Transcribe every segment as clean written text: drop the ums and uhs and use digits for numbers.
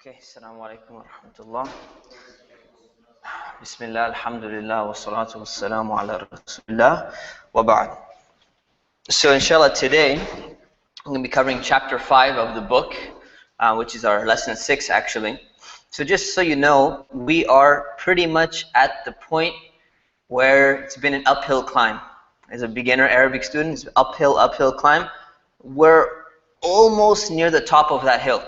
Okay, Assalamu alaikum wa rahmatullah. Bismillah, alhamdulillah, wa salatu wa salamu ala rasulillah, wa ba'd. So inshallah today, I'm going to be covering chapter 5 of the book, which is our lesson 6 actually. So just so you know, we are pretty much at the point where it's been an uphill climb. As a beginner Arabic student, it's uphill climb. We're almost near the top of that hill.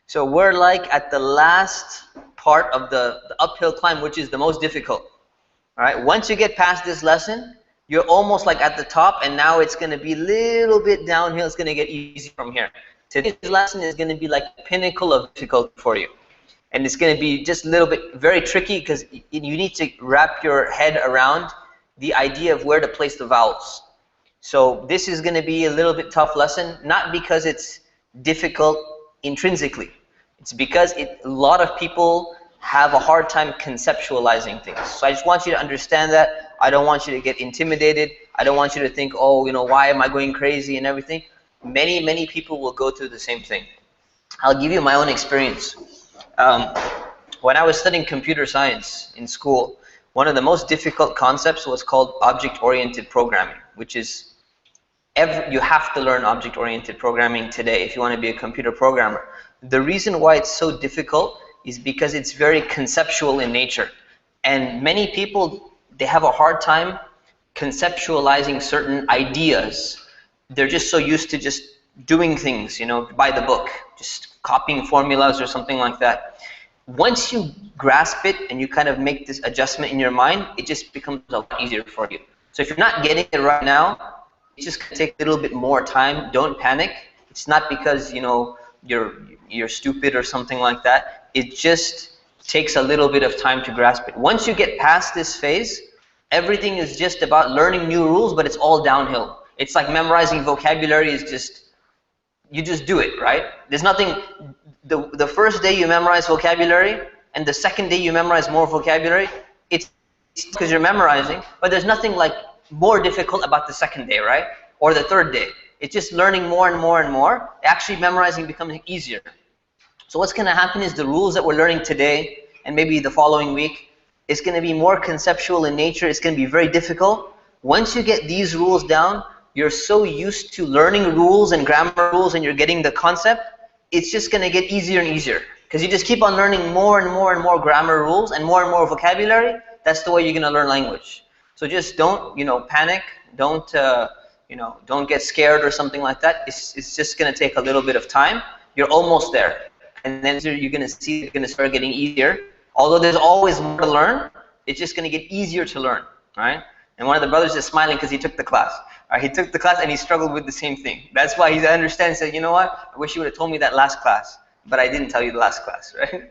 So we're like at the last part of the uphill climb, which is the most difficult. All right. Once you get past this lesson, you're almost like at the top, and now it's going to be a little bit downhill. It's going to get easy from here. Today's lesson is going to be like the pinnacle of difficulty for you. And it's going to be just a little bit very tricky because you need to wrap your head around the idea of where to place the vowels. So this is going to be a little bit tough lesson, not because it's difficult intrinsically. It's because a lot of people have a hard time conceptualizing things. So I just want you to understand that. I don't want you to get intimidated. I don't want you to think, oh, you know, why am I going crazy and everything. Many people will go through the same thing. I'll give you my own experience. When I was studying computer science in school, one of the most difficult concepts was called object-oriented programming, which is you have to learn object-oriented programming today if you want to be a computer programmer. The reason why it's so difficult is because it's very conceptual in nature. And many people, they have a hard time conceptualizing certain ideas. They're just so used to just doing things, you know, by the book, just copying formulas or something like that. Once you grasp it and you kind of make this adjustment in your mind, it just becomes a lot easier for you. So if you're not getting it right now, it's just going to take a little bit more time. Don't panic. It's not because, you know, you're stupid or something like that. It just takes a little bit of time to grasp it. Once you get past this phase, everything is just about learning new rules, but it's all downhill. It's like memorizing vocabulary is just, you just do it, right? There's nothing, the first day you memorize vocabulary and the second day you memorize more vocabulary, it's because you're memorizing, but there's nothing like more difficult about the second day, right? Or the third day. It's just learning more and more and more. Actually memorizing becomes easier. So what's going to happen is the rules that we're learning today and maybe the following week, it's going to be more conceptual in nature. It's going to be very difficult. Once you get these rules down, you're so used to learning rules and grammar rules and you're getting the concept, it's just going to get easier and easier. Because you just keep on learning more and more grammar rules and more vocabulary. That's the way you're going to learn language. So just don't, you know, panic. Don't, you know, don't get scared or something like that. It's just going to take a little bit of time. You're almost there. And then you're going to see it's going to start getting easier. Although there's always more to learn, it's just going to get easier to learn, right? And one of the brothers is smiling because he took the class. He took the class and he struggled with the same thing. That's why he understands, said, you know what? I wish you would have told me that last class, but I didn't tell you the last class, right?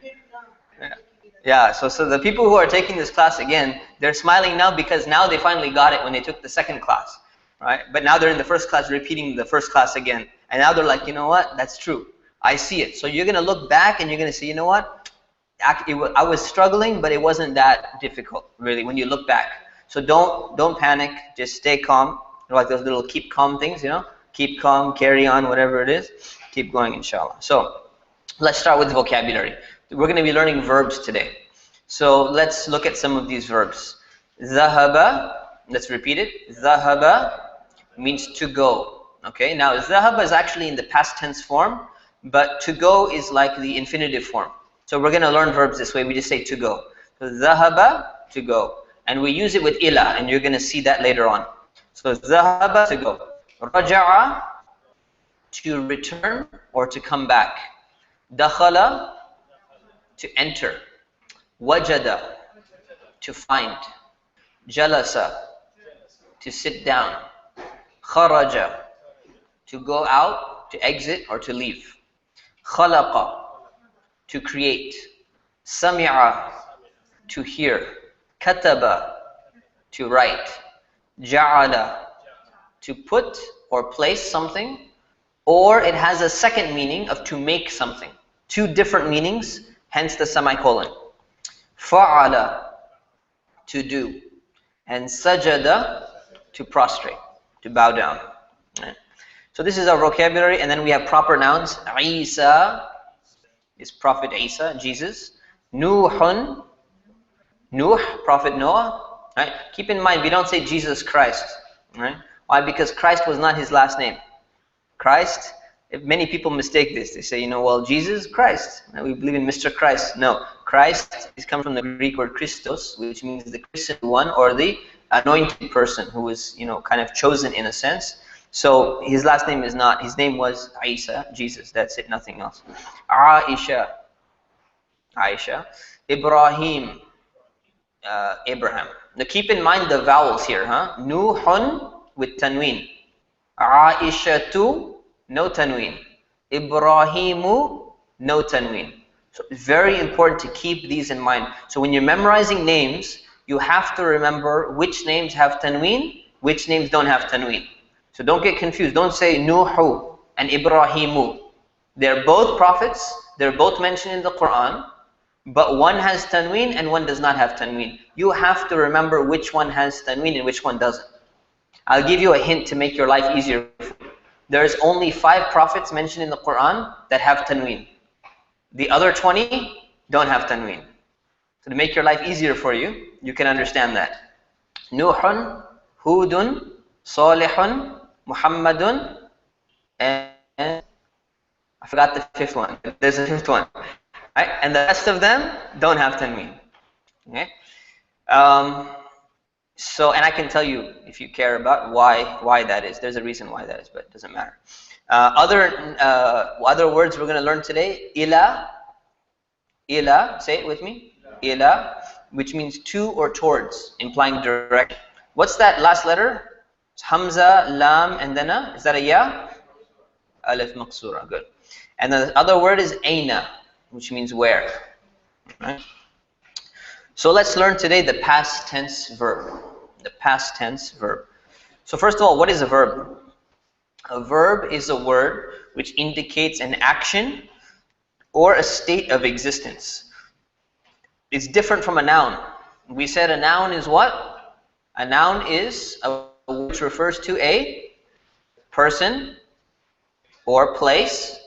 Yeah, so the people who are taking this class again, they're smiling now because now they finally got it when they took the second class, right? But now they're in the first class repeating the first class again. And now they're like, you know what? That's true. I see it. So you're going to look back and you're going to say, you know what? I was struggling, but it wasn't that difficult, really, when you look back. So don't panic. Just stay calm. Like those little keep calm things, you know? Keep calm, carry on, whatever it is. Keep going, inshallah. So let's start with vocabulary. We're going to be learning verbs today. So let's look at some of these verbs. Zahaba, let's repeat it. Zahaba means to go. Okay, now zahaba is actually in the past tense form, but to go is like the infinitive form. So we're going to learn verbs this way. We just say to go. So zahaba, to go. And we use it with ila, and you're going to see that later on. So zahaba, to go. Raja'a, to return or to come back. Dakhala, to enter. Wajada, to find. Jalasa, to sit down. Kharaja, to go out, to exit or to leave. Khalaqa, to create. Sami'a, to hear. Kataba, to write. Ja'ala, to put or place something, or it has a second meaning of to make something. Two different meanings, hence the semicolon. Fa'ala, to do. And sajada, to prostrate, to bow down. Right? So this is our vocabulary, and then we have proper nouns. Isa, is Prophet Isa, Jesus. Nuhun, Nuh, Prophet Noah. Right? Keep in mind, we don't say Jesus Christ. Right? Why? Because Christ was not his last name. Christ, many people mistake this. They say, well, Jesus, Christ. We believe in Mr. Christ. No, Christ is come from the Greek word Christos, which means the christened one or the anointed person who was, kind of chosen in a sense. So his last name is not, his name was Isa, Jesus. That's it, nothing else. Aisha, Ibrahim, Abraham. Now keep in mind the vowels here, Nuhun with tanween. Aishatu, no tanween. Ibrahimu, no tanween. So it's very important to keep these in mind. So when you're memorizing names, you have to remember which names have tanween, which names don't have tanween. So don't get confused. Don't say Nuhu and Ibrahimu. They're both prophets. They're both mentioned in the Quran. But one has tanween and one does not have tanween. You have to remember which one has tanween and which one doesn't. I'll give you a hint to make your life easier. There's only 5 prophets mentioned in the Quran that have tanween. The other 20 don't have tanween. So to make your life easier for you, you can understand that. Nuhun, Hudun, Salihun, Muhammadun, and I forgot the 5th one. There's a 5th one. Right? And the rest of them don't have tanween. Okay? And I can tell you if you care about why that is. There's a reason why that is, but it doesn't matter. Other words we're going to learn today. Ila, say it with me. Ila, which means to or towards, implying direction. What's that last letter? It's Hamza, Lam, and then is that a ya? Alif maqsura, good. And the other word is aina, which means where. Right? So let's learn today the past tense verb. The past tense verb. So first of all, what is a verb? A verb is a word which indicates an action or a state of existence. It's different from a noun. We said a noun is what? A noun is a word which refers to a person or place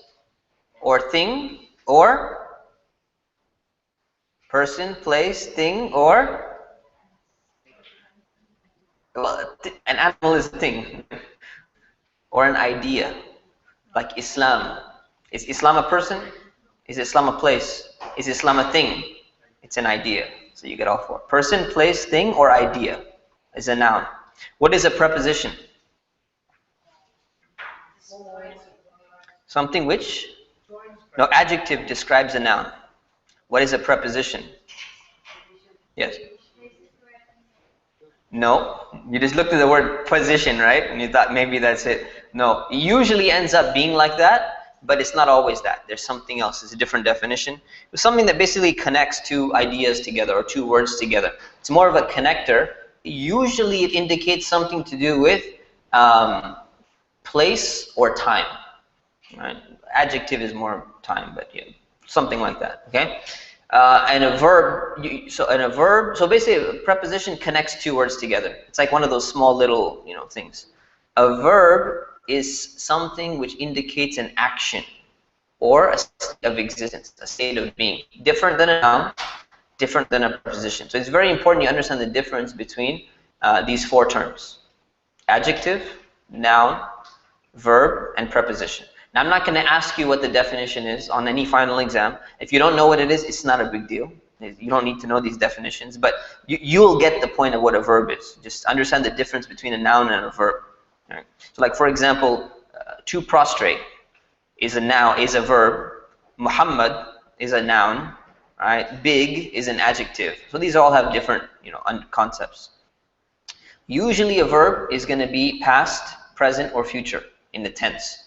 or thing or person, place, thing, or an animal is a thing or an idea, like Islam. Is Islam a person? Is Islam a place? Is Islam a thing? It's an idea. So you get all 4. Person, place, thing, or idea is a noun. What is a preposition? Something which? No, adjective describes a noun. What is a preposition? Yes. No, you just looked at the word position, right? And you thought maybe that's it. No, it usually ends up being like that, but it's not always that. There's something else. It's a different definition. It's something that basically connects 2 ideas together or 2 words together. It's more of a connector. Usually it indicates something to do with place or time. Right? Adjective is more time, but yeah, something like that. Okay. And a verb, so basically a preposition connects 2 words together. It's like one of those small little, things. A verb is something which indicates an action or a state of existence, a state of being. Different than a noun, different than a preposition. So it's very important you understand the difference between these 4 terms. Adjective, noun, verb, and preposition. Now, I'm not going to ask you what the definition is on any final exam. If you don't know what it is, it's not a big deal. You don't need to know these definitions, but you'll get the point of what a verb is. Just understand the difference between a noun and a verb. Right? So like, for example, to prostrate is a noun, is a verb. Muhammad is a noun. Right? Big is an adjective. So these all have different concepts. Usually a verb is going to be past, present, or future in the tense.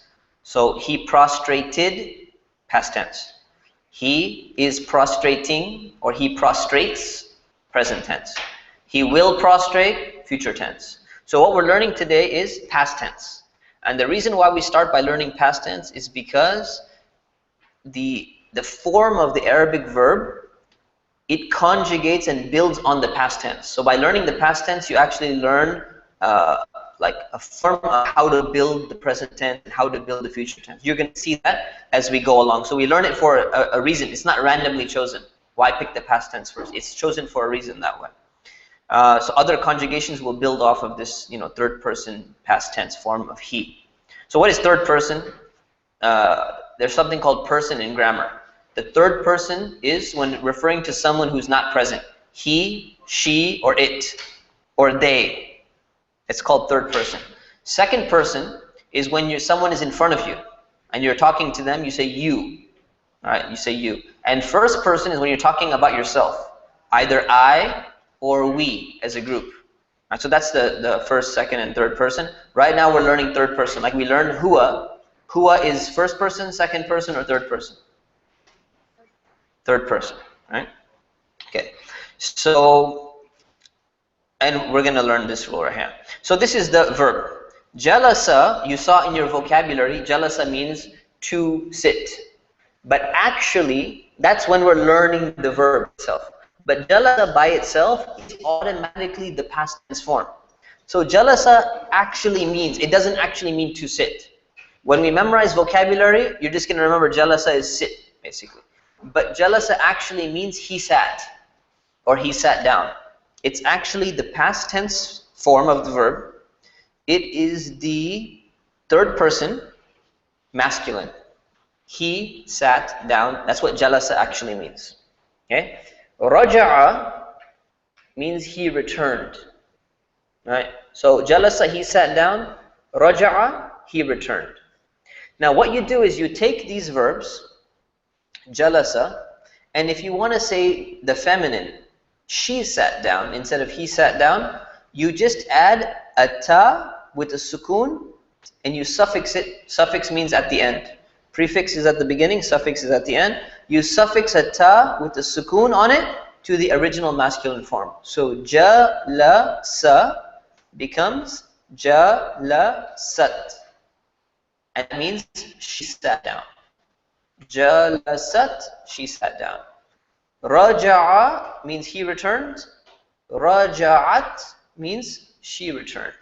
So he prostrated, past tense. He is prostrating, or he prostrates, present tense. He will prostrate, future tense. So what we're learning today is past tense. And the reason why we start by learning past tense is because the form of the Arabic verb, it conjugates and builds on the past tense. So by learning the past tense, you actually learn like a form of how to build the present tense and how to build the future tense. You're going to see that as we go along. So we learn it for a reason. It's not randomly chosen. Why pick the past tense first? It's chosen for a reason that way. So other conjugations will build off of this, third person past tense form of he. So what is third person? There's something called person in grammar. The third person is when referring to someone who's not present. He, she, or it, or they. It's called third person. Second person is when someone is in front of you and you're talking to them, you say you. All right, you say you. And first person is when you're talking about yourself. Either I or we as a group. All right, so that's the first, second, and third person. Right now we're learning third person. Like we learned huwa. Huwa is first person, second person, or third person? Third person, right? Okay. So, and we're going to learn this rule right here. So this is the verb. Jalasa, you saw in your vocabulary, jalasa means to sit. But actually, that's when we're learning the verb itself. But jalasa by itself is automatically the past tense form. So jalasa actually means, it doesn't actually mean to sit. When we memorize vocabulary, you're just going to remember jalasa is sit, basically. But jalasa actually means he sat, or he sat down. It's actually the past tense form of the verb. It is the third person masculine. He sat down. That's what jalasa actually means. Okay? Raja'a means he returned. Right? So jalasa, he sat down. Raja'a, he returned. Now what you do is you take these verbs, jalasa, and if you want to say the feminine, she sat down instead of he sat down, you just add a ta with a sukoon and you suffix it. Suffix means at the end. Prefix is at the beginning, suffix is at the end. You suffix a ta with a sukoon on it to the original masculine form. So jalasa becomes jalasat. And it means she sat down. Jalasat, she sat down. Raja'a means he returned. Raja'at means she returned.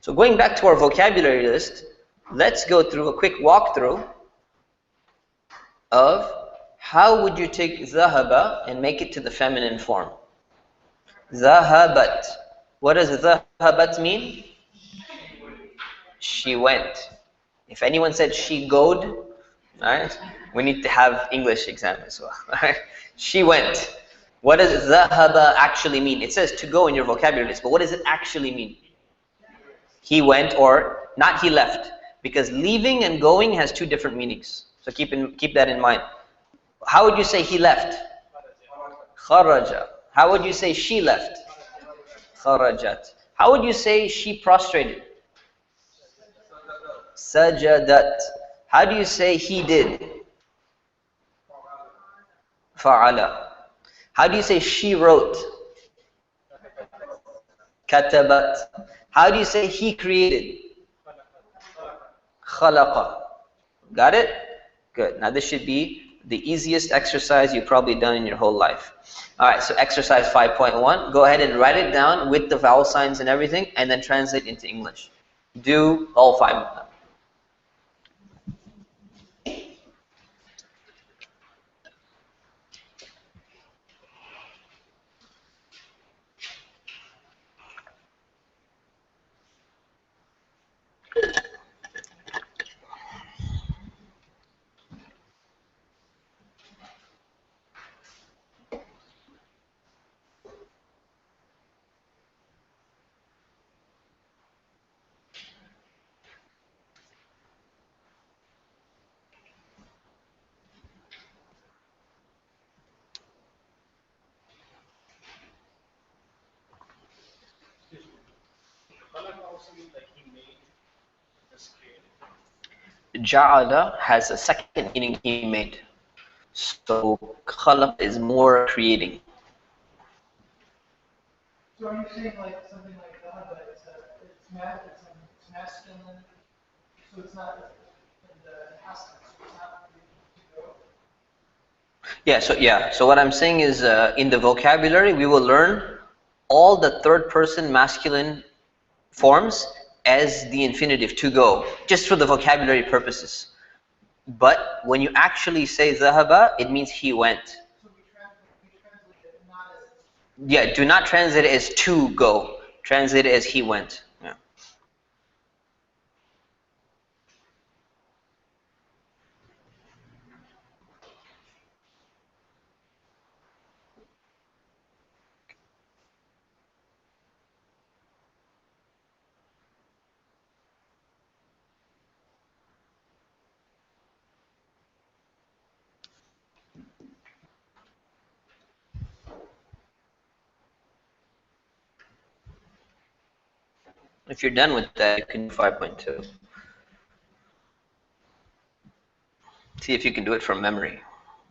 So going back to our vocabulary list, let's go through a quick walkthrough of how would you take zahaba and make it to the feminine form. Zahabat. What does zahabat mean? She went. If anyone said she goed, right, we need to have English exam as well. Right? She went. What does zahaba actually mean? It says to go in your vocabulary list, but what does it actually mean? He went, or not he left, because leaving and going has two different meanings. So keep that in mind. How would you say he left? Kharaja. How would you say she left? Kharajat. How would you say she prostrated? Sajadat. How do you say he did? Fa'ala. How do you say she wrote? Katabat. How do you say he created? Khalaqa. Got it? Good. Now this should be the easiest exercise you've probably done in your whole life. Alright, so exercise 5.1. Go ahead and write it down with the vowel signs and everything, and then translate into English. Do all 5 of them. Ja'ala has a second meaning, he made. So khalaq is more creating. So are you saying like something like that, but it's masculine, so it's not in the past tense, so it's not to go? Yeah, so what I'm saying is in the vocabulary we will learn all the third person masculine forms as the infinitive, to go, just for the vocabulary purposes. But when you actually say ذهب, it means he went. So we translate it not as Yeah, do not translate it as to go. Translate it as he went. Yeah. If you're done with that, you can do 5.2. See if you can do it from memory.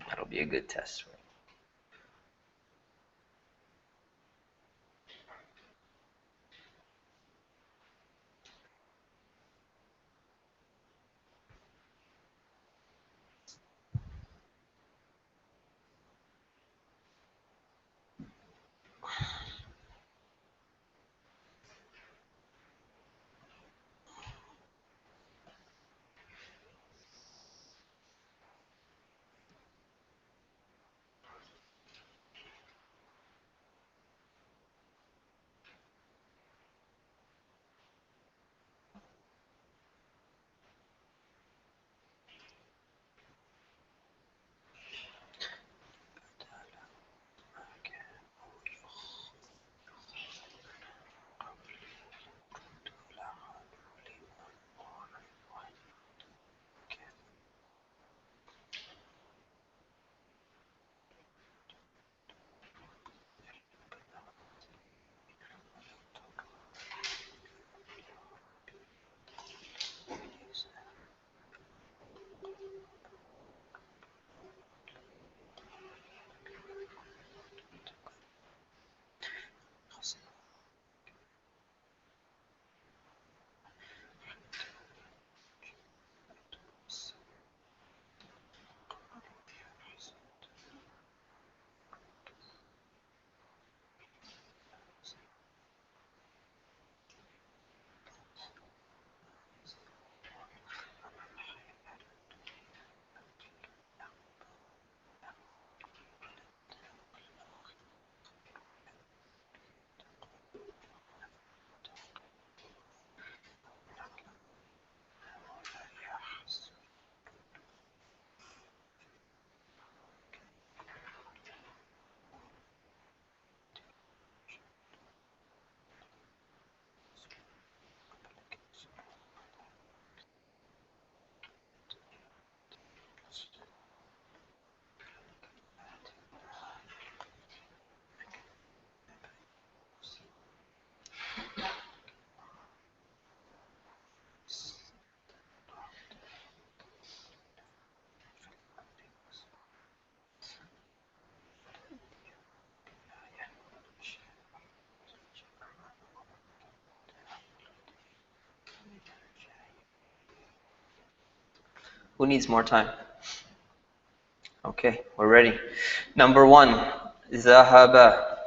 That'll be a good test. Who needs more time? Okay, we're ready. Number 1, ذهب,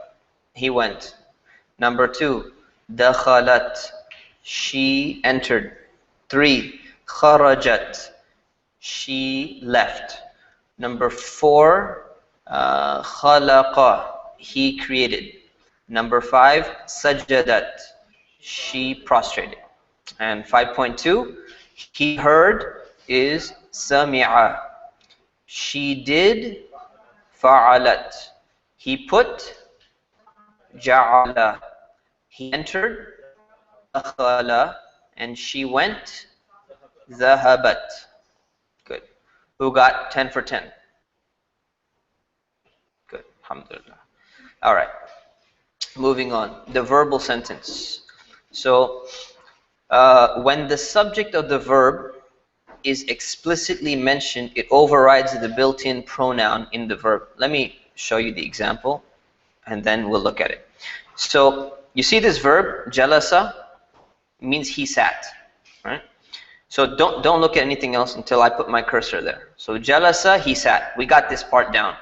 he went. Number 2, دخلت, she entered. 3, خرجت, she left. Number 4, خلق, he created. Number 5, سجدت, she prostrated. And 5.2, he heard is سمع. She did فعلت. He put جعل. He entered دخل. And she went ذهبت. Good. Who got 10 for 10? Good. Alhamdulillah. All right. Moving on. The verbal sentence. So when the subject of the verb is explicitly mentioned, it overrides the built-in pronoun in the verb. Let me show you the example, and then we'll look at it. So you see this verb, jalasa, means he sat, right? So don't look at anything else until I put my cursor there. So jalasa, he sat. We got this part down.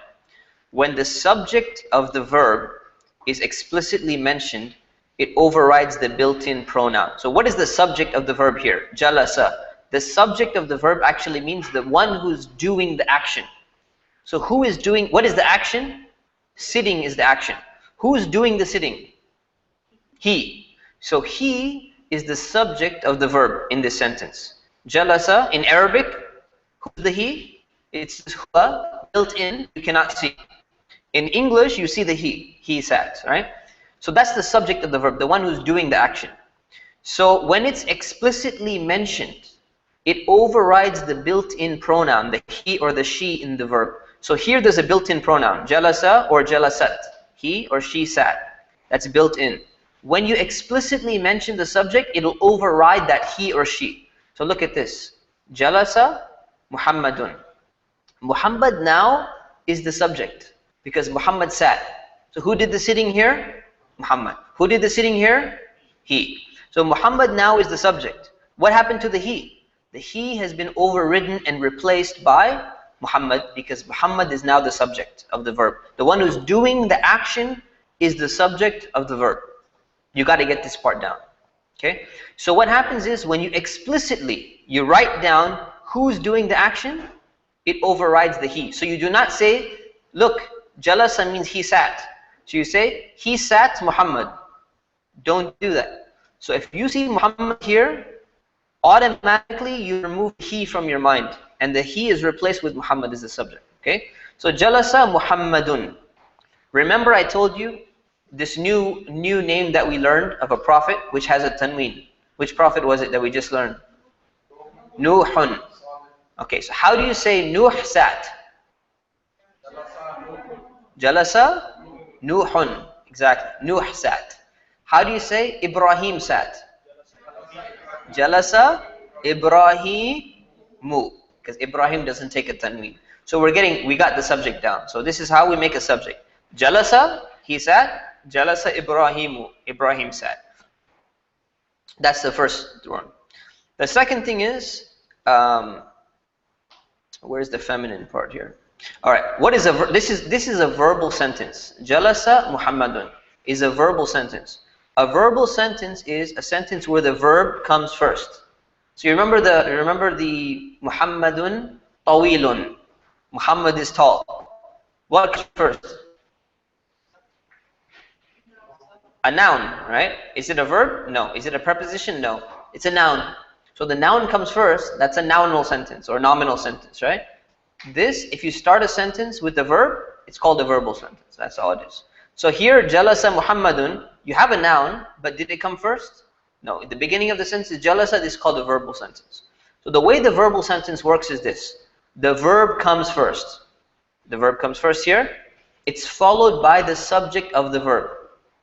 When the subject of the verb is explicitly mentioned, it overrides the built-in pronoun. So what is the subject of the verb here? Jalasa. The subject of the verb actually means the one who's doing the action. So who is doing, what is the action? Sitting is the action. Who's doing the sitting? He. So he is the subject of the verb in this sentence. Jalasa in Arabic, who's the he? It's huwa, built in, you cannot see. In English, you see the he sat, right? So that's the subject of the verb, the one who's doing the action. So when it's explicitly mentioned, it overrides the built-in pronoun, the he or the she in the verb. So here there's a built-in pronoun, jalasa or jalasat. He or she sat. That's built in. When you explicitly mention the subject, it'll override that he or she. So look at this. Jalasa Muhammadun. Muhammad now is the subject because Muhammad sat. So who did the sitting here? Muhammad. Who did the sitting here? He. So Muhammad now is the subject. What happened to the he? The he has been overridden and replaced by Muhammad because Muhammad is now the subject of the verb. The one who's doing the action is the subject of the verb. You got to get this part down. Okay? So what happens is when you explicitly, you write down who's doing the action, it overrides the he. So you do not say, look, jalasa means he sat. So you say, he sat Muhammad. Don't do that. So if you see Muhammad here, automatically you remove he from your mind. And the he is replaced with Muhammad as the subject. Okay? So jalasa Muhammadun. Remember I told you this new name that we learned of a prophet which has a tanween. Which prophet was it that we just learned? Nuhun. Okay, so how do you say Nuh sat? Jalasa Nuhun. Exactly. Nuh sat. How do you say Ibrahim sat? Jalasa Ibrahimu. Because Ibrahim doesn't take a tanween. So we got the subject down. So this is how we make a subject. Jalasa, he sat. Jalasa Ibrahimu. Ibrahim sat. That's the first one. The second thing is, where's the feminine part here? All right. What is this is a verbal sentence. Jalasa Muhammadun is a verbal sentence. A verbal sentence is a sentence where the verb comes first. So you remember the Muhammadun tawilun. Muhammad is tall. What comes first? A noun, right? Is it a verb? No. Is it a preposition? No. It's a noun. So the noun comes first. That's a nominal sentence or nominal sentence, right? This, if you start a sentence with the verb, it's called a verbal sentence. That's all it is. So here, Jalasa Muhammadun, you have a noun, but did it come first? No. At the beginning of the sentence, Jalasa, this is called a verbal sentence. So the way the verbal sentence works is this. The verb comes first. The verb comes first here. It's followed by the subject of the verb.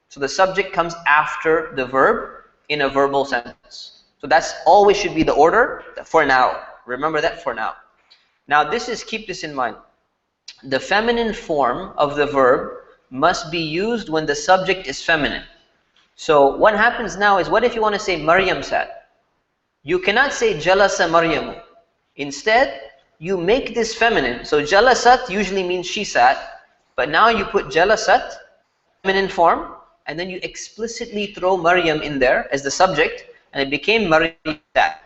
So the subject comes after the verb in a verbal sentence. So that's always should be the order for now. Remember that for now. Now keep this in mind. The feminine form of the verb must be used when the subject is feminine. So what happens now is, what if you want to say Maryam sat? You cannot say Jalasa Maryamu. Instead, you make this feminine. So Jalasat usually means she sat, but now you put Jalasat, feminine form, and then you explicitly throw Maryam in there as the subject, and it became Maryam sat.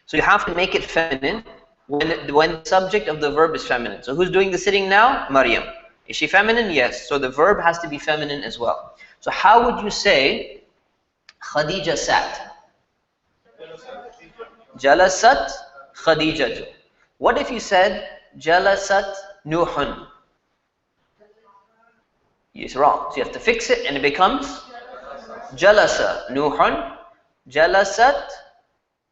So you have to make it feminine when the subject of the verb is feminine. So who's doing the sitting now? Maryam. Is she feminine? Yes. So the verb has to be feminine as well. So how would you say Khadija sat? Jalasat Khadijatu. What if you said Jalasat Nuhun? It's wrong. So you have to fix it and it becomes Jalasa Nuhun. Jalasat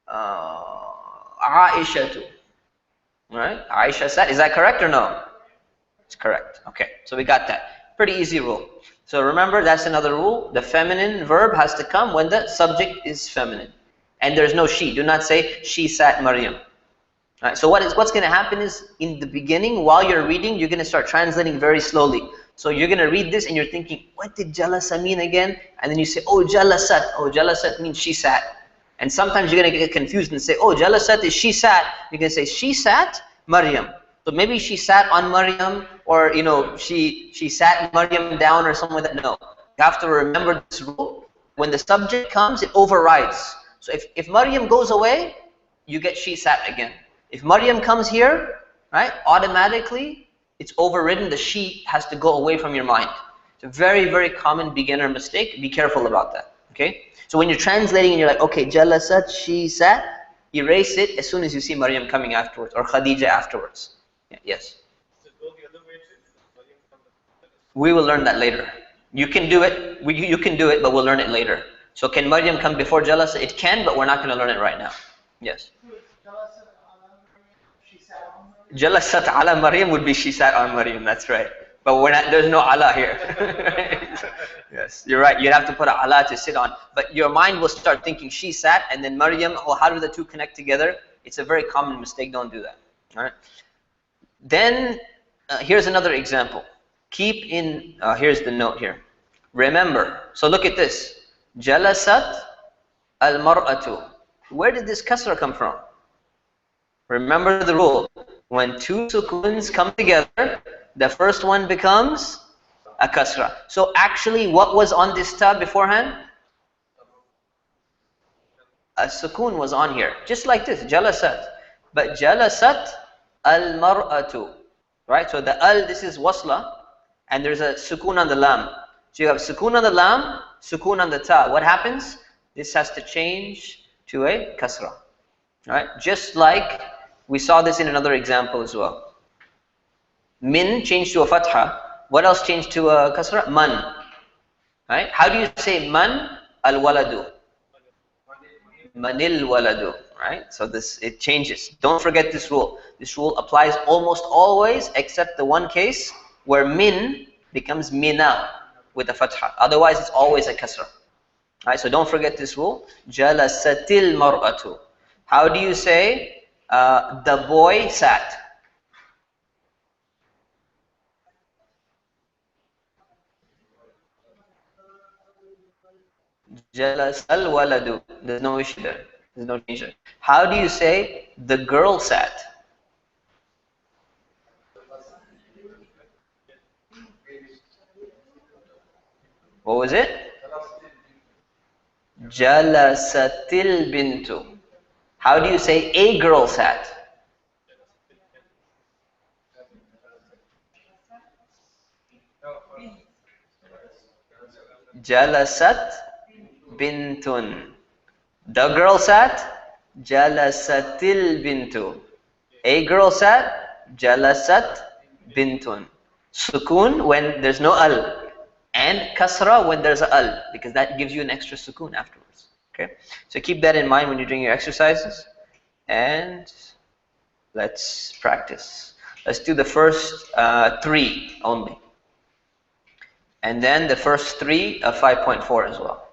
Aishatu. Right? Aisha sat. Is that correct or no? It's correct. Okay. So we got that. Pretty easy rule. So remember, that's another rule. The feminine verb has to come when the subject is feminine. And there's no she. Do not say she sat Maryam. Right, so what's going to happen is, in the beginning, while you're reading, you're going to start translating very slowly. So you're going to read this and you're thinking, what did Jalasa mean again? And then you say, oh, Jalasat. Oh, Jalasat means she sat. And sometimes you're going to get confused and say, oh, Jalasat is she sat. You're going to say, she sat Maryam. So maybe she sat on Maryam, or she sat Maryam down or something like that. No. You have to remember this rule. when the subject comes, it overrides. So if Maryam goes away, you get she sat again. If Maryam comes here, right, automatically it's overridden. The she has to go away from your mind. It's a very, very common beginner mistake. Be careful about that. Okay? So when you're translating and you're like, okay, jalasat, she sat, erase it as soon as you see Maryam coming afterwards or Khadija afterwards. Yeah, yes? We will learn that later. You can do it. You can do it, but we'll learn it later. So can Maryam come before Jalasa? It can, but we're not going to learn it right now. Yes. Jalasat ala Maryam would be she sat on Maryam. That's right. But we're not. There's no ala here. Yes, you're right. You'd have to put a ala to sit on. But your mind will start thinking she sat, and then Maryam. Oh, how do the two connect together? It's a very common mistake. Don't do that. All right. Then here's another example. Keep in. Here's the note here. Remember. So look at this. Jalasat al-mar'atu. Where did this kasra come from? Remember the rule. When two sukuns come together, the first one becomes a kasra. So actually, what was on this tab beforehand? A sukun was on here. Just like this, jalasat. But jalasat al-mar'atu. Right? So the al, this is wasla. And there's a sukun on the lam. So you have sukun on the lam, sukun on the ta. What happens? This has to change to a kasra. Right? Just like we saw this in another example as well. Min changed to a fatha. What else changed to a kasra? Man. Right? How do you say man al-waladu? Manil waladu. Right? So this, it changes. Don't forget this rule. This rule applies almost always except the one case where min becomes mina with a fatha. Otherwise, it's always a kasra. Right? So don't forget this rule. Jalasatil mar'atu. How do you say the boy sat? Jalasal waladu. There's no issue there. There's no change there. How do you say the girl sat? What was it? Jalasatil bintu. How do you say a girl sat? Jalasat bintun. The girl sat. Jalasatil bintu. A girl sat. Jalasat bintun. Sukun when there's no al. And kasra when there's a al. Because that gives you an extra sukun afterwards. Okay? So keep that in mind when you're doing your exercises. And let's practice. Let's do the first three only. And then the first three of 5.4 as well.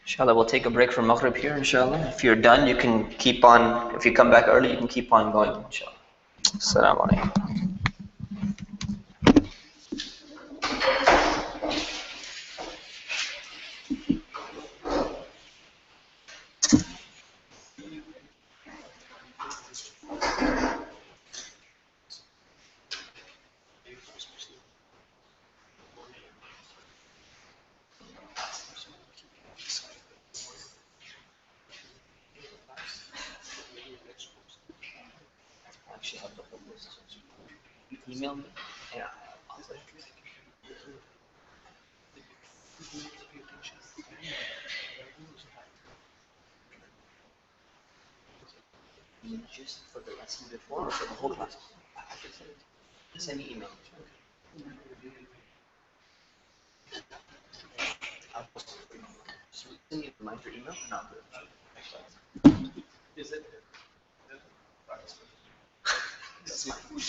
Inshallah, we'll take a break from Maghrib here, inshallah. If you're done, you can keep on. If you come back early, you can keep on going, inshallah. Assalamu alaikum. Actually, have the whole list. You email me? Yeah. Just for the lesson before or for the whole class? I should send it. Send me email. I'll post it for you. Just send me a reminder email and I'll do it. Is it? That's fine.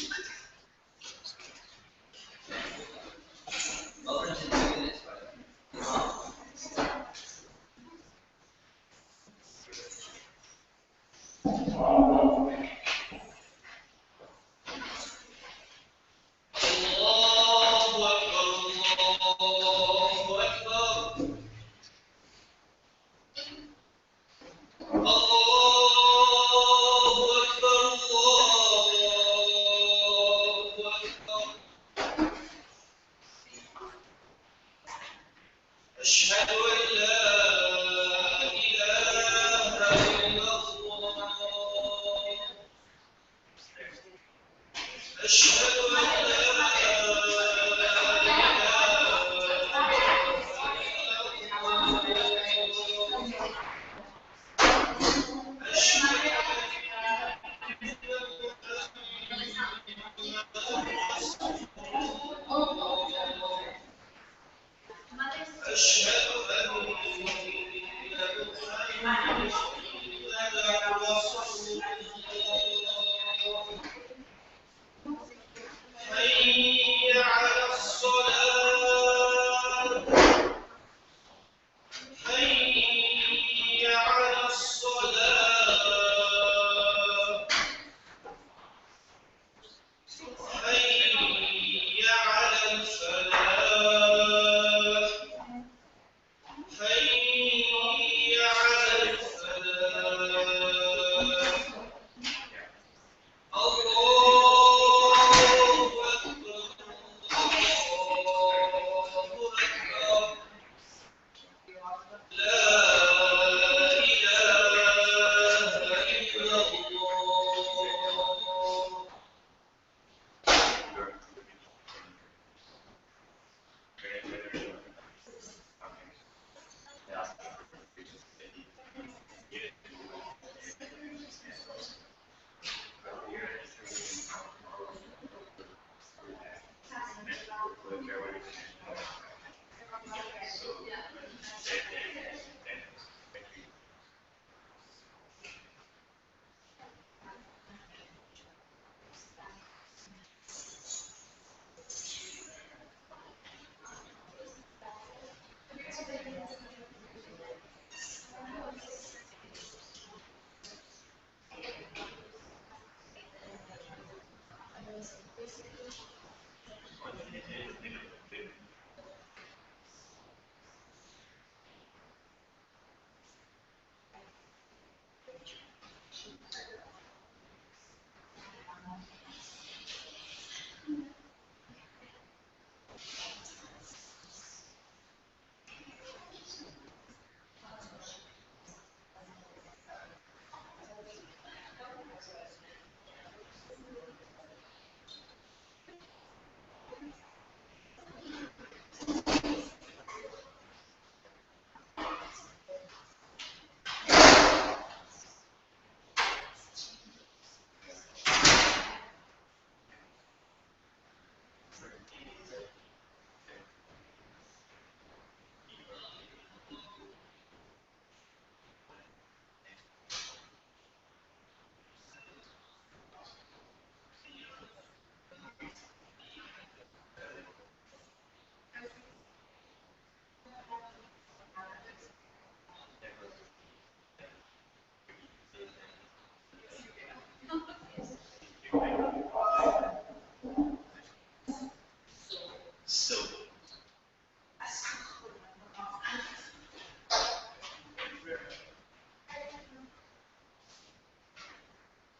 أشهد أن لا إله إلا الله أشهد أن لا أشهد أن محمدا رسول الله حي على الصلاة حي على الصلاة حي على الفلاح حي على الفلاح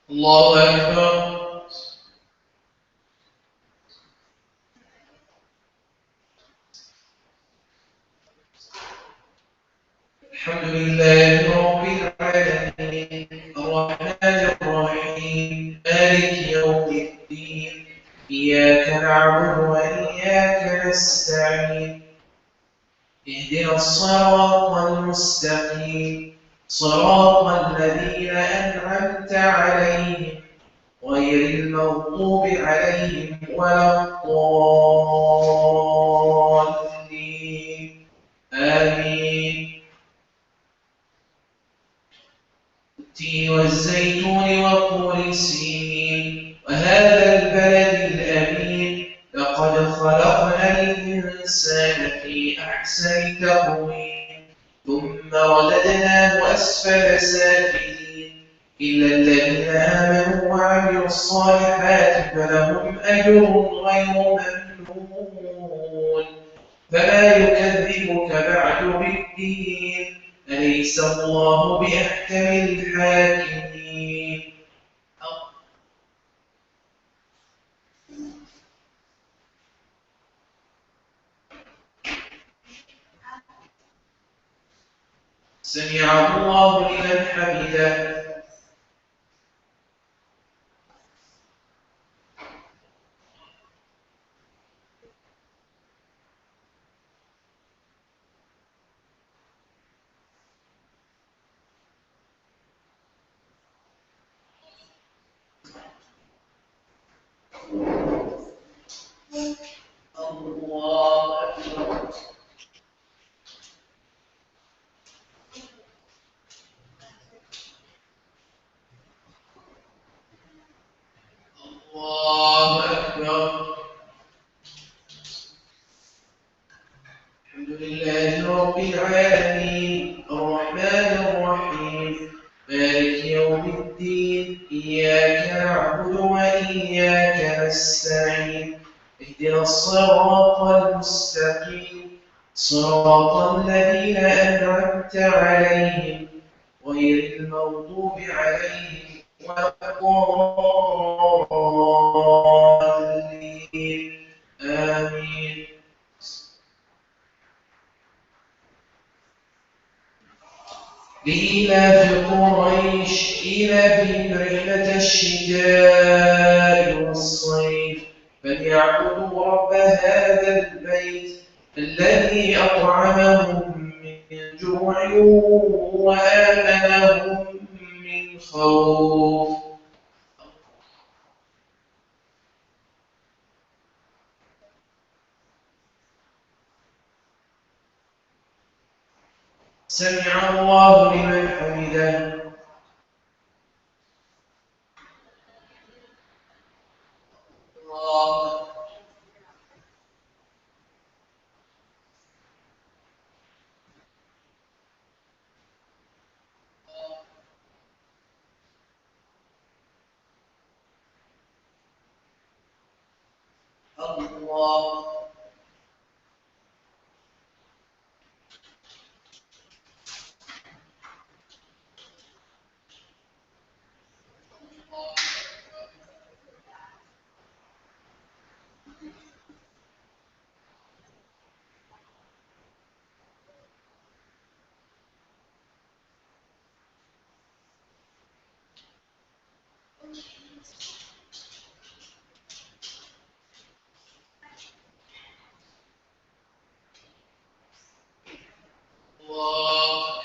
الله أكبر. الحمد لله رب العالمين الرحمن الرحيم مالك يوم الدين إياك نعبد وإياك نستعين اهدنا الصراط المستقيم صراط الذين أنعمت عليهم غير المغضوب عليهم ولا الضالين آمين. التين والزيتون وطور سينين وهذا البلد الأمين لقد خلقنا الإنسان في أحسن تقويم ثم رددناه أسفل سافلين إلا الذين آمنوا وعملوا الصالحات فلهم أجر غير ممنون. فما يكذبك بعد بالدين أليس الله بأحكم الحاكمين. سمع الله لمن حمده. الله أكبر. الله أكبر. الحمد لله رب العالمين الرحمن الرحيم مالك يوم الدين إياك نعبد وإياك نستعين اهدنا الصراط المستقيم صراط الذين أنعمت عليهم غير المغضوب عليهم ولا الضالين آمين. لإيلاف قريش إيلافهم رحلة الشتاء والصيف فليعبدوا رب هذا البيت الذي أطعمهم من جوع وآمنهم من خوف. سمع الله لمن حمده. الله الله الله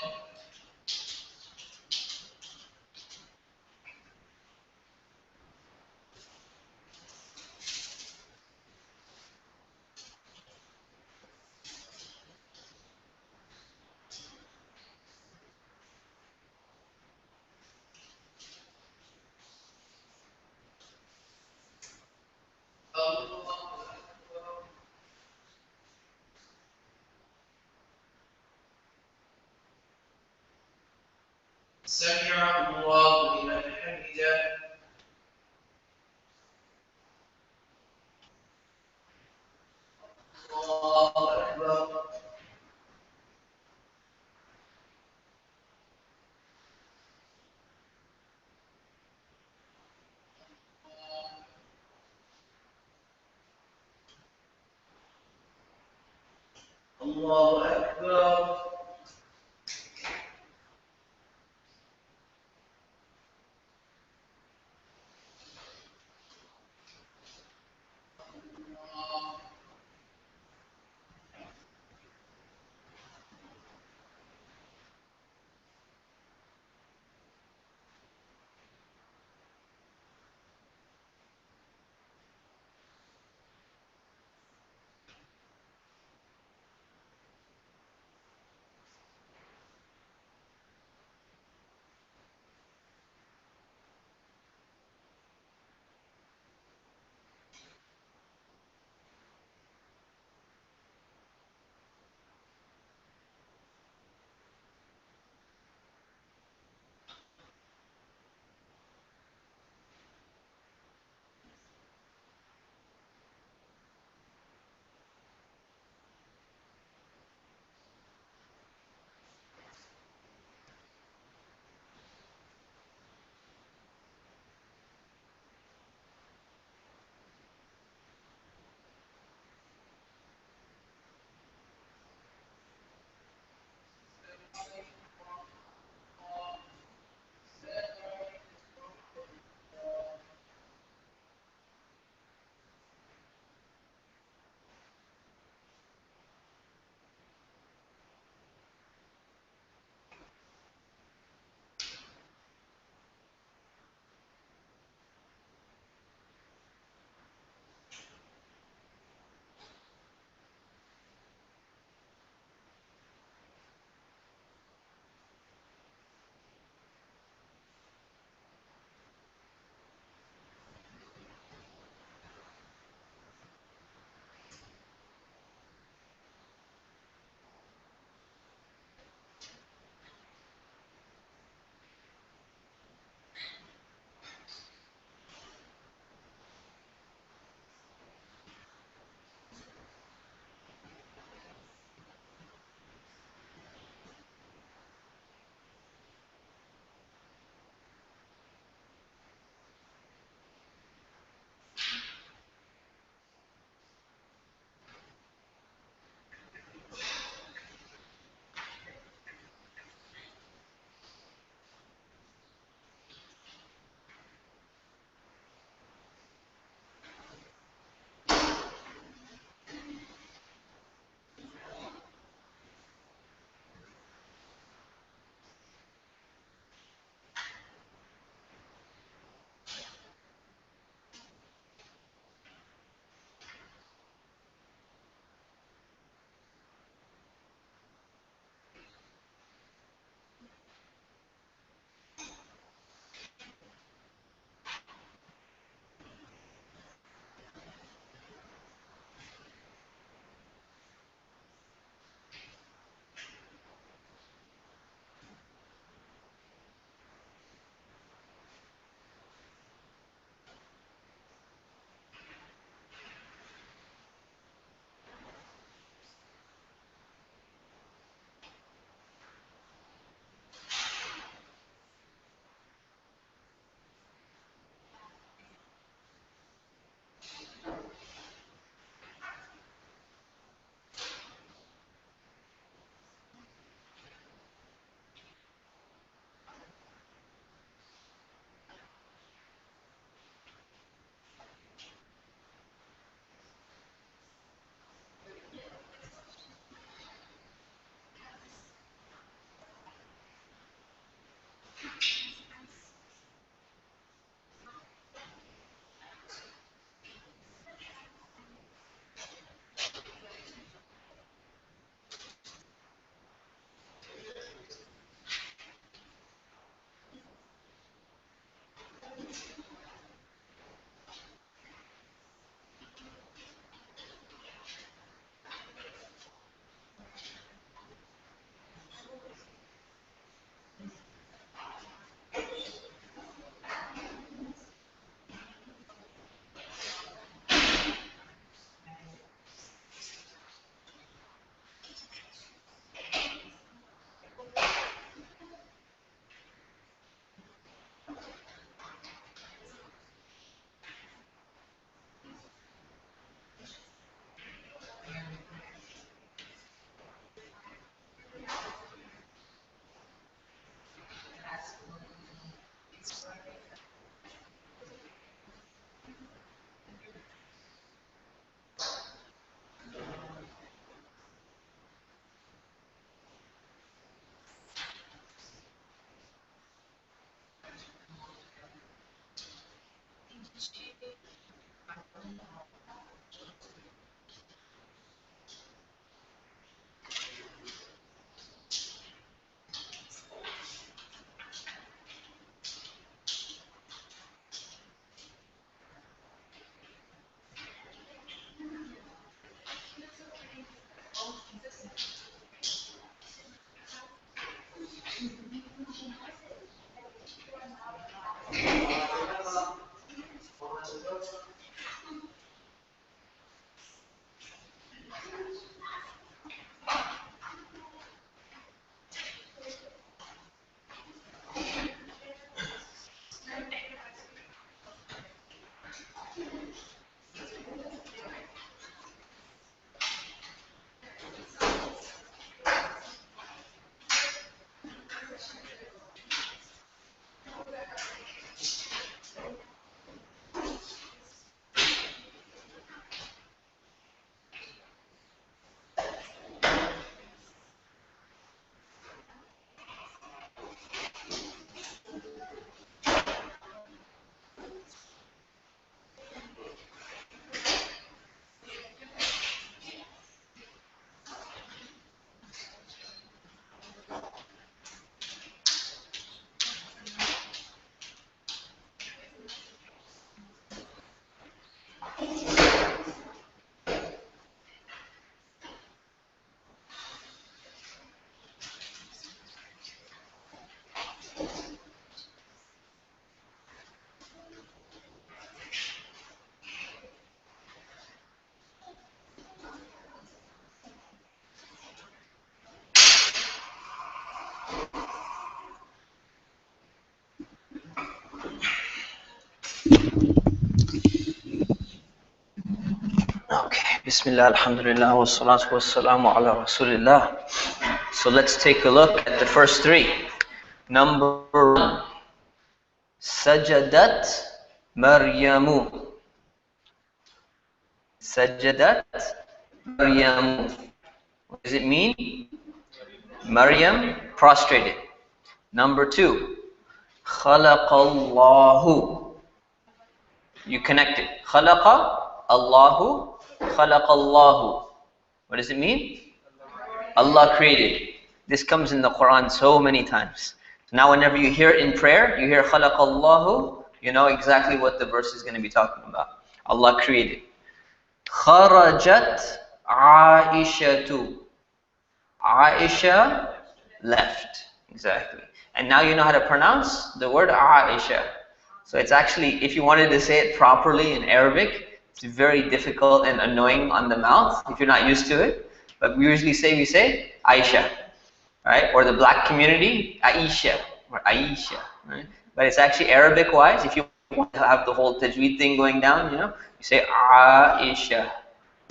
سمع الله لمن حمده. الله أكبر. الله أكبر. Okay, Bismillah, Alhamdulillah, wa salatu wa salamu ala Rasulillah. So let's take a look at the first three. Number one, Sajadat Maryamu. Sajadat Maryamu. What does it mean? Maryam prostrated. Number two, Khalaqallahu. You connect it. Khalaqa Allahu. Khalaqallahu. What does it mean? Allah created. This comes in the Quran so many times. Now whenever you hear it in prayer, you hear Khalaqallahu, you know exactly what the verse is going to be talking about. Allah created. Kharajat Aishatu. Aisha left. Exactly. And now you know how to pronounce the word Aisha. So it's actually, if you wanted to say it properly in Arabic, it's very difficult and annoying on the mouth if you're not used to it. But we say Aisha, right? Or the black community, Aisha, or Aisha, right? But it's actually Arabic-wise. If you want to have the whole tajweed thing going down, you know, you say Aisha.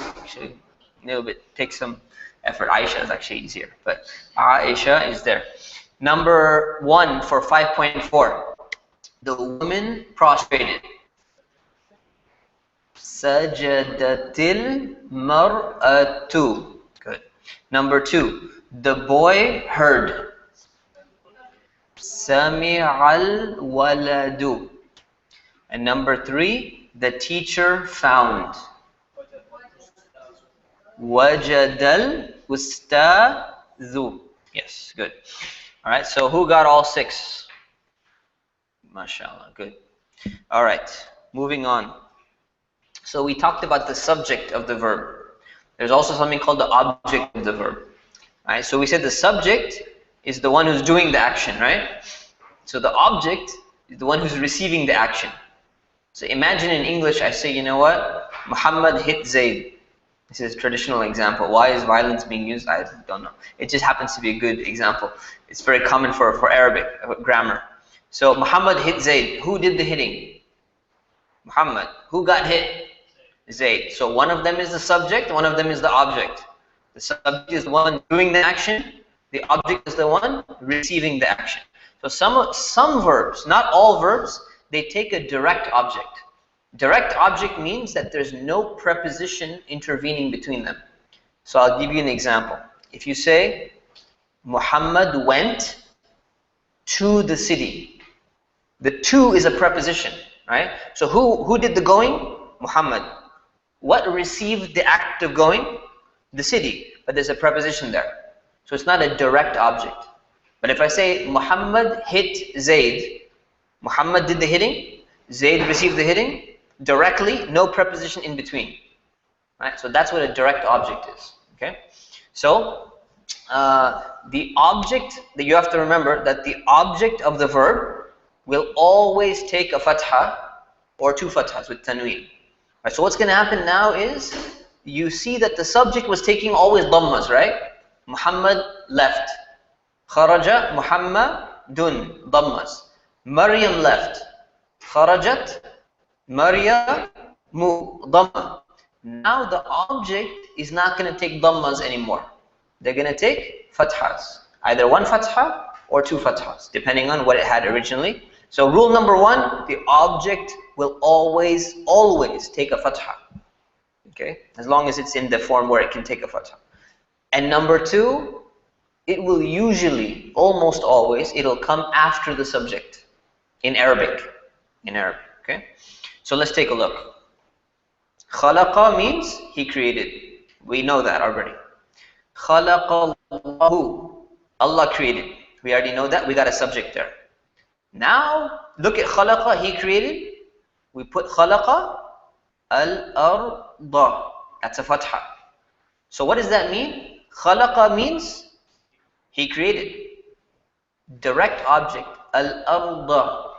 Actually, a little bit, takes some effort. Aisha is actually easier, but Aisha is there. Number one for 5.4, the woman prostrated. Sajadatil mar'atu. Good. Number two, the boy heard. Sami'al waladu. And number three, the teacher found. Wajadal ustadhu. Yes, good. All right, so who got all six? MashaAllah, good. All right, moving on. So we talked about the subject of the verb. There's also something called the object of the verb. Right? So we said the subject is the one who's doing the action, right? So the object is the one who's receiving the action. So imagine in English I say, you know what? Muhammad hit Zayd. This is a traditional example. Why is violence being used? I don't know. It just happens to be a good example. It's very common for Arabic grammar. So Muhammad hit Zayd. Who did the hitting? Muhammad. Who got hit? Zayd. So one of them is the subject, one of them is the object. The subject is the one doing the action, the object is the one receiving the action. So some verbs, not all verbs, they take a direct object. Direct object means that there's no preposition intervening between them. So I'll give you an example. If you say, Muhammad went to the city, the to is a preposition, right? So who did the going? Muhammad. What received the act of going? The city. But there's a preposition there. So it's not a direct object. But if I say Muhammad hit Zayd, Muhammad did the hitting, Zayd received the hitting, directly, no preposition in between. Right? So that's what a direct object is. Okay? So the object, that you have to remember that the object of the verb will always take a fatha or two fathas with tanween. Right? So what's going to happen now is, you see that the subject was taking always dhammas, right? Muhammad left. Kharaja Muhammadun, dhammas. Maryam left. Kharajat Maryamu, dhamma. Now the object is not going to take dhammas anymore. They're going to take fathas. Either one fatha or two fathas, depending on what it had originally. So rule number one, the object will always take a fatha. Okay? As long as it's in the form where it can take a fatha. And number two, it will usually, almost always, it'll come after the subject in Arabic. Okay? So let's take a look. Khalaqa means he created. We know that already. Khalaqallahu, Allah created. We already know that. We got a subject there. Now, look at khalaqa, he created. We put khalaqa al-arda. That's a fatha. So what does that mean? Khalaqa means he created. Direct object, al-arda,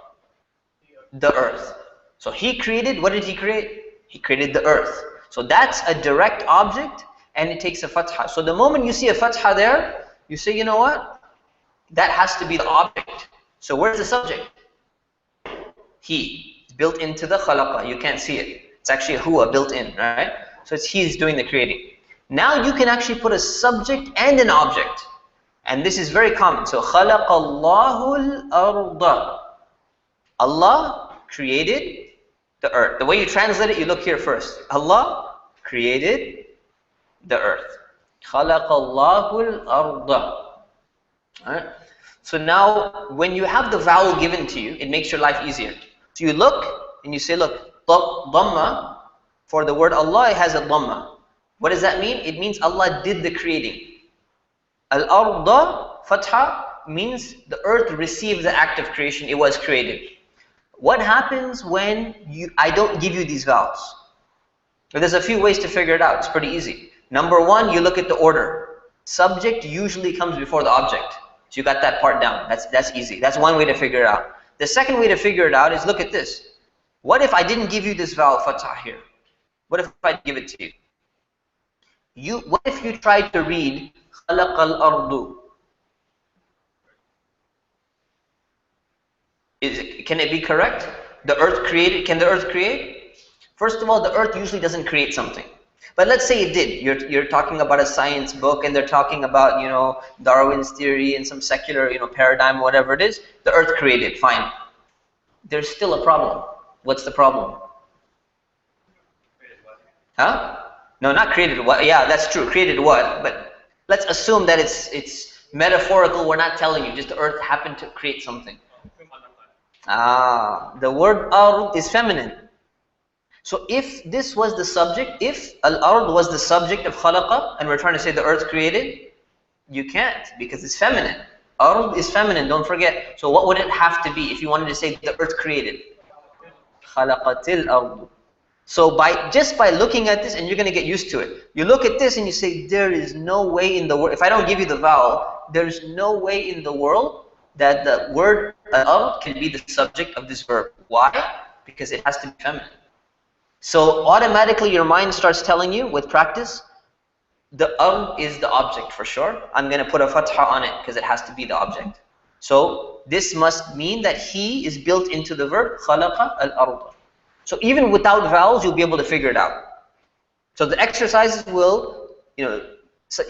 the earth. So he created, what did he create? He created the earth. So that's a direct object, and it takes a fatha. So the moment you see a fatha there, you say, you know what? That has to be the object. So where's the subject? He. It's built into the khalaqa. You can't see it. It's actually a huwa built in, right? So it's he's doing the creating. Now you can actually put a subject and an object. And this is very common. So khalaqallahu al-arda. Allah created the earth. The way you translate it, you look here first. Allah created the earth. Khalaqallahu al-arda. Alright? So now, when you have the vowel given to you, it makes your life easier. So you look, and you say, look, dhamma, for the word Allah, it has a dhamma. What does that mean? It means Allah did the creating. Al-arda, fatha, means the earth received the act of creation, it was created. What happens when I don't give you these vowels? Well, there's a few ways to figure it out. It's pretty easy. Number one, you look at the order. Subject usually comes before the object. So you got that part down. That's easy. That's one way to figure it out. The second way to figure it out is look at this. What if I didn't give you this vowel fatha here? What if I give it to you? What if you tried to read khalaqal ardu? Can it be correct? The earth created. Can the earth create? First of all, the earth usually doesn't create something. But let's say it did. You're talking about a science book, and they're talking about, you know, Darwin's theory and some secular, you know, paradigm, whatever it is. The earth created, fine. There's still a problem. What's the problem? Huh? No, not created what? Yeah, that's true. Created what? But let's assume that it's metaphorical. We're not telling you. Just the earth happened to create something. The word ard is feminine. So if this was the subject, if al-ard was the subject of khalaqa, and we're trying to say the earth created, you can't, because it's feminine. Ard is feminine, don't forget. So what would it have to be if you wanted to say the earth created? Khalaqatil ard. So just by looking at this, and you're going to get used to it. You look at this and you say, there is no way in the world, if I don't give you the vowel, there's no way in the world that the word al-ard can be the subject of this verb. Why? Because it has to be feminine. So automatically your mind starts telling you, with practice, the ard is the object for sure. I'm going to put a fatha on it because it has to be the object. So this must mean that he is built into the verb khalaqa al-arda. So even without vowels, you'll be able to figure it out. So the exercises will,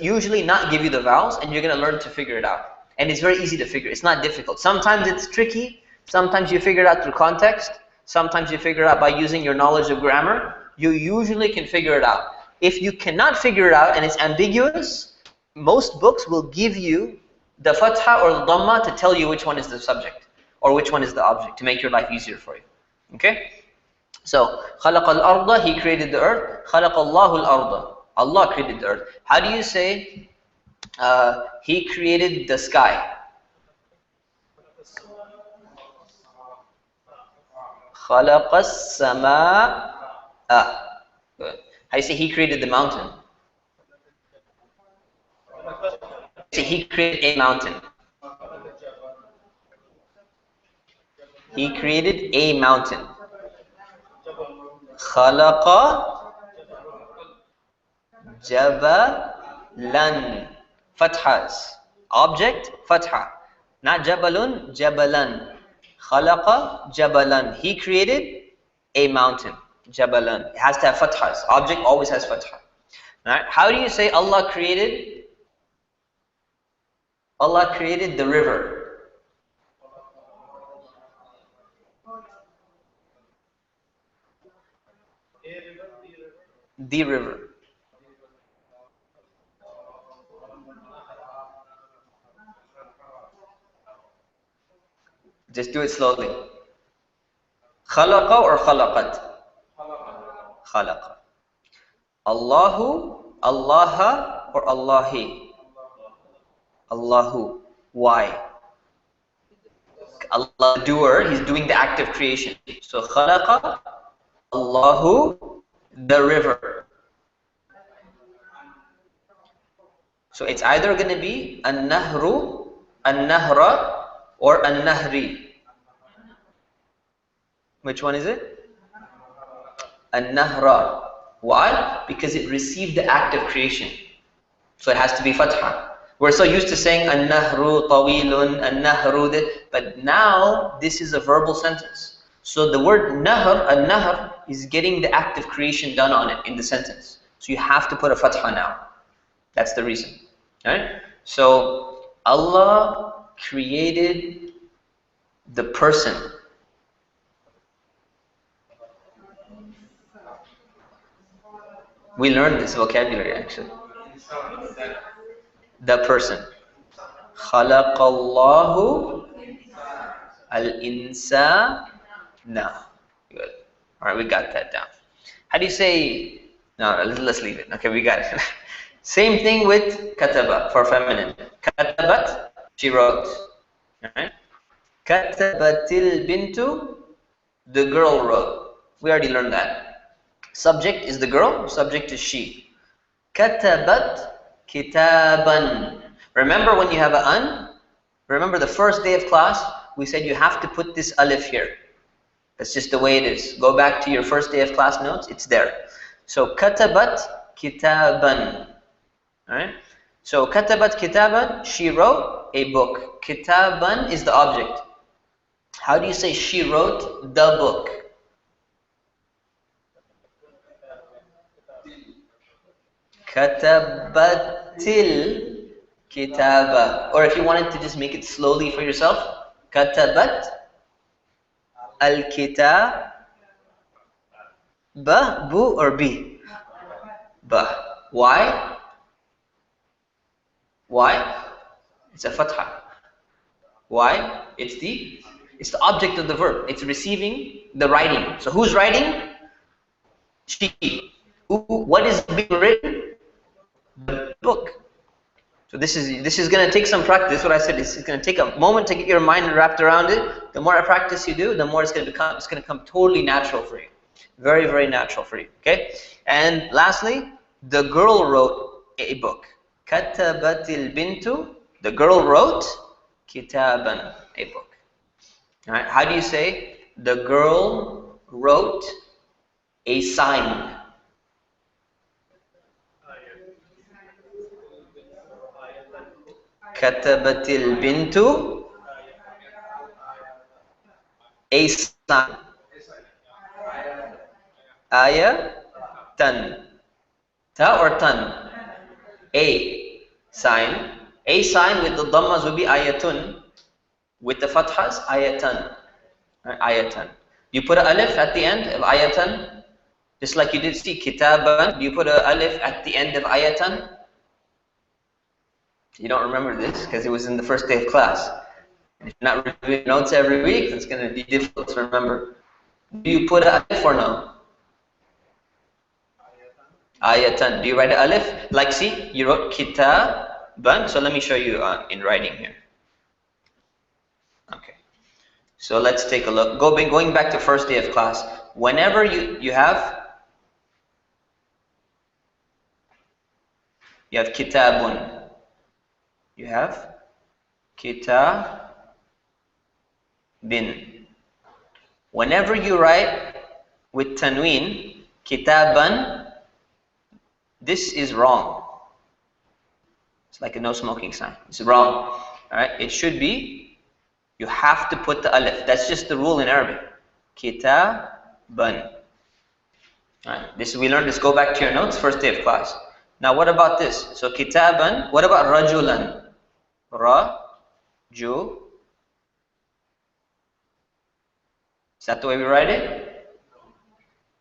usually not give you the vowels, and you're going to learn to figure it out. And it's very easy to figure. It's not difficult. Sometimes it's tricky. Sometimes you figure it out through context. Sometimes you figure it out by using your knowledge of grammar. You usually can figure it out. If you cannot figure it out and it's ambiguous, most books will give you the fatha or the dhamma to tell you which one is the subject or which one is the object, to make your life easier for you. Okay? So, خَلَقَ الْأَرْضَ, He created the earth. خَلَقَ اللَّهُ الْأَرْضَ, Allah created the earth. How do you say He created the sky? خَلَقَ السَّمَاءَ. Good. How do you say He created the mountain? Say He created a mountain. He created a mountain. خَلَقَ جَبَلًا. Fathas. Object, fatha. Not jabalun, jabalan. Khalaqa jabalan. He created a mountain. Jabalan. It has to have fathas. Object always has fatha. Right? How do you say Allah created? Allah created the river. The river. Just do it slowly. Khalaqa or khalaqat? Khalaqa. Allahu, Allaha or Allahi? Allahu. Why? Allah, the doer, He's doing the act of creation. So khalaqa Allahu the river. So it's either going to be an-nahru, an-nahra, or an-nahri. Which one is it? An-nahra. Why? Because it received the act of creation. So it has to be fatha. We're so used to saying an-nahru tawilun, an-nahru, but now this is a verbal sentence. So the word nahr, an-nahr, is getting the act of creation done on it in the sentence. So you have to put a fatha now. That's the reason. Right? So Allah created the person. We learned this vocabulary actually. The person. خَلَقَ اللَّهُ الْإِنسَانَ. Good. Alright, we got that down. How do you say... No, let's leave it. Okay, we got it. Same thing with kataba for feminine. Katabat, she wrote. Alright? Katabatil bintu, the girl wrote. We already learned that. Subject is the girl, subject is she. Katabat kitaban. Remember when you have an? Remember the first day of class, we said you have to put this alif here. That's just the way it is. Go back to your first day of class notes, it's there. So katabat kitaban. Alright? So katabat kitaban, she wrote a book. Kitaban is the object. How do you say she wrote the book? Katabatil kitaba. Or if you wanted to just make it slowly for yourself, katabat al-kitab. Ba, bu, or bi? Ba. Why? Why? It's a fatha. Why? It's the object of the verb. It's receiving the writing. So who's writing? She. What is being written? The book. So this is going to take some practice. This is what I said. It's going to take a moment to get your mind wrapped around it. The more practice you do, the more it's going to become. It's going to come totally natural for you. Very, very natural for you. Okay. And lastly, the girl wrote a book. Katabatil bintu. The girl wrote kitaban, a book. All right. How do you say the girl wrote a sign? Katabatil bintu a sign. Ayatan. Ta or tan? A sign. A sign with the dhammas will be ayatun. With the fathas, ayatan. Right? Ayatan. You put an alif at the end of ayatan, just like you did see kitaban. You put an alif at the end of ayatan. You don't remember this because it was in the first day of class. If you're not reviewing notes every week, it's going to be difficult to remember Do you put an alif or no? Ayatan. Do you write an alif? Like, see, you wrote kitaban. So let me show you in writing here. Okay. So let's take a look. Going back to first day of class. Whenever you have kitabun. You have kitabin. Whenever you write with tanween, kitaban, this is wrong. It's like a no smoking sign. It's wrong. Alright? It should be, you have to put the alif. That's just the rule in Arabic. Kitaban. Alright? This we learned this. Go back to your notes, first day of class. Now what about this? So kitaban, what about rajulan? Raju. Is that the way we write it?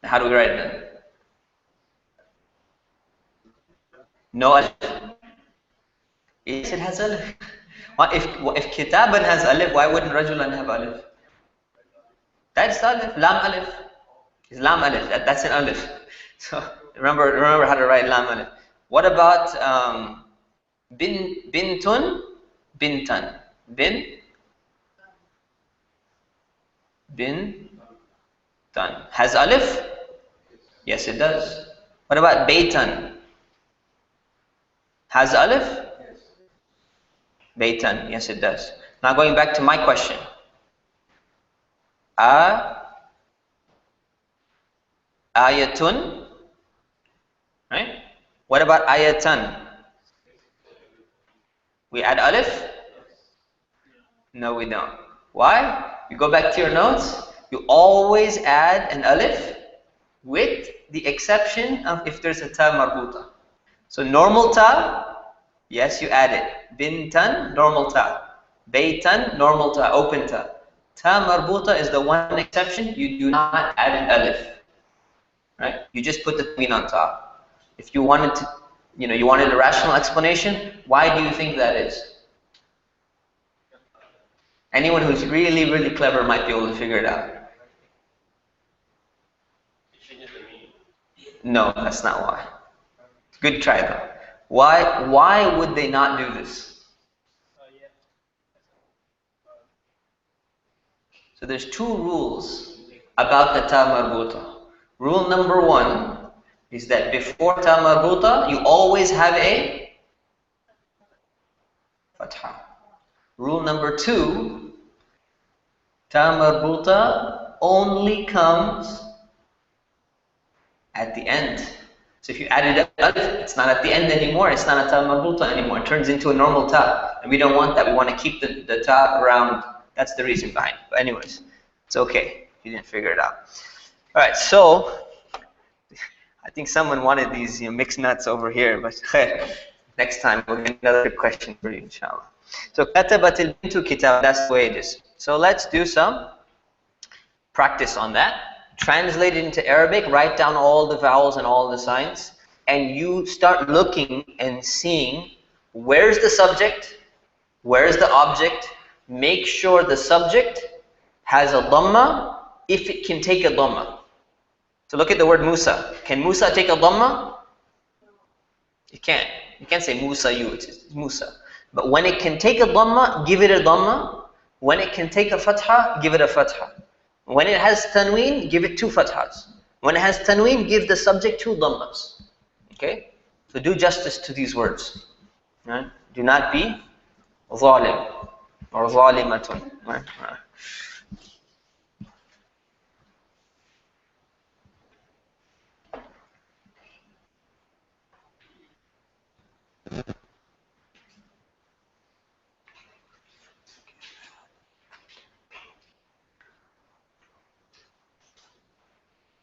How do we write it then? No alif. Yes, it has alif. If kitaban has alif, why wouldn't rajulan have alif? That's alif, lam alif. It's lam alif. That's an alif. So remember how to write lam alif. What about bintun, bintan, bintan has alif? Yes, it does. What about baitan? Has alif? Baitan, yes, it does. Now going back to my question. Ayatun, right? What about ayatan? We add alif? No, we don't. Why? You go back to your notes, you always add an alif with the exception of if there's a ta marbuta. So normal ta, yes, you add it. Bintan, normal ta. Baitan, normal ta, open ta. Ta marbuta is the one exception. You do not add an alif. Right? You just put the tanween on top. If you wanted to, you wanted a rational explanation, why do you think that is? Anyone who's really, really clever might be able to figure it out. No, that's not why. Good try though. Why would they not do this? So there's two rules about the ta marbuta. Rule number one is that before ta marbuta, you always have a fatha. Rule number two, ta marbuta only comes at the end. So if you added alif, it's not at the end anymore. It's not a ta marbuta anymore. It turns into a normal ta. And we don't want that. We want to keep the ta around. That's the reason behind it. But anyways, it's okay. You didn't figure it out. All right, so I think someone wanted these mixed nuts over here, but next time we'll get another question for you, inshallah. So katabatil bintu kitab, that's the way it is. So let's do some practice on that. Translate it into Arabic, write down all the vowels and all the signs, and you start looking and seeing where's the subject, where's the object. Make sure the subject has a dhamma if it can take a dhamma. So look at the word Musa. Can Musa take a dhamma? It can't. You can't say Musa, it's Musa. But when it can take a dhamma, give it a dhamma. When it can take a fatha, give it a fatha. When it has tanween, give it two fathas. When it has tanween, give the subject two dhammas. Okay? So do justice to these words. Right? Do not be zalim or zalimatun. Right?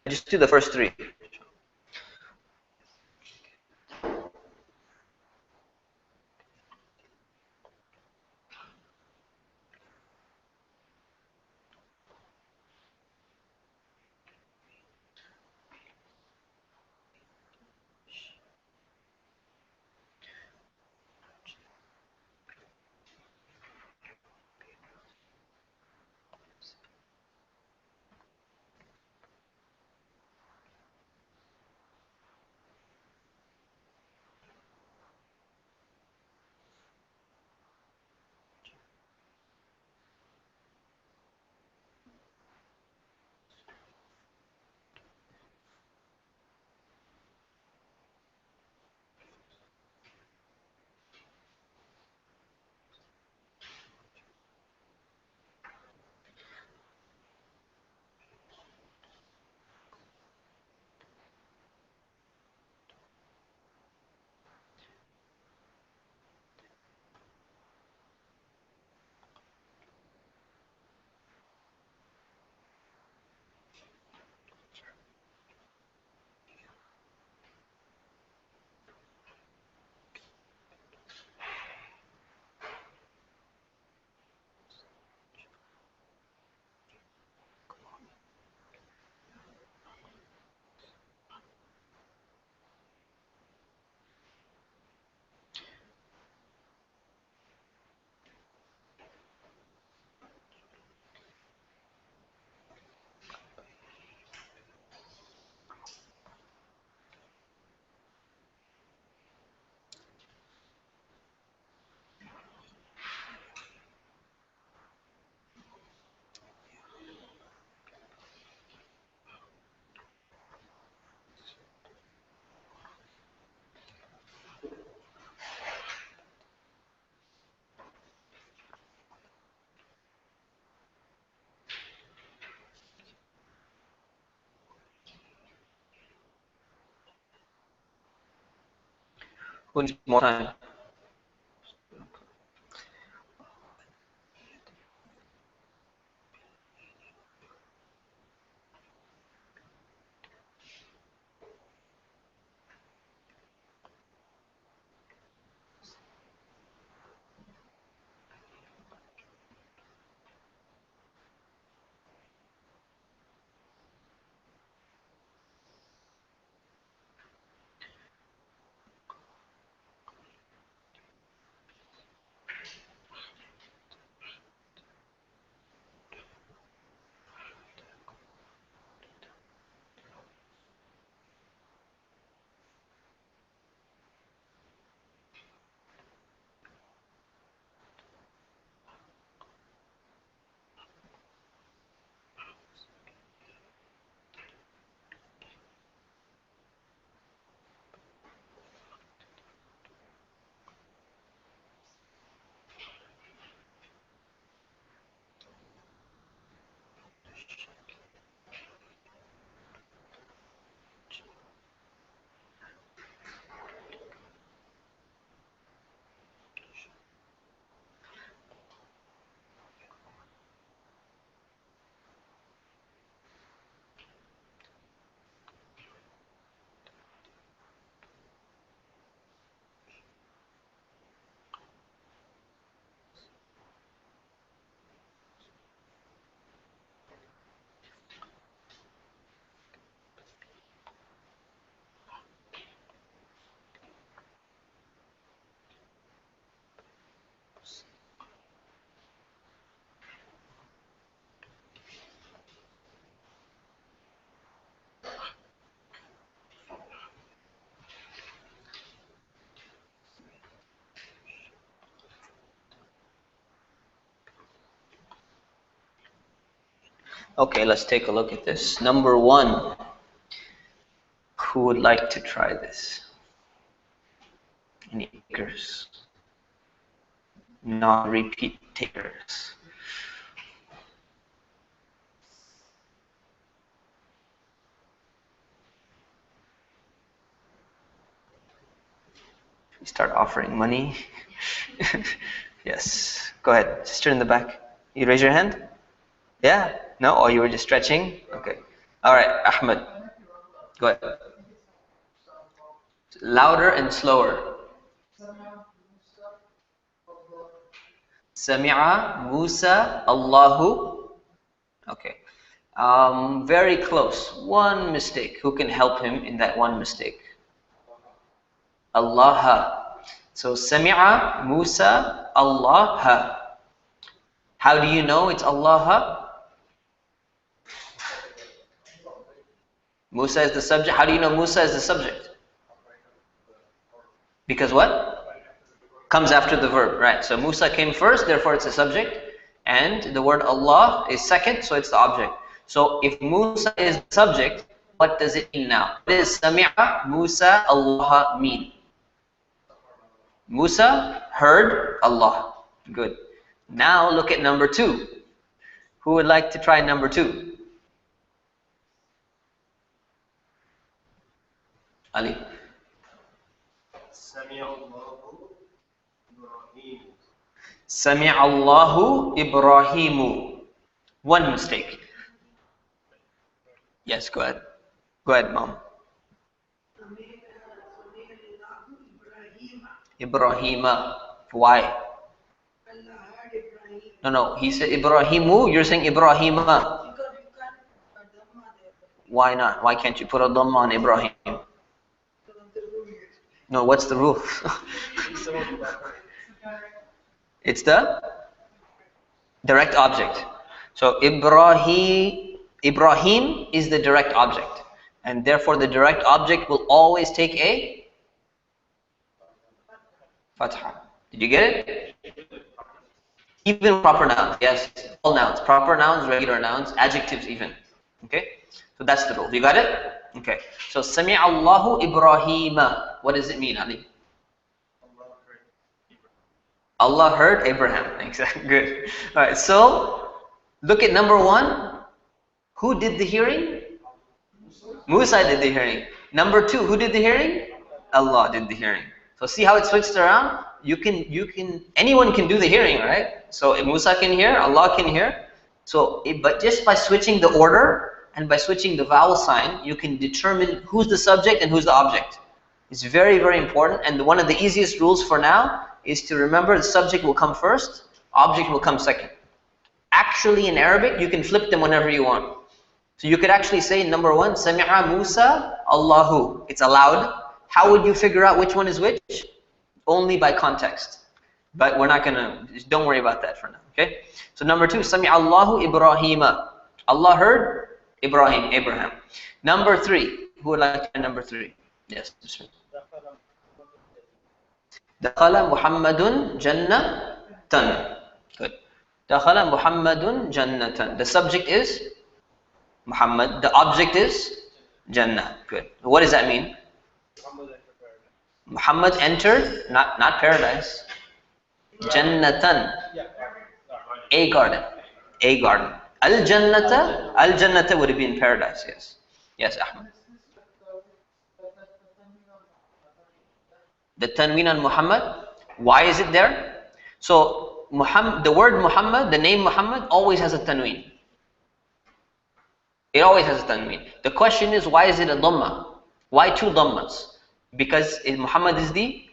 Just do the first three. Who needs more time? Okay, let's take a look at this. Number 1. Who would like to try this? Any takers? Non-repeat takers. We start offering money. Yes. Go ahead, sister in the back. You raise your hand? Yeah? No? Oh, you were just stretching? Okay. All right, Ahmed. Go ahead. Louder and slower. Sami'a Musa Allahu. Okay. Very close. One mistake. Who can help him in that one mistake? Allah. So Sami'a Musa Allah. How do you know it's Allah? Musa is the subject. How do you know Musa is the subject? Because what? Comes after the verb, right? So Musa came first, therefore it's a subject. And the word Allah is second, so it's the object. So if Musa is the subject, what does it mean now? What does Sami'a Musa Allah mean? Musa heard Allah. Good. Now look at number 2. Who would like to try number 2? Ali. Sami'a Allahu Ibrahimu. One mistake. Yes, go ahead. Go ahead, Mom. Ibrahima. Why? No, he said Ibrahimu, you're saying Ibrahima. Why not? Why can't you put a dhamma on Ibrahim? No, what's the rule? It's the direct object. So Ibrahim is the direct object. And therefore the direct object will always take a fatha. Did you get it? Even proper nouns, yes. All nouns. Proper nouns, regular nouns, adjectives even. Okay? So that's the rule. You got it? Okay. So Sami'a Allahu Ibrahima. What does it mean, Ali? Allah heard Abraham. Exactly. Good. Alright, so look at number 1. Who did the hearing? Musa did the hearing. Number 2, who did the hearing? Allah did the hearing. So see how it switched around? Anyone can do the hearing, right? So if Musa can hear, Allah can hear. So, but just by switching the order and by switching the vowel sign, you can determine who's the subject and who's the object. It's very, very important. And one of the easiest rules for now is to remember the subject will come first, object will come second. Actually, in Arabic, you can flip them whenever you want. So you could actually say, number one, Sami'a Musa Allahu. It's allowed. How would you figure out which one is which? Only by context. But we're not gonna, don't worry about that for now, okay? So number two, Sami'a Allahu Ibrahima. Allah heard Abraham. Number three, who would like to number three? Yes, bismillah. Dakhala Muhammadun Jannatan. Good. Dakhala Muhammadun Jannatan. The subject is Muhammad. The object is Jannah. Good. What does that mean? Muhammad entered, not paradise. Jannatan. A garden. A garden. Al-Jannata would have been paradise, yes. Yes, Ahmed. The tanween on Muhammad. Why is it there? So Muhammad, the word Muhammad, the name Muhammad always has a tanween. It always has a tanween. The question is, why is it a dhamma? Why two dhammas? Because Muhammad is the...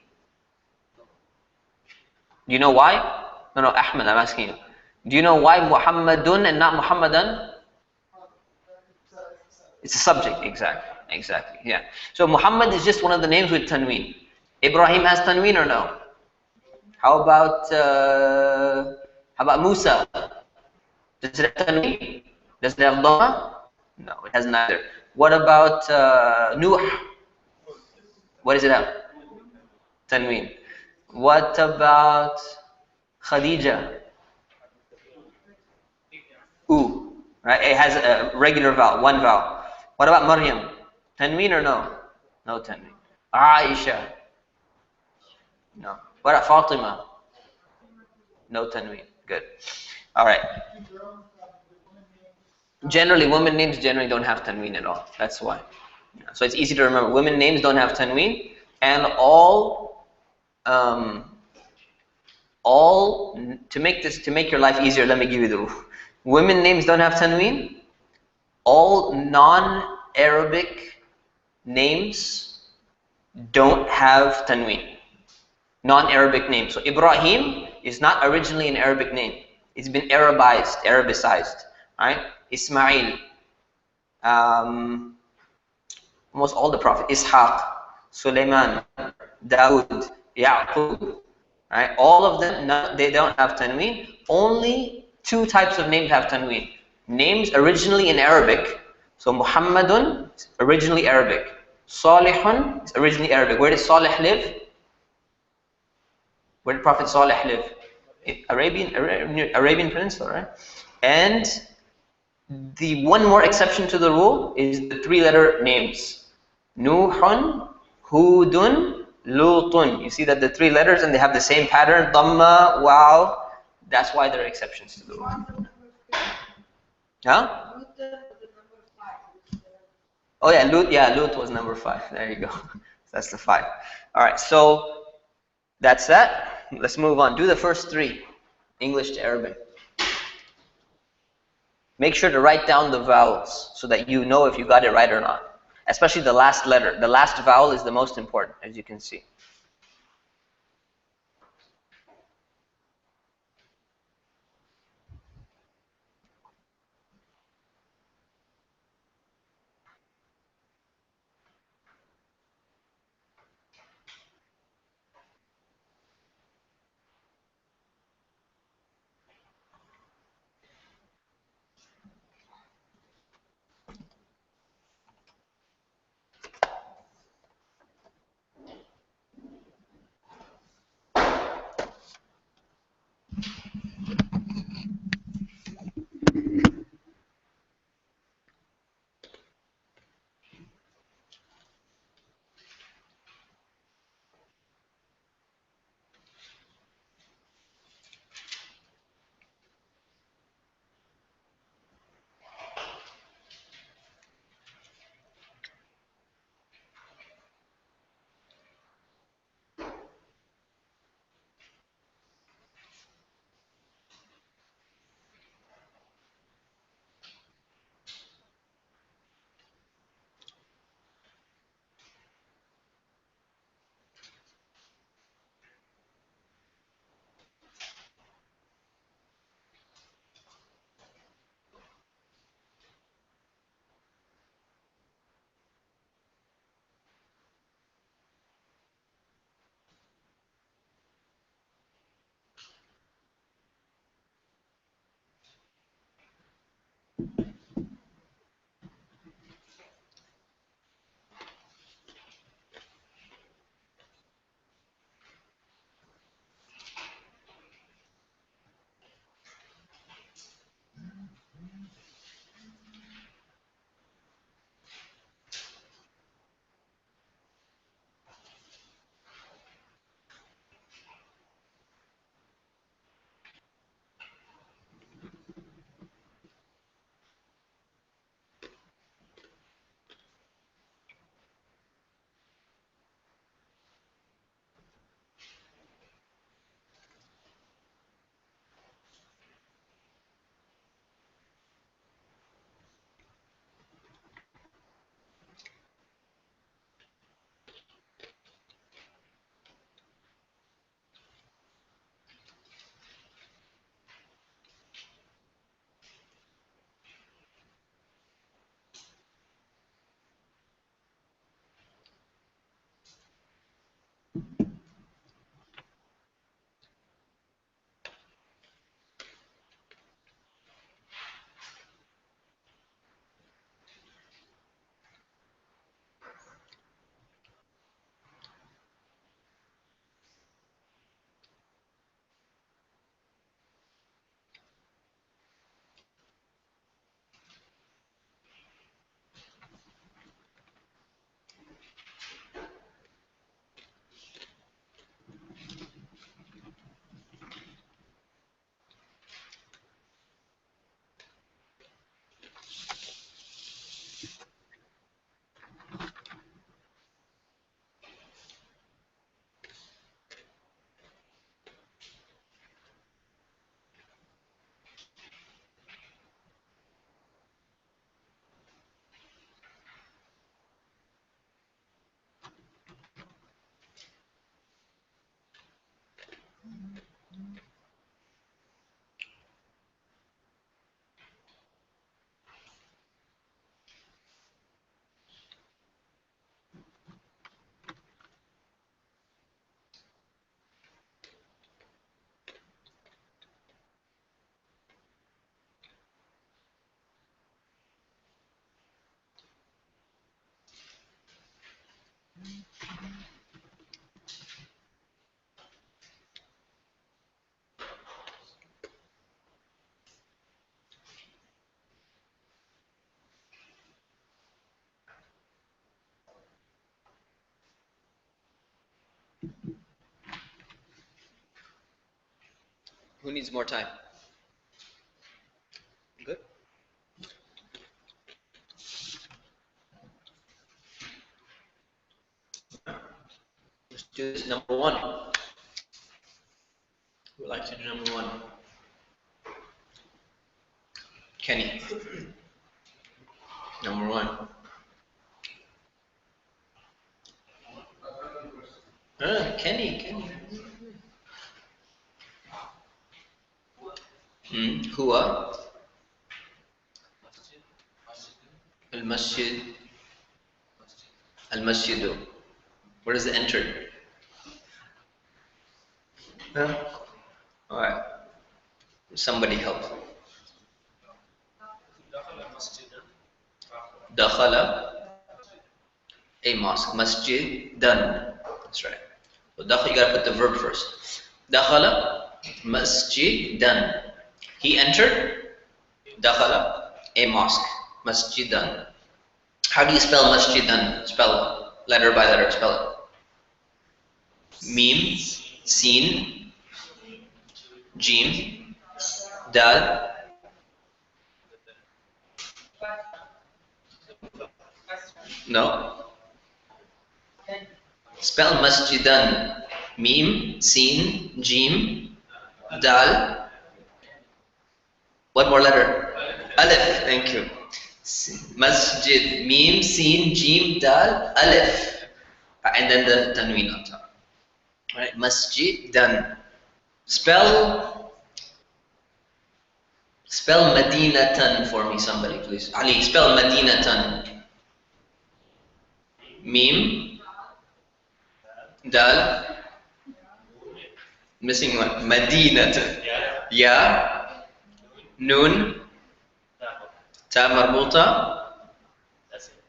Do you know why? No, Ahmed, I'm asking you. Do you know why Muhammadun and not Muhammadan? It's a subject, exactly, yeah. So Muhammad is just one of the names with tanween. Ibrahim has tanween or no? How about Musa? Does it have tanween? Does it have dhamma? No, it has neither. What about Nuh? What does it have? Tanween. What about Khadija? Right? It has a regular vowel, one vowel. What about Maryam? Tanween or no? No tanween. Aisha? No. What about Fatima? No tanween. Good. All right. Generally, women names generally don't have tanween at all. That's why. So it's easy to remember. Women names don't have tanween, and to make your life easier, let me give you the rule. Women names don't have tanween. All non-Arabic names don't have tanween. Non-Arabic names. So Ibrahim is not originally an Arabic name. It's been Arabicized. Right? Ismail. Almost all the prophets. Ishaq, Sulaiman, Dawood, Yaqub. Right? All of them, they don't have tanween. Only two types of names have tanween. Names originally in Arabic. So Muhammadun is originally Arabic. Salihun is originally Arabic. Where did Salih live? Where did Prophet Salih live? In Arabian Peninsula, right? And the one more exception to the rule is the three-letter names. Nuhun, Hudun, Lutun. You see that the three letters and they have the same pattern. Dhamma, wow. That's why there are exceptions to the rule. Huh? Oh yeah, Lut was number 5. There you go. That's the 5. All right, so that's that. Let's move on. Do the first 3, English to Arabic. Make sure to write down the vowels so that you know if you got it right or not. Especially the last letter. The last vowel is the most important, as you can see. Who needs more time? Good. Let's do this number 1. Who would like to do number 1? Kenny. Number 1. Kenny. Huwa al-masjid. Al-masjidu. Where does it enter? Alright. Somebody help. Dakhala a mosque. Masjid done. That's right. So dakhala, you gotta put the verb first. Dakhala masjid done. He entered. Dakhala a mosque. Masjidan. How do you spell masjidan? Spell letter by letter. Spell it. Mim, Sin, Jim, Dal. No. Spell masjidan. Mim, Sin, Jim, Dal. One more letter. Alif. Thank you. Masjid. Mim, Sin, Jim, Dal, Alif. And then the tanween on top. Alright. Masjidan. Spell Madinatan for me, somebody, please. Ali, spell Madinatan. Mim, Dal, missing one. Madinatan. Ya, Nun, Ta marbuta.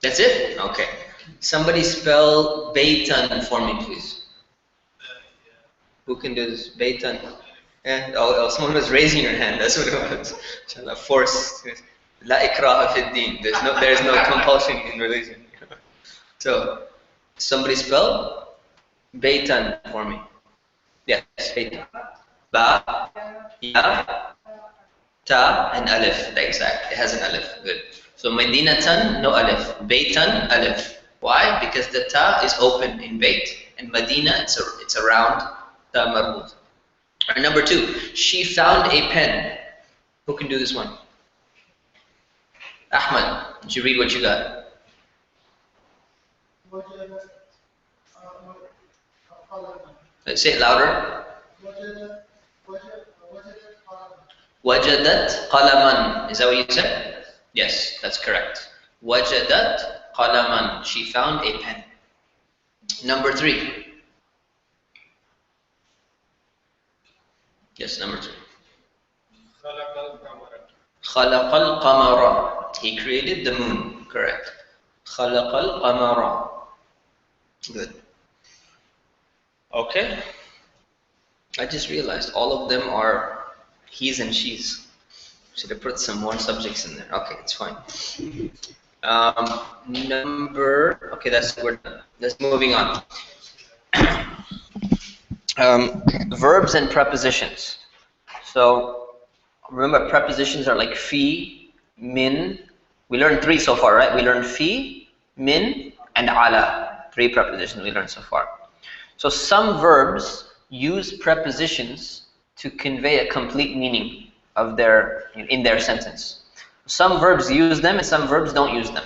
That's it? Okay. Somebody spell Baytan for me, please. Who can do this? Baytan. Yeah. Oh, someone was raising your hand. That's what it was. Inshallah, force. La ikraha fi din. There's no compulsion in religion. So, somebody spell Baytan for me. Yes, Baytan. Ba, Ya, Ta, and Alif. Exact. It has an Alif. Good. So, Madinatan, no Alif. Baytan, Alif. Why? Because the Ta is open in Bayt. And Madina, it's a round Ta marbut. Alright, number 2. She found a pen. Who can do this one? Ahmad, did you read what you got? Let's say it louder. Wajadat qalaman. Is that what you said? Yes, that's correct. Wajadat qalaman. She found a pen. Number 3. Yes, number 3. Khalaqal qamara. He created the moon. Correct. Khalaqal qamara. Good. Okay. I just realized all of them are he's and she's. Should have put some more subjects in there. Okay, it's fine. Okay, we're done. Let's moving on. Verbs and prepositions. So remember, prepositions are like fi, min. We learned 3 so far, right? We learned fi, min, and ala. 3 prepositions we learned so far. So some verbs use prepositions to convey a complete meaning of in their sentence. Some verbs use them and some verbs don't use them.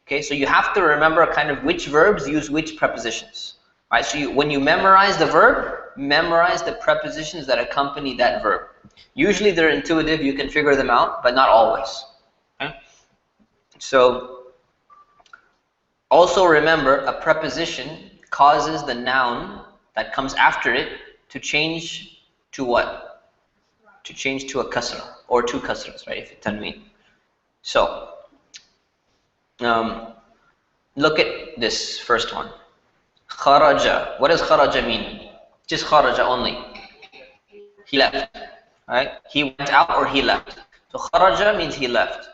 Okay, so you have to remember kind of which verbs use which prepositions. Right? So when you memorize the verb, memorize the prepositions that accompany that verb. Usually they're intuitive, you can figure them out, but not always. Okay? So also remember, a preposition causes the noun that comes after it to change to what? To change to a kasra or 2 kasras, right? If it's tanween. So look at this first one. Kharaja. What does kharaja mean? Just kharaja only. He left. Right? He went out or he left. So kharaja means he left.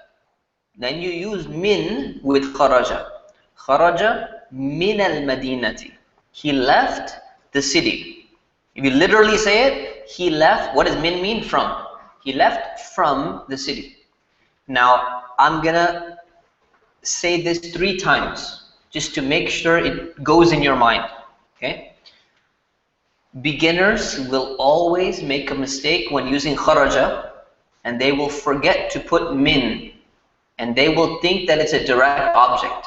Then you use min with kharaja. Kharaja min al-madinati. He left the city. If you literally say it, he left. What does min mean? From. He left from the city. Now, I'm gonna say this 3 times just to make sure it goes in your mind. Okay? Beginners will always make a mistake when using kharaja, and they will forget to put min, and they will think that it's a direct object,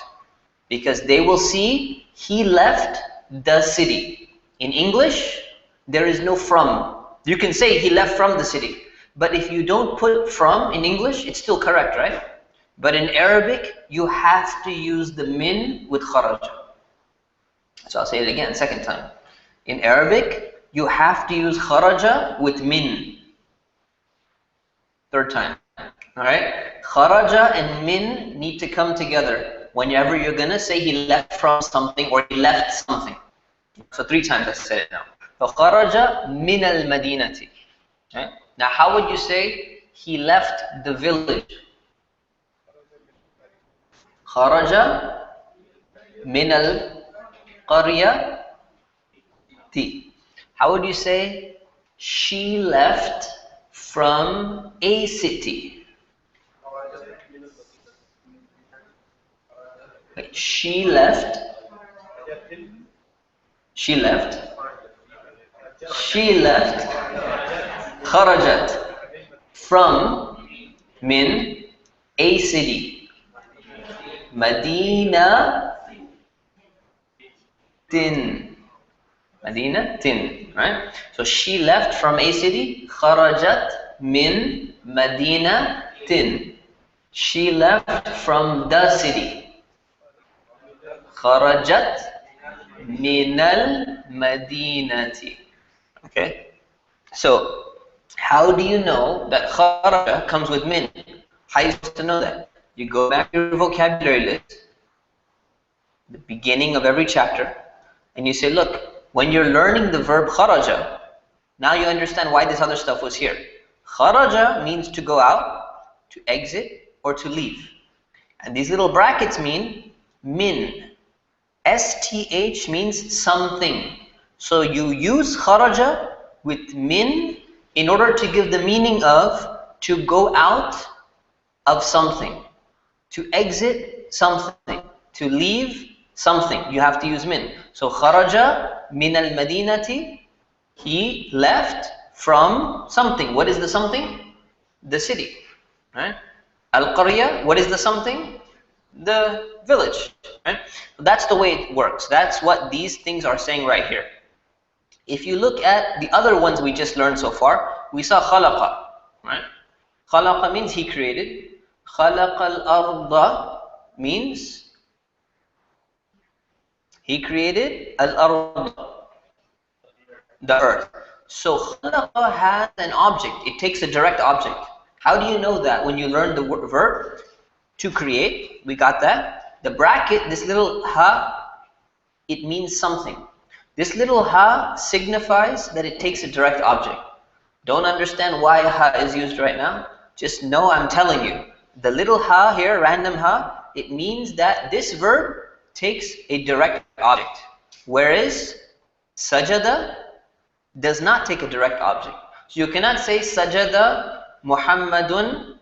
because they will see he left the city. In English, there is no from. You can say he left from the city, but if you don't put from in English, it's still correct, right? But in Arabic, you have to use the min with kharaja. So I'll say it again, 2nd time. In Arabic, you have to use kharaja with min. 3rd time. Alright? Kharaja and min need to come together whenever you're going to say he left from something or he left something. So 3 times I said it now. فَخَرَجَ مِنَ الْمَدِينَةِ. Okay? Now how would you say he left the village? خَرَجَ مِنَ الْقَرْيَةِ. How would you say she left from a city? She left. She left. She left. خرجت from min a city. Madina tin. Madina tin. Right? So she left from a city. خرجت min Madina tin. She left from the city. خرجت من المدينة. Okay? So, how do you know that kharaja comes with min? How are you supposed to know that? You go back to your vocabulary list, the beginning of every chapter, and you say, look, when you're learning the verb kharaja, now you understand why this other stuff was here. Kharaja means to go out, to exit, or to leave. And these little brackets mean min. STH means something. So you use kharaja with min in order to give the meaning of to go out of something, to exit something, to leave something. You have to use min. So kharaja min al-madinati, he left from something. What is the something? The city. Right? Al-qarya, what is the something? The village. Right? That's the way it works. That's what these things are saying right here. If you look at the other ones we just learned so far, we saw khalaqa. Right? Khalaqa means he created. Khalaqa al-arda means he created al-arda, the earth. So khalaqa has an object. It takes a direct object. How do you know that? When you learn the verb to create, we got that. The bracket, this little ha, it means something. This little ha signifies that it takes a direct object. Don't understand why ha is used right now. Just know I'm telling you. The little ha here, random ha, it means that this verb takes a direct object. Whereas sajada does not take a direct object. So you cannot say sajada Muhammadun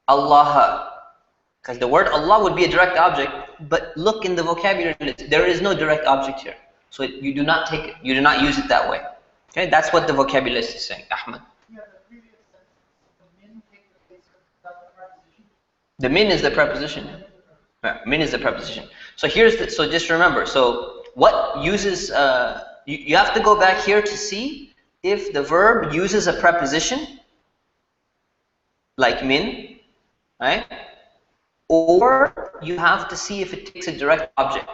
Allah. Because the word Allah would be a direct object, but look in the vocabulary list. There is no direct object here. So you do not take it, you do not use it that way. Okay, that's what the vocabulary list is saying. Ahmed. Yeah, the previous sentence, the min take the place of the preposition. The min is the preposition. Yeah, min is the preposition. So here's the, so just remember. So what uses you have to go back here to see if the verb uses a preposition like min, right? Or you have to see if it takes a direct object.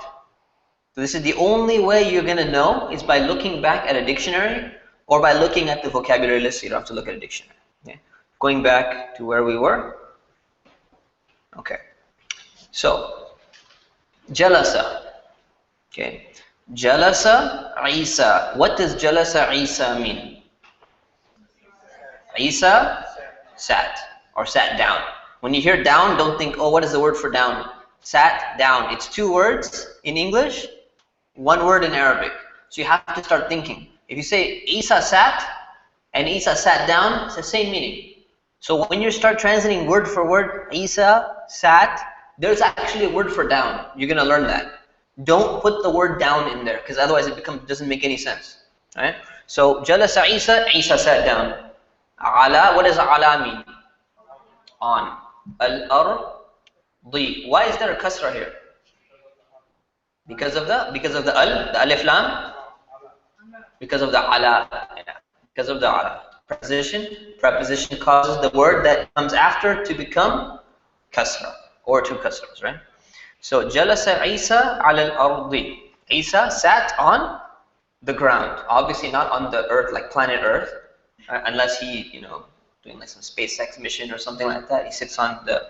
So this is the only way you're going to know is by looking back at a dictionary or by looking at the vocabulary list. You don't have to look at a dictionary. Okay. Going back to where we were. Okay. So, jalasa. Okay. Jalasa Isa. What does jalasa Isa mean? Isa sat or sat down. When you hear down, don't think, oh, what is the word for down? Sat down. It's 2 words in English, 1 word in Arabic. So you have to start thinking. If you say Isa sat, and Isa sat down, it's the same meaning. So when you start translating word for word, Isa sat, there's actually a word for down. You're going to learn that. Don't put the word down in there, because otherwise it doesn't make any sense. Right? So Jalasa Isa, Isa sat down. Ala, what does ala mean? On. Al-ardi. Why is there a kasra here? Because of the alif lam? Because of the ala. Yeah. Because of the ala. Preposition causes the word that comes after to become kasra, or two kasras, right? So Jalasa Isa ala al-ardi. Isa sat on the ground. Obviously not on the earth, like planet Earth, unless he, doing like some SpaceX mission or something like that. He sits on the,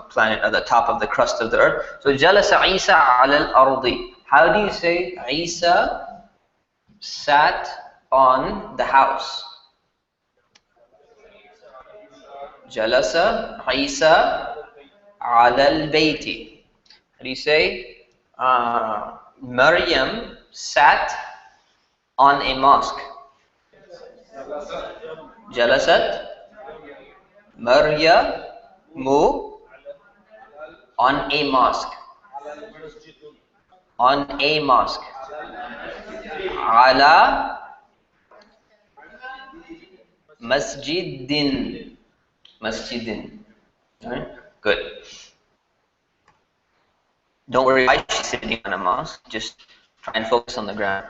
planet at the top of the crust of the earth. So Jalasa Isa ala al-ardi. How do you say Isa sat on the house? Jalasa Isa ala al-bayti. How do you say Maryam sat on a mosque? Jalasat Maryamu on a mosque. On a mosque. Ala masjidin. Masjidin. Right? Good. Don't worry why she's sitting on a mosque. Just try and focus on the ground.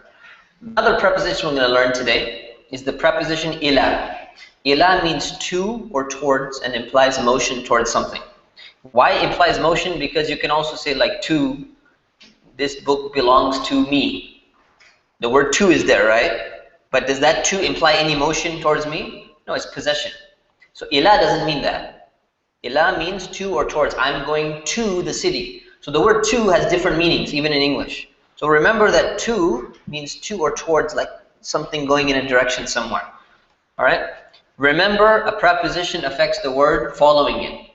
Another preposition we're going to learn today is the preposition ila. Ila means to or towards and implies motion towards something. Why implies motion? Because you can also say like to, this book belongs to me. The word to is there, right? But does that to imply any motion towards me? No, it's possession. So ila doesn't mean that. Ila means to or towards. I'm going to the city. So the word to has different meanings, even in English. So remember that to means to or towards, like something going in a direction somewhere. Alright? Remember, a preposition affects the word following it.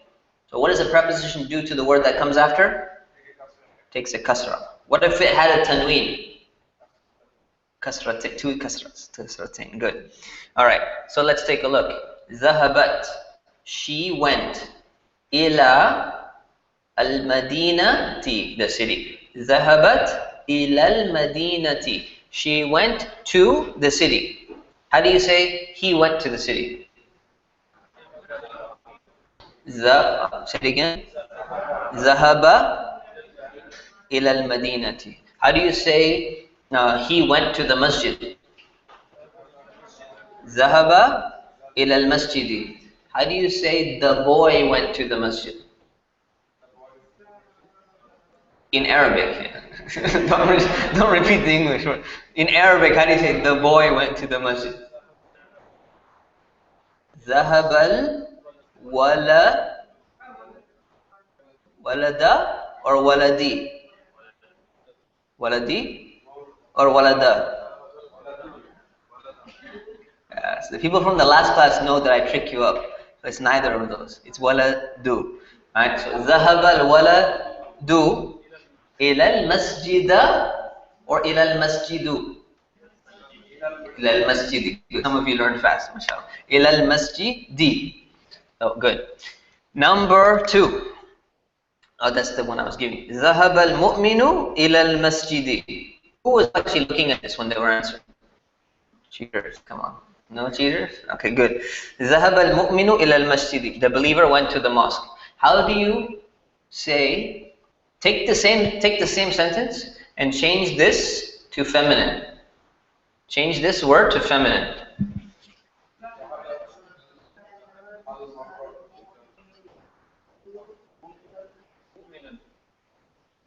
So what does a preposition do to the word that comes after? Takes a kasra. What if it had a tanween? Kasratain, two kasras. Kasratain, good. Alright, so let's take a look. Zahabat, she went. Ila al-madinati, the city. Zahabat ila al-madinati. She went to the city. How do you say he went to the city? Say it again. Zahaba ila al-madinati. How do you say he went to the masjid? Zahaba ila al-masjidi. How do you say the boy went to the masjid? In Arabic. don't repeat the English word. In Arabic, how do you say the boy went to the masjid? Zahabal walada or waladi? Waladi or walada? Yes, the people from the last class know that I trick you up. So it's neither of those. It's waladu. Right? So zahabal waladu ila al-masjida or ila al-masjidu? Ila al-masjidi. Some of you learn fast, mashallah. Ila al-masjidi. Oh, good. Number 2. Oh, that's the one I was giving you. Zahaba al-mu'minu ila al-masjidi. Who was actually looking at this when they were answering? Cheaters, come on. No cheaters? Okay, good. Zahaba al-mu'minu ila al-masjidi. The believer went to the mosque. How do you say, take the same sentence and change this to feminine. Change this word to feminine.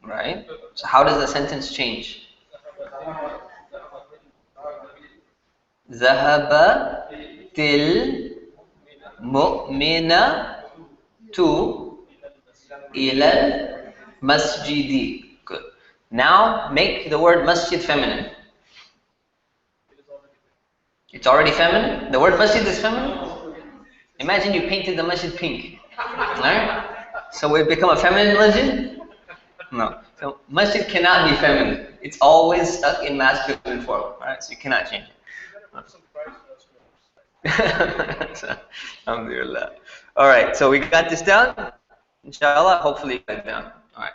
Right? So how does the sentence change? Zahabatil mu'minatu ilal masjidi. Good. Now make the word masjid feminine. It's already feminine? The word masjid is feminine? Imagine you painted the masjid pink. Right? So will it become a feminine masjid? No. So masjid cannot be feminine. It's always stuck in masculine form. Right? So you cannot change it. Alhamdulillah. All right, so we got this down. Inshallah, hopefully you got it down. All right,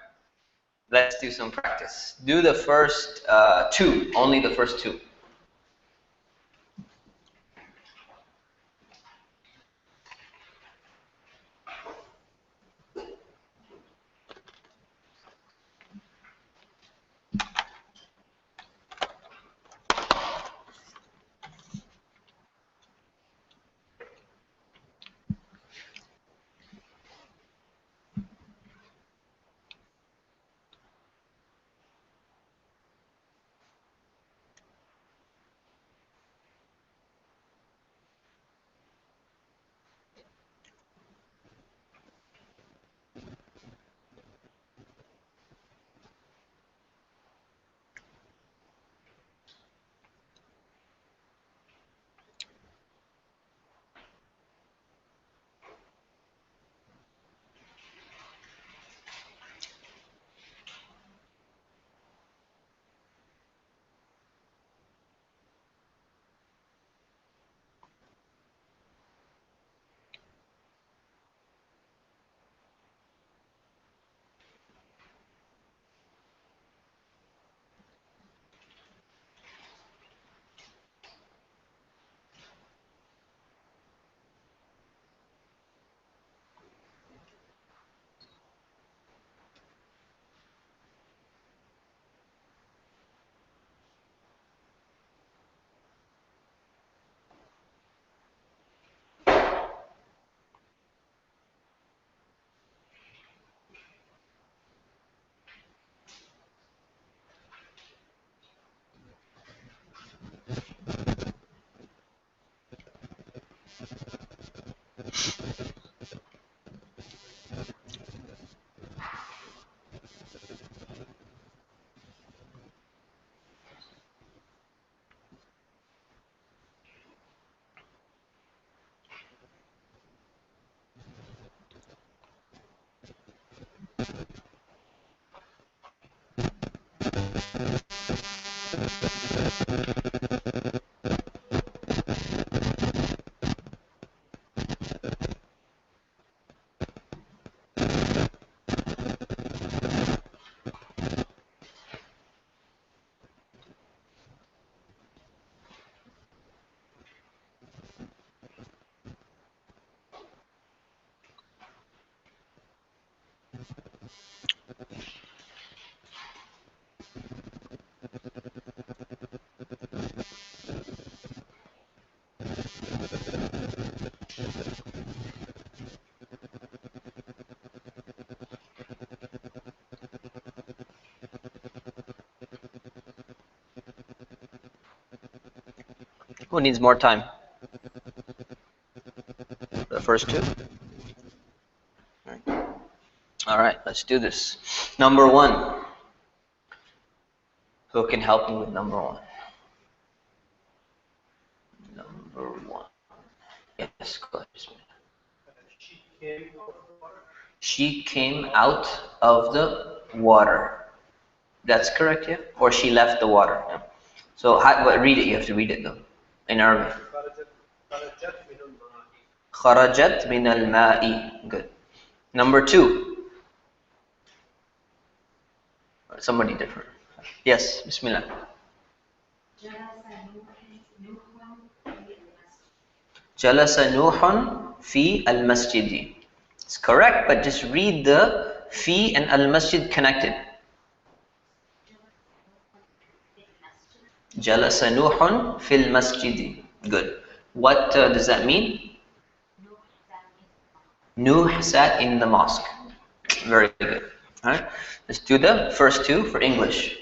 let's do some practice. Do the first two, only the first two. Who needs more time? The first two? All right, let's do this. Number one. Who can help me with number one? Number one. Yes, go ahead. She came out of the water. That's correct, yeah? Or she left the water. Yeah. So read it. You have to read it though, in Arabic. خرجت من الماء. Good. Number two. Somebody different. Yes, Bismillah. جلس نوح في المسجد. It's correct, but just read the fi and al-masjid connected. جلس نوح في المسجد. Good. What does that mean? Nuh sat in the mosque. Very good. All right. Let's do the first two for English.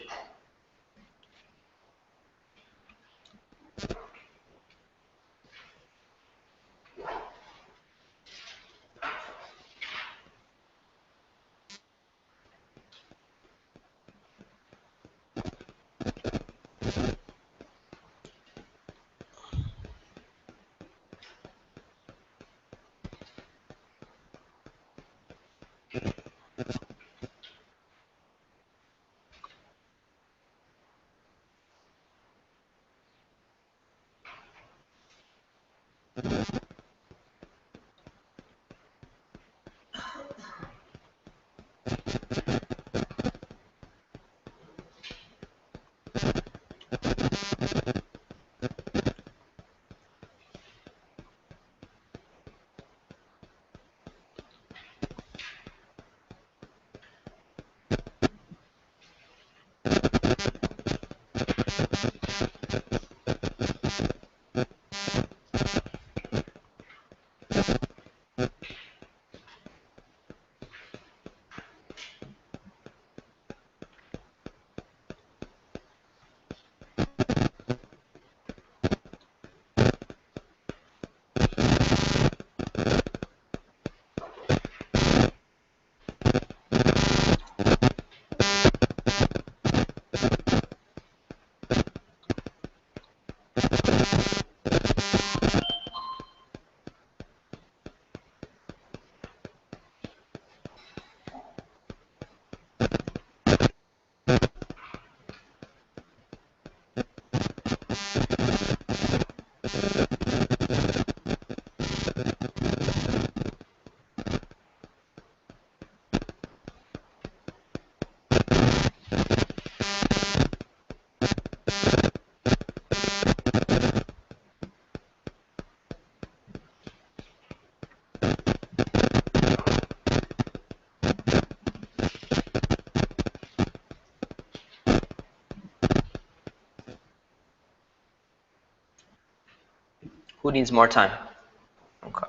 Who needs more time? Okay.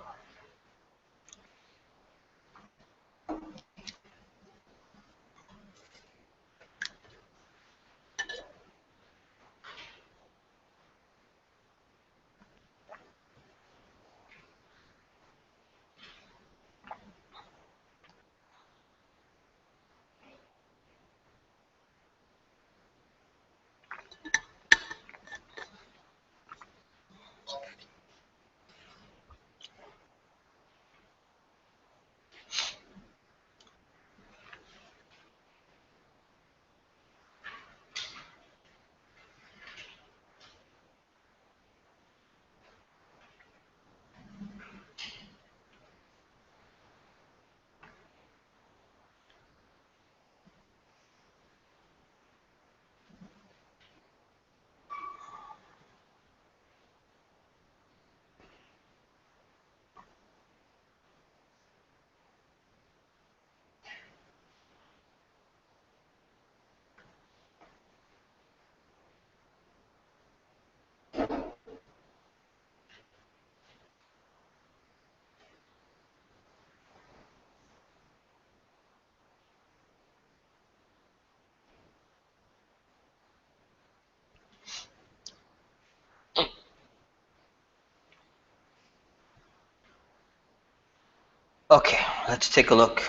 Okay, let's take a look.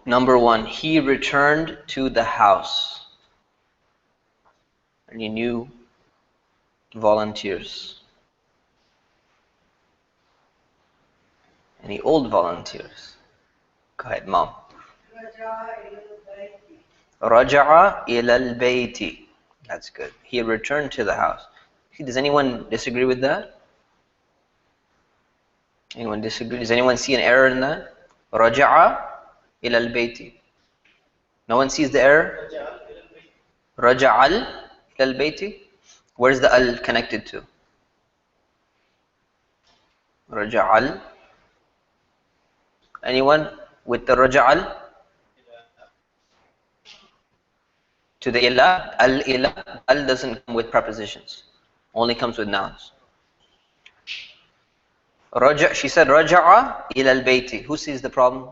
Number one, he returned to the house. Any new volunteers? Any old volunteers? Go ahead, Mom. Raja'a ila al-bayti. That's good. He returned to the house. Does anyone disagree with that? Anyone disagree? Does anyone see an error in that? Raja'a ila al-bayti. No one sees the error? Raja'al ila al-bayti. Where's the al connected to? Raja'al. Anyone with the raja'al? To the ila. Al-ila. Al doesn't come with prepositions. Only comes with nouns. She said raja'a ila al-bayti. Who sees the problem?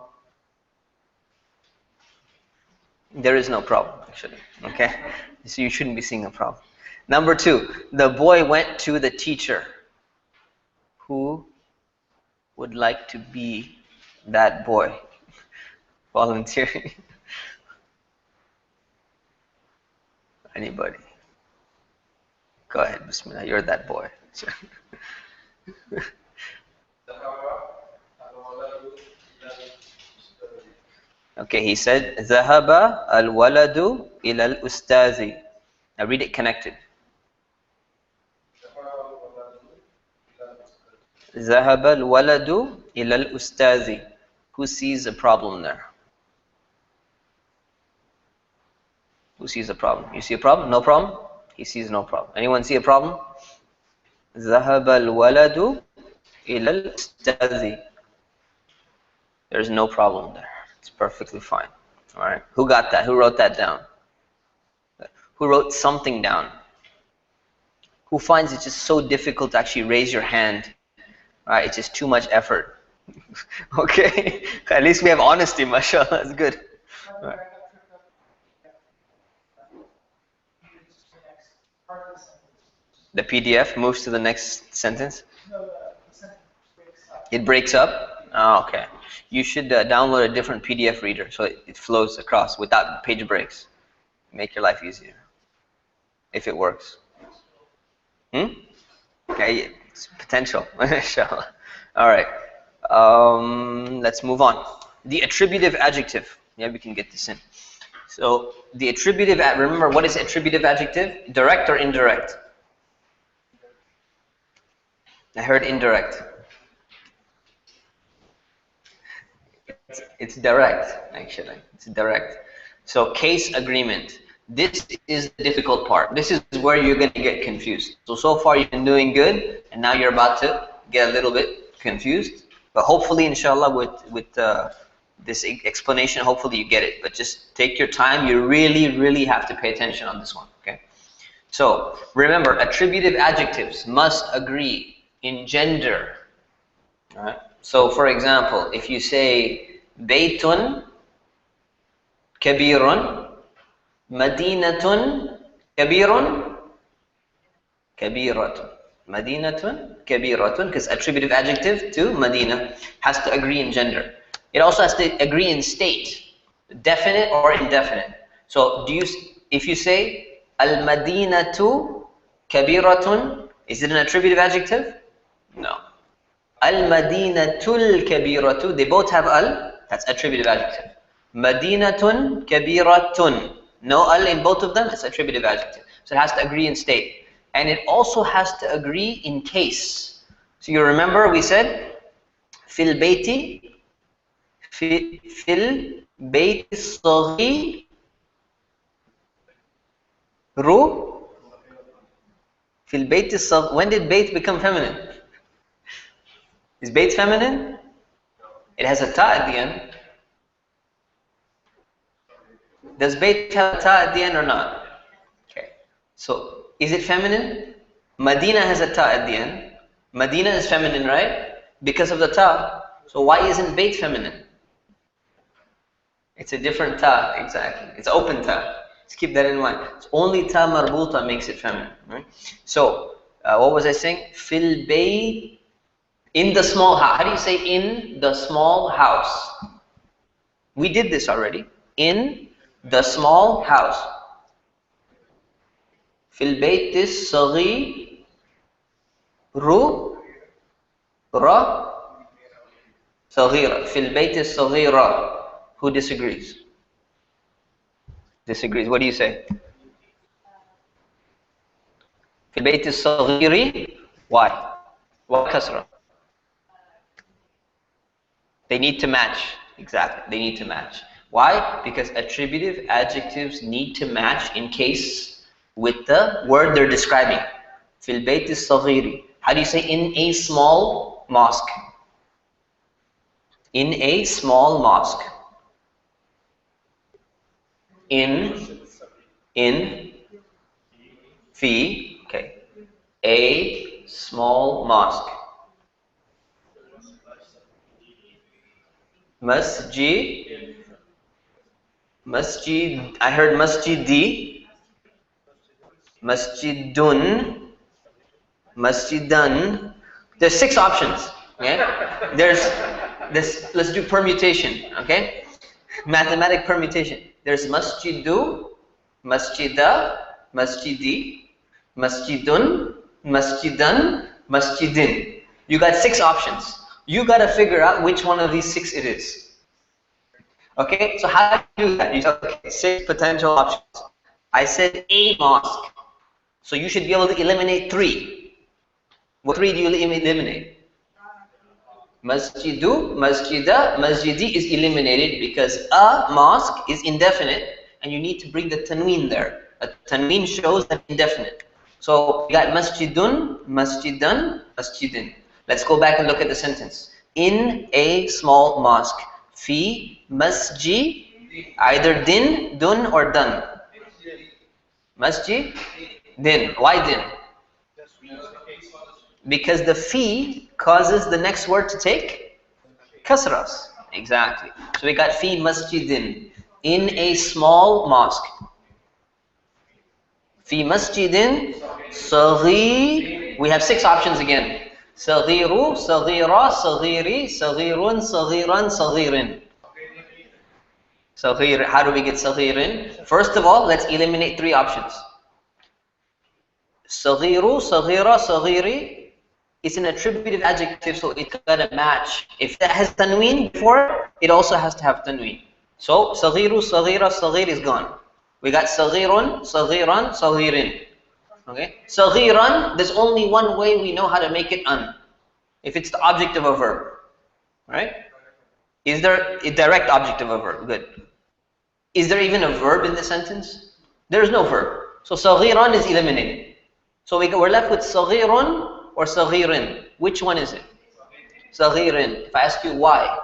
There is no problem, actually. Okay? So you shouldn't be seeing a problem. Number two, the boy went to the teacher. Who would like to be that boy? Volunteering? Anybody? Go ahead, Bismillah. You're that boy. Okay, he said, ذهب الولد إلى الأستاذ. Now read it connected. ذهب الولد إلى الأستاذ. Who sees a problem there? Who sees a problem? You see a problem? No problem? He sees no problem. Anyone see a problem? ذهب الولد إلى الأستاذ. There's no problem there. It's perfectly fine. All right. Who got that? Who wrote that down? Who wrote something down? Who finds it just so difficult to actually raise your hand? All right. It's just too much effort. Okay. At least we have honesty, mashallah. That's good. All right. The PDF moves to the next sentence? No, the sentence breaks up. It breaks up? Oh, okay. You should download a different PDF reader so it flows across without page breaks. Make your life easier. If it works. Okay, it's potential. Inshallah. All right. Let's move on. The attributive adjective. Yeah, we can get this in. So the attributive, remember what is attributive adjective? Direct or indirect? I heard indirect. It's direct, actually. It's direct. So case agreement. This is the difficult part. This is where you're going to get confused. So far you've been doing good, and now you're about to get a little bit confused. But hopefully, inshallah, with this explanation, hopefully you get it. But just take your time. You really, really have to pay attention on this one. Okay. So remember, attributive adjectives must agree in gender. All right. So for example, if you say Baytun Kabirun, Madinatun Kabirun, Kabiratun. Madinatun Kabiratun, because attributive adjective to Madina has to agree in gender. It also has to agree in state, definite or indefinite. So if you say Al-Madinatu Kabiratun, is it an attributive adjective? No. Al-Madinatul Kabiratu, they both have al, that's attributive adjective. Madinatun Kabiratun, no al in both of them, it's attributive adjective. So it has to agree in state. And it also has to agree in case. So you remember we said, Fil Bayti, Fil Bayti Saghi Ru, Fil Bayti Saghi, when did Bayt become feminine? Is Bayt feminine? It has a ta at the end. Does Bayt have a ta at the end or not? Okay. So, is it feminine? Medina has a ta at the end. Medina is feminine, right? Because of the ta. So why isn't Bayt feminine? It's a different ta, exactly. It's open ta. Just keep that in mind. It's only ta marbuta makes it feminine. Right? So, what was I saying? Fil Bayt. In the small house. How do you say in the small house? We did this already. In the small house. Fil baytis saghi ru ra saghira. Fil baytis saghira. Who disagrees? Disagrees. What do you say? Fil baytis saghiri. Why? Why kasra? They need to match. Exactly. They need to match. Why? Because attributive adjectives need to match in case with the word they're describing. Fil bayti saghiri. How do you say in a small mosque? In a small mosque. In, fi, okay. A small mosque. Masjid, I heard masjidi, masjidun, masjidan. There's 6 options, okay? There's this, let's do permutation, okay? Mathematic permutation. There's masjidu, masjida, masjidi, masjidun, masjidan, masjidin. You got 6 options. You got to figure out which one of these 6 it is. Okay, so how do you do that? You say, okay, 6 potential options. I said a mosque. So you should be able to eliminate 3. What 3 do you eliminate? Masjidu, masjida, masjidi is eliminated because a mosque is indefinite and you need to bring the tanween there. A tanween shows an indefinite. So we got masjidun, masjidan, masjidin. Let's go back and look at the sentence. In a small mosque. Fi masjid, either din, dun, or dun. Masjid, din. Why din? Because the fi causes the next word to take kasras. Exactly. So we got fi masjidin, in a small mosque. Fi masjidin saghir. We have 6 options again. Saghiru, saghira, saghiri, saghirun, saghiran, saghirin. Saghir. How do we get saghirin? First of all, let's eliminate 3 options. Saghiru, saghira, saghiri is an attributive adjective, so it's got to match. If it has tanween before it also has to have tanween. So saghiru, saghira, saghir is gone. We got saghirun, saghiran, saghirin. Okay? Saghiran, there's only one way we know how to make it an. If it's the object of a verb. Right? Is there a direct object of a verb? Good. Is there even a verb in the sentence? There is no verb. So saghiran is eliminated. So we're left with saghirun or saghirin. Which one is it? Saghirin. If I ask you why?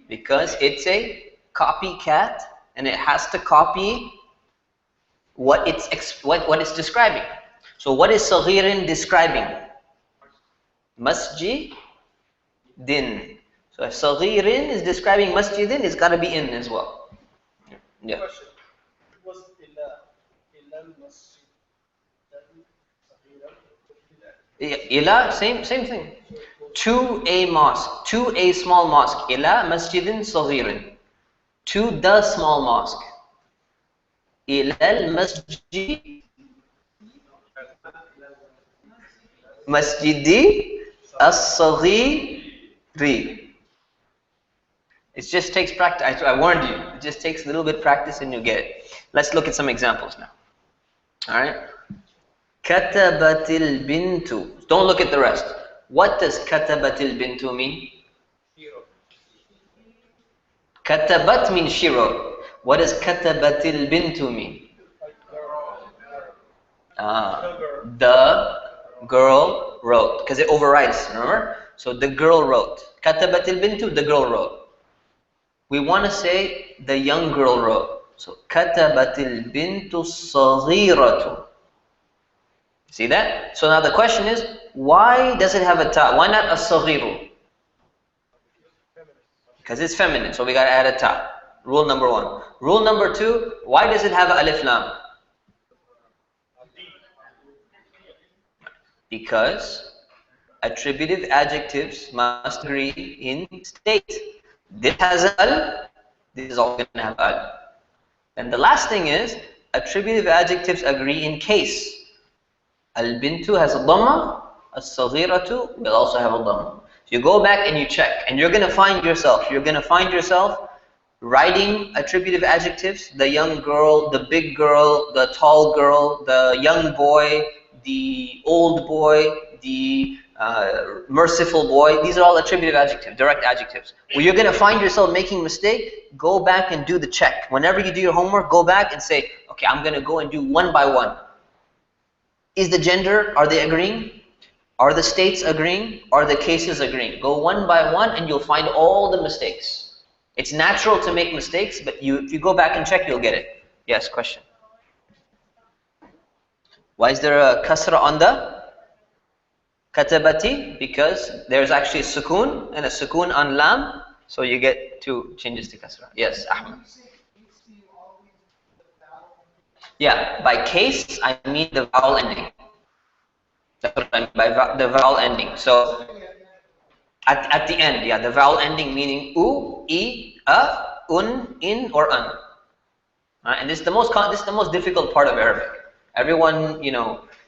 Because it's a copycat and it has to copy what it's describing. So what is saghirin describing? Masjidin. So if saghirin is describing masjidin, it's got to be in as well. Yeah. Was Ila, same thing. To a mosque, to a small mosque. Ila masjidin saghirin. To the small mosque. Ila al-masjid masjidi as-saghiri. It just takes practice. I warned you. It just takes a little bit of practice and you get it. Let's look at some examples now. Alright? Katabatil bintu. Don't look at the rest. What does katabatil bintu mean? Katabat means she wrote. What does katabatil bintu mean? The girl wrote. Because it overrides, remember? So the girl wrote. Katabatil bintu, the girl wrote. We want to say the young girl wrote. So katabatil bintu saghiratu. See that? So now the question is, why does it have a ta? Why not a saghiru? Because it's feminine, so we got to add a ta. Rule number 1. Rule number 2, why does it have a alif lam? Because attributive adjectives must agree in state. This has al, this is all going to have al. And the last thing is, attributive adjectives agree in case. Al-bintu has a dhamma, as-saghiratu will also have a dhamma. So you go back and you check, and you're going to find yourself writing attributive adjectives, the young girl, the big girl, the tall girl, the young boy, the old boy, the merciful boy. These are all attributive adjectives, direct adjectives. When you're going to find yourself making a mistake, go back and do the check. Whenever you do your homework, go back and say, okay, I'm going to go and do one by one. Is the gender, are they agreeing? Are the states agreeing? Are the cases agreeing? Go one by one and you'll find all the mistakes. It's natural to make mistakes, but if you go back and check, you'll get it. Yes, question. Why is there a kasra on the katabati? Because there's actually a sukoon and a sukoon on lam, so you get 2 changes to kasra. Yes, Ahmed. Yeah, by case, I mean the vowel ending. That's what I mean by the vowel ending. So, at the end, yeah, the vowel ending meaning u, I, un, in, or an. And this is the most difficult part of Arabic. Everyone,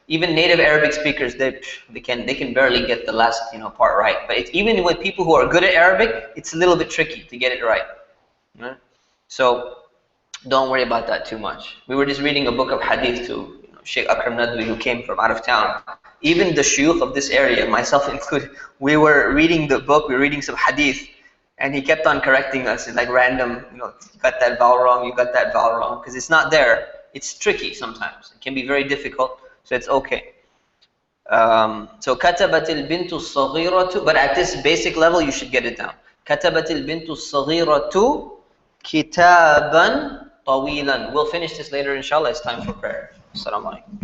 even native Arabic speakers, they can barely get the last part right. But even with people who are good at Arabic, it's a little bit tricky to get it right. So don't worry about that too much. We were just reading a book of hadith to Sheikh Akram Nadwi, who came from out of town. Even the shuyukh of this area, myself included, we were reading the book, we were reading some hadith, And he kept on correcting us in like random, you got that vowel wrong, you got that vowel wrong, because it's not there. It's tricky sometimes. It can be very difficult, so it's okay. So كتبت البنت الصغيرة, but at this basic level you should get it down. كتبت البنت الصغيرة كتابا طويلا. We'll finish this later inshallah. It's time for prayer. Assalamu alaikum.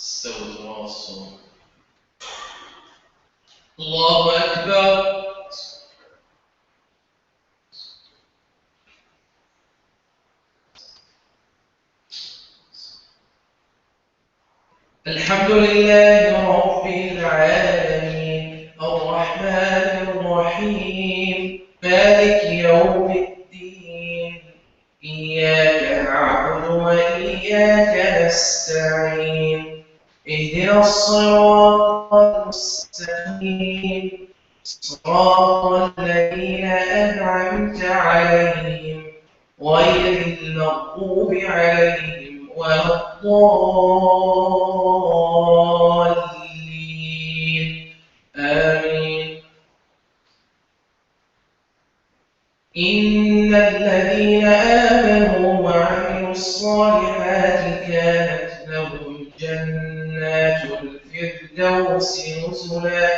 استووا واصوا الله أكبر. الحمد لله رب العالمين الرحمن الرحيم مالك يوم الدين إياك نعبد وإياك نستعين اهدنا الصراط المستقيم صراط الذين أنعمت عليهم غير المغضوب عليهم ولا الضالين آمين. إن الذين آمنوا وعملوا الصالحات كانت لهم جنات الفردوس نزلا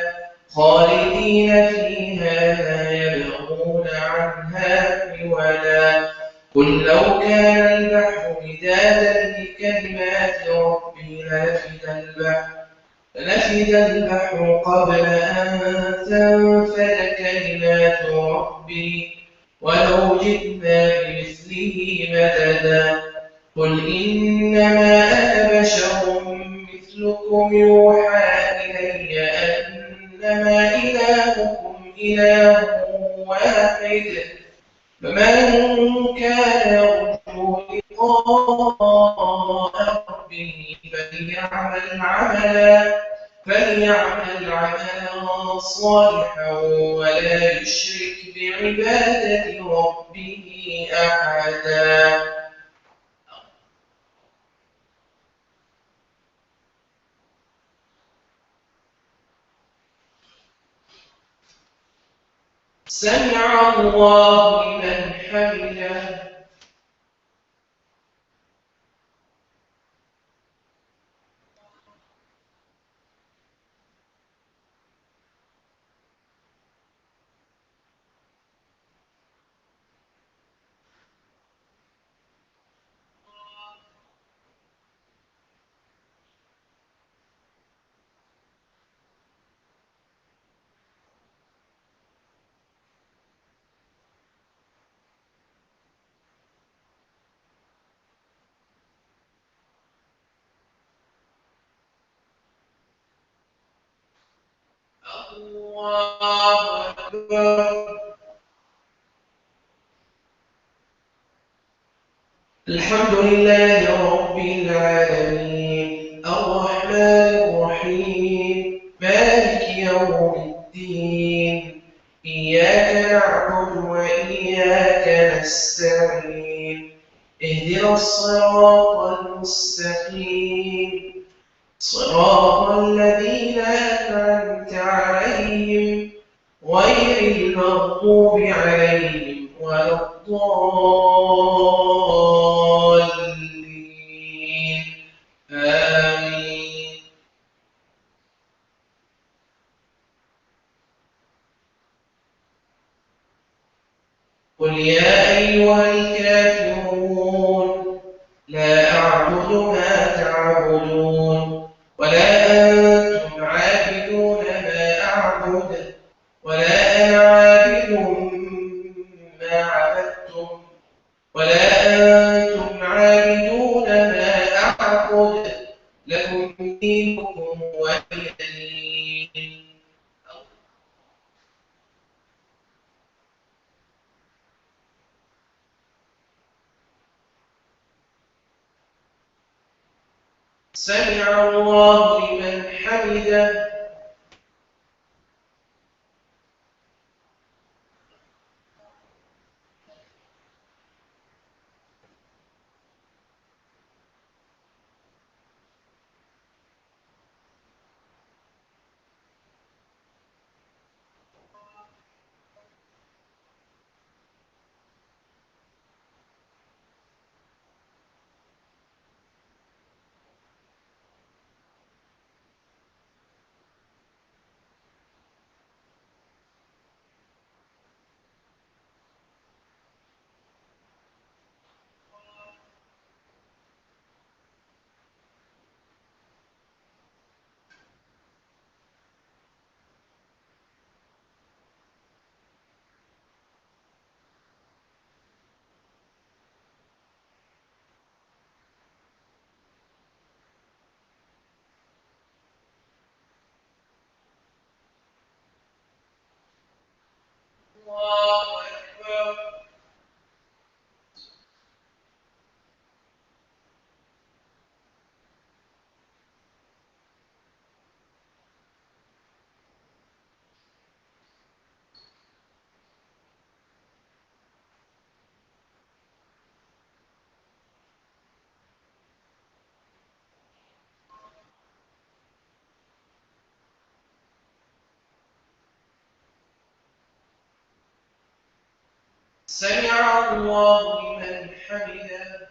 خالدين فيها لا يبغون عنها حولا. قل لو كان البحر مدادا لكلمات ربي لنفد البحر قبل أن تنفد كلمات ربي ولو جئنا بمثله مددا. قل إنما أنا بشر مثلكم يوحى إلي إنما إلهكم إله واحد فمن كان يرجو لقاء ربه فليعمل عملا صالحا ولا يشرك بعبادة ربه أحدا. سمع الله لمن حمده. الله أكبر. الحمد لله رب العالمين الرحمن الرحيم مالك يوم الدين إياك نعبد وإياك نستعين اهدنا الصراط المستقيم صراط الذين أنعمت عليهم غير المغضوب عليهم ولا الضالين آمين. قل يا أيها الكافرون لا أعبد ما تعبدون ولا أنتم عابدون ما أعبد ولا أنا عابد ما عبدتم ولا أنتم عابدون ما أعبد لكم دينكم ولي دين. سمع الله لمن حمده. الله أكبر. سمع الله لمن حمده.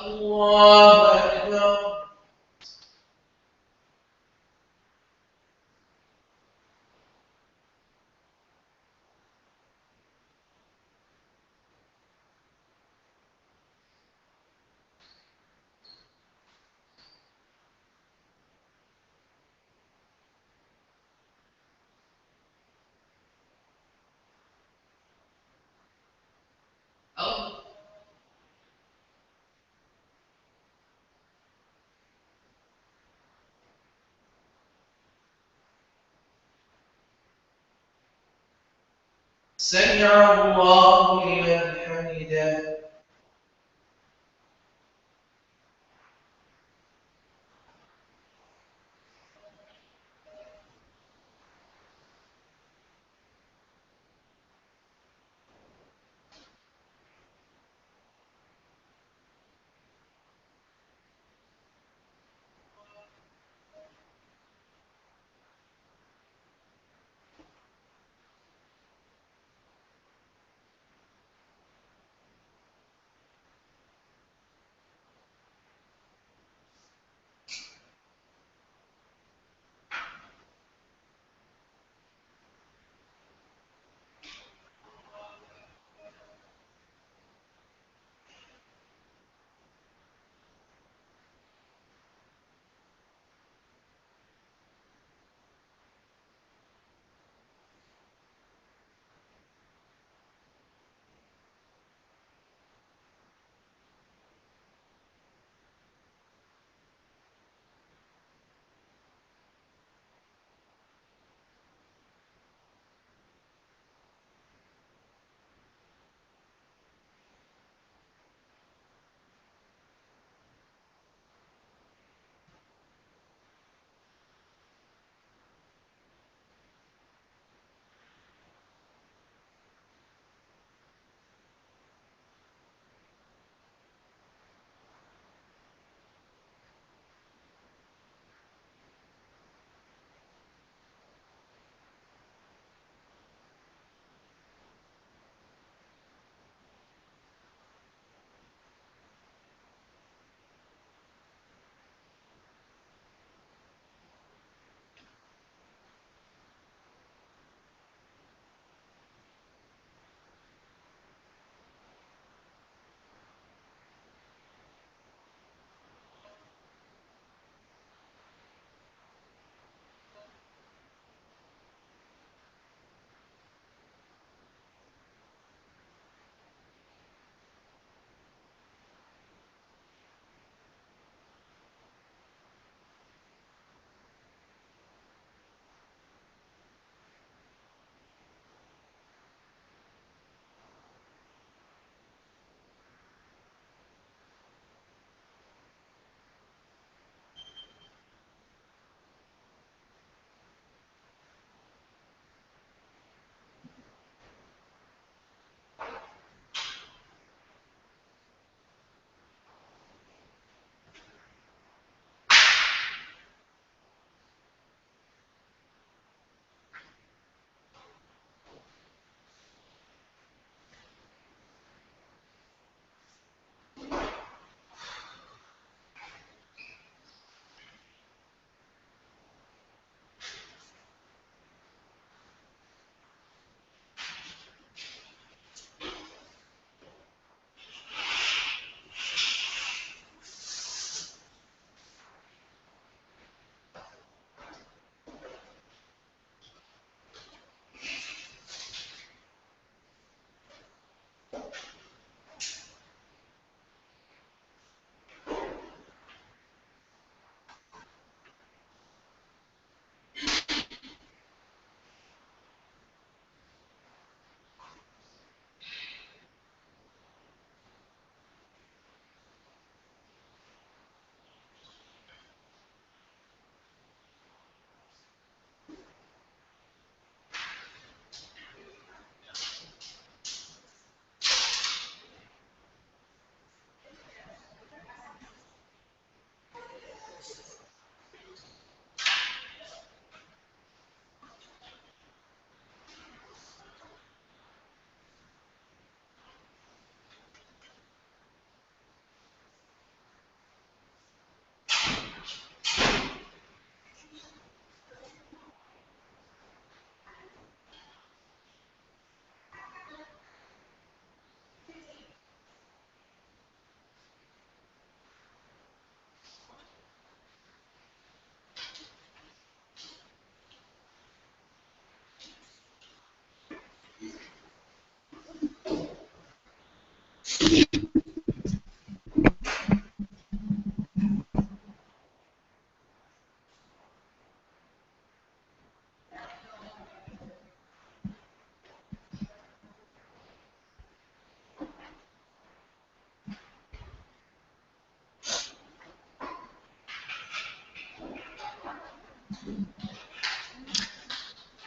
الله أكبر. سمع الله لمن حمده.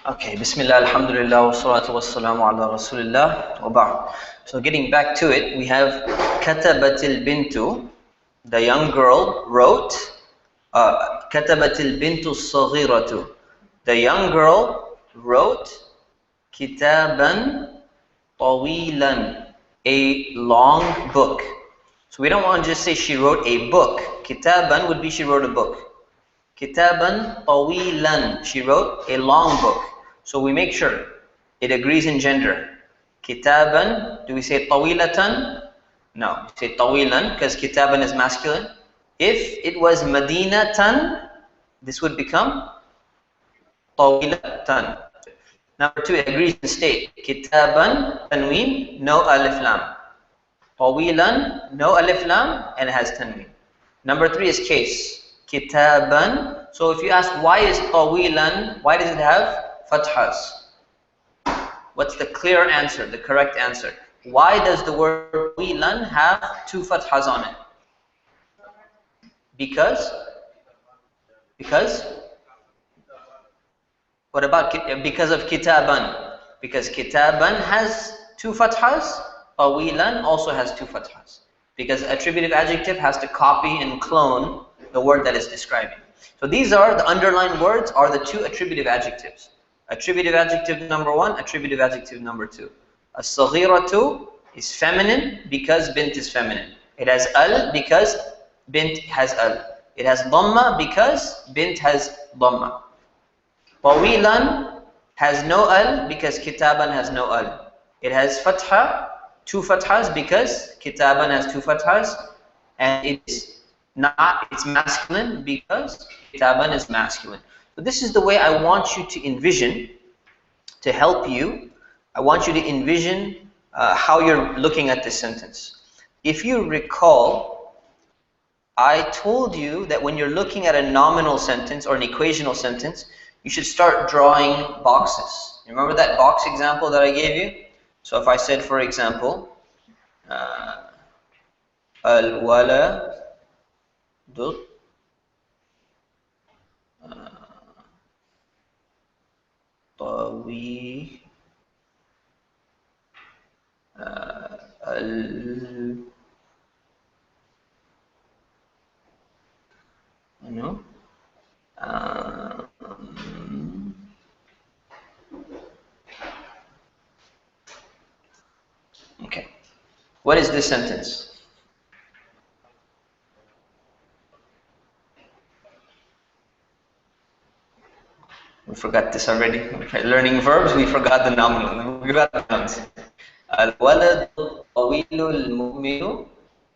Okay, Bismillah, Alhamdulillah, wa salatu wa salamu ala Rasulillah, wa ba'd. So getting back to it, we have Katabatil Bintu, the young girl wrote, Katabatil Bintu Saghiratu, the young girl wrote Kitaban Tawilan, a long book. So we don't want to just say she wrote a book. Kitaban would be she wrote a book. Kitaban Tawilan, she wrote a long book. So we make sure it agrees in gender. Kitaban, do we say Tawilatan? No, we say Tawilan because Kitaban is masculine. If it was Madinatan, this would become Tawilatan. Number 2, it agrees in state. Kitaban, Tanween, no Alif Lam. Tawilan, no Alif Lam, and it has Tanween. Number 3 is case. Kitaban. So if you ask why is Tawilan, why does it have fathas? What's the clear answer, the correct answer? Why does the word Tawilan have 2 fathas on it? Because? What about because of Kitaban? Because Kitaban has 2 fathas, Tawilan also has 2 fathas. Because attributive adjective has to copy and clone the word that is describing. So these are the underlined words are the 2 attributive adjectives. Attributive adjective number 1, attributive adjective number 2. As-saghiratu is feminine because bint is feminine. It has al because bint has al. It has dhamma because bint has dhamma. Tawilan has no al because kitaban has no al. It has fatha, 2 fathas because kitaban has 2 fathas, and it's masculine because kitaban is masculine. So this is the way I want you to envision, to help you. I want you to envision how you're looking at this sentence. If you recall, I told you that when you're looking at a nominal sentence or an equational sentence, you should start drawing boxes. You remember that box example that I gave you? So if I said, for example, al-waladu tawi okay. What is this sentence? We forgot this already. Learning verbs, we forgot the nominal. We forgot the nouns. Al-waladu tawilul mu'minu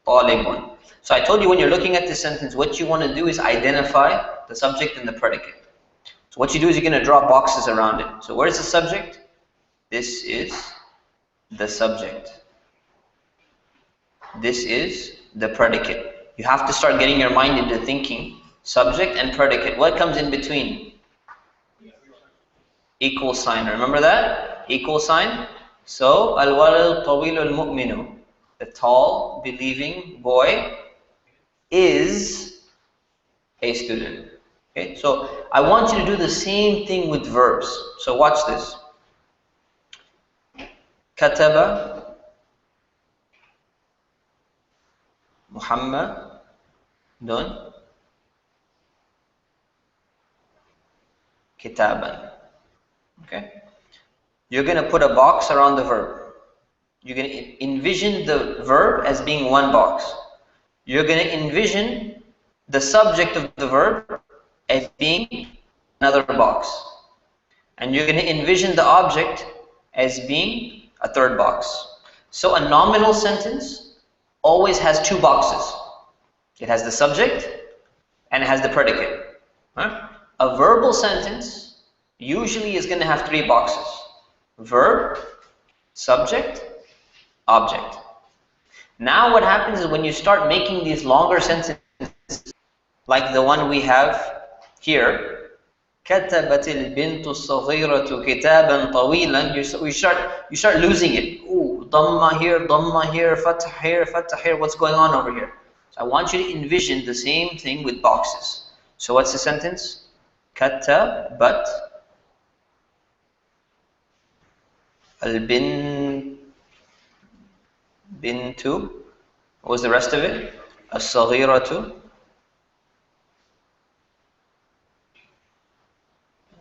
talibun. So I told you when you're looking at this sentence, what you want to do is identify the subject and the predicate. So what you do is you're going to draw boxes around it. So where's the subject? This is the subject. This is the predicate. You have to start getting your mind into thinking subject and predicate. What comes in between? Equal sign. Remember that? Equal sign. So, al-walad tawilul mu'minu, the tall, believing boy, is a student. Okay, so I want you to do the same thing with verbs. So watch this. Kataba Muhammadun kitaban. Okay, you're going to put a box around the verb. You're going to envision the verb as being one box. You're going to envision the subject of the verb as being another box. And you're going to envision the object as being a third box. So a nominal sentence always has 2 boxes. It has the subject and it has the predicate. Right? A verbal sentence usually is going to have 3 boxes. Verb, subject, object. Now what happens is when you start making these longer sentences, like the one we have here, كتبت البنت الصغيرة كتابا طويلا, you start losing it. Ooh, dhamma here, fathah here, what's going on over here? So I want you to envision the same thing with boxes. So what's the sentence? كتبت البنت what was the rest of it? الصغيرة.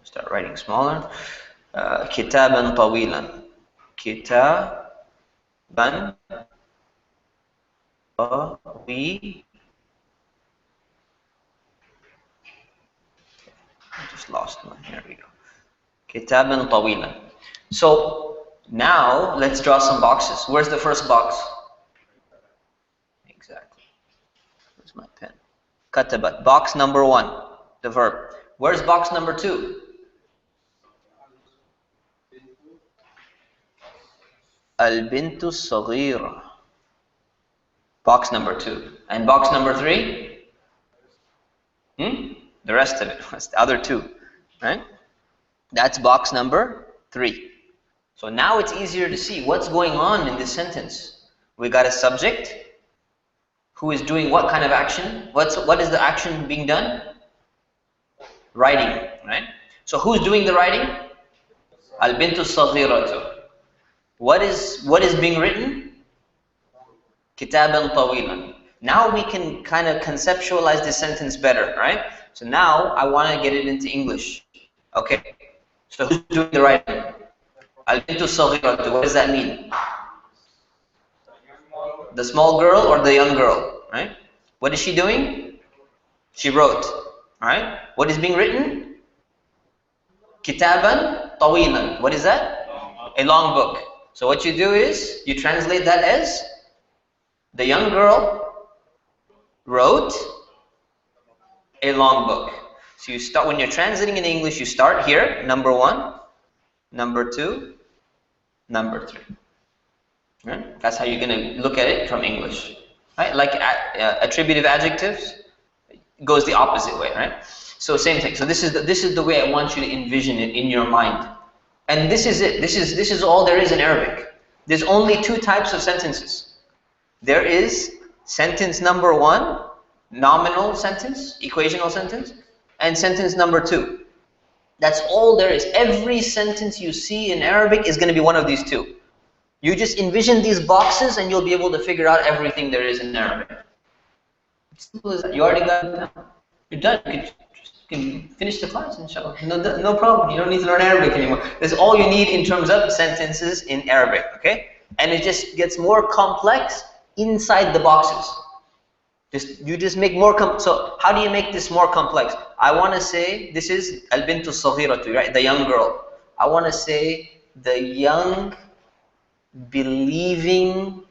Start writing smaller. كتابا طويلا. كتابا طويلا. I just lost one. Here we go. كتابا طويلا. So now let's draw some boxes. Where's the first box? Exactly. Where's my pen? كتبت. Box number 1, the verb. Where's box number 2? البنت الصغيرة. Box number 2. And box number 3? The rest of it. That's the other 2. Right? That's box number 3. So now it's easier to see what's going on in this sentence. We got a subject who is doing what kind of action? What is the action being done? Writing, right? So who's doing the writing? Al-bintu as-saghiratu. What is being written? Kitaban tawilan. Now we can kind of conceptualize this sentence better, right? So now I want to get it into English. Okay. So who's doing the writing? Al-bintu as-saghiratu. What does that mean? The small girl or the young girl, right? What is she doing? She wrote, right? What is being written? Kitaban tawilan. What is that? A long book. So what you do is, you translate that as, the young girl wrote a long book. So you start, when you're translating in English, you start here, number 1, number 2, number 3. Right? That's how you're going to look at it from English. Right? Like attributive adjectives, it goes the opposite way, right? So same thing. So this is the way I want you to envision it in your mind. And this is it. This is all there is in Arabic. There's only 2 types of sentences. There is sentence number 1, nominal sentence, equational sentence, and sentence number 2. That's all there is. Every sentence you see in Arabic is going to be one of these 2. You just envision these boxes and you'll be able to figure out everything there is in Arabic. Simple as that. You already got it down. You're done. You can finish the class, inshallah. No problem. You don't need to learn Arabic anymore. That's all you need in terms of sentences in Arabic, okay? And it just gets more complex inside the boxes. You just make more so how do you make this more complex? I want to say this is al-bintu as-saghiratu, right? The young girl. I want to say the young, believing,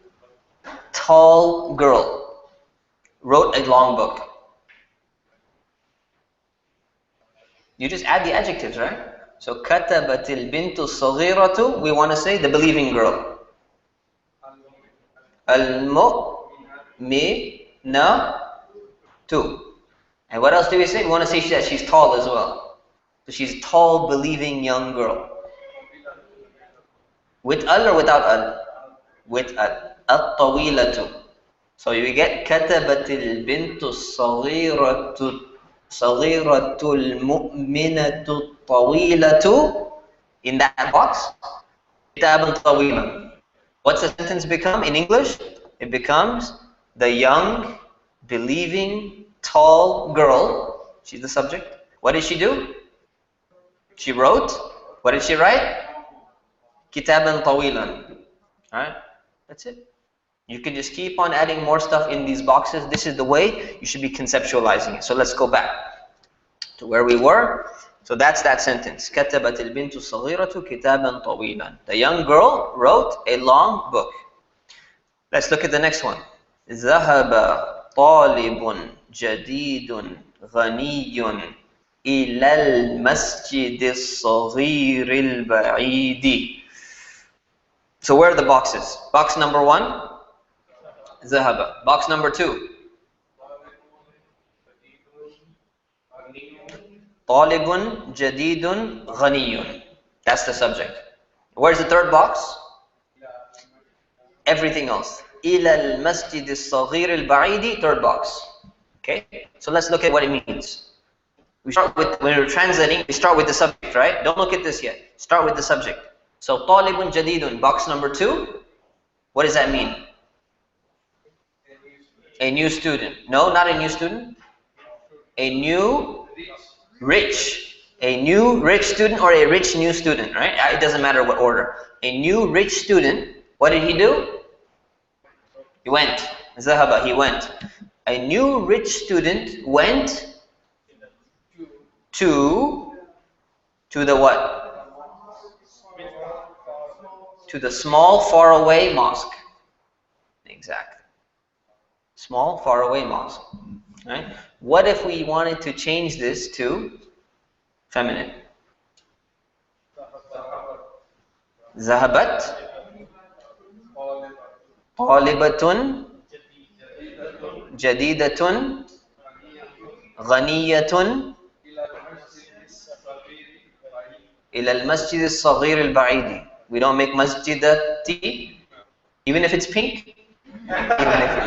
tall girl wrote a long book. You just add the adjectives, right? So كتبت البنت الصغيرة, we want to say the believing girl. المؤمنة. And what else do we say? We want to say that she's tall as well. So she's tall, believing young girl. With al or without al? With al. الطويلة. So you get كتبت البنت الصغيرة صغيرة المؤمنة الطويلة in that box. كتابا طويلا. What's the sentence become in English? It becomes the young, believing, tall girl. She's the subject. What did she do? She wrote. What did she write? كتابا طويلا. Alright? That's it. You can just keep on adding more stuff in these boxes. This is the way you should be conceptualizing it. So let's go back to where we were. So that's that sentence. كتبت البنت الصغيرة كتابا طويلا. The young girl wrote a long book. Let's look at the next one. ذهب طالب جديد غني إلى المسجد الصغير البعيد. So where are the boxes? Box number 1, ذهب. Box number 2, طالب جديد غني. That's the subject. Where's the third box? Everything else. إلى المسجد الصغير البعيد, third box. Okay? So let's look at what it means. We start with, when we're translating, we start with the subject, right? Don't look at this yet. Start with the subject. So طالب جديد, box number 2. What does that mean? A new student. No, not a new student. A new rich. A new rich student or a rich new student, right? It doesn't matter what order. A new rich student, what did he do? He went. ذهب, he went. A new rich student went to the what? To the small faraway mosque. Exactly. Small faraway mosque. Right? What if we wanted to change this to feminine? ذهبت طالبة جديدة غنية إلى المسجد الصغير البعيد. We don't make masjidati even if it's pink?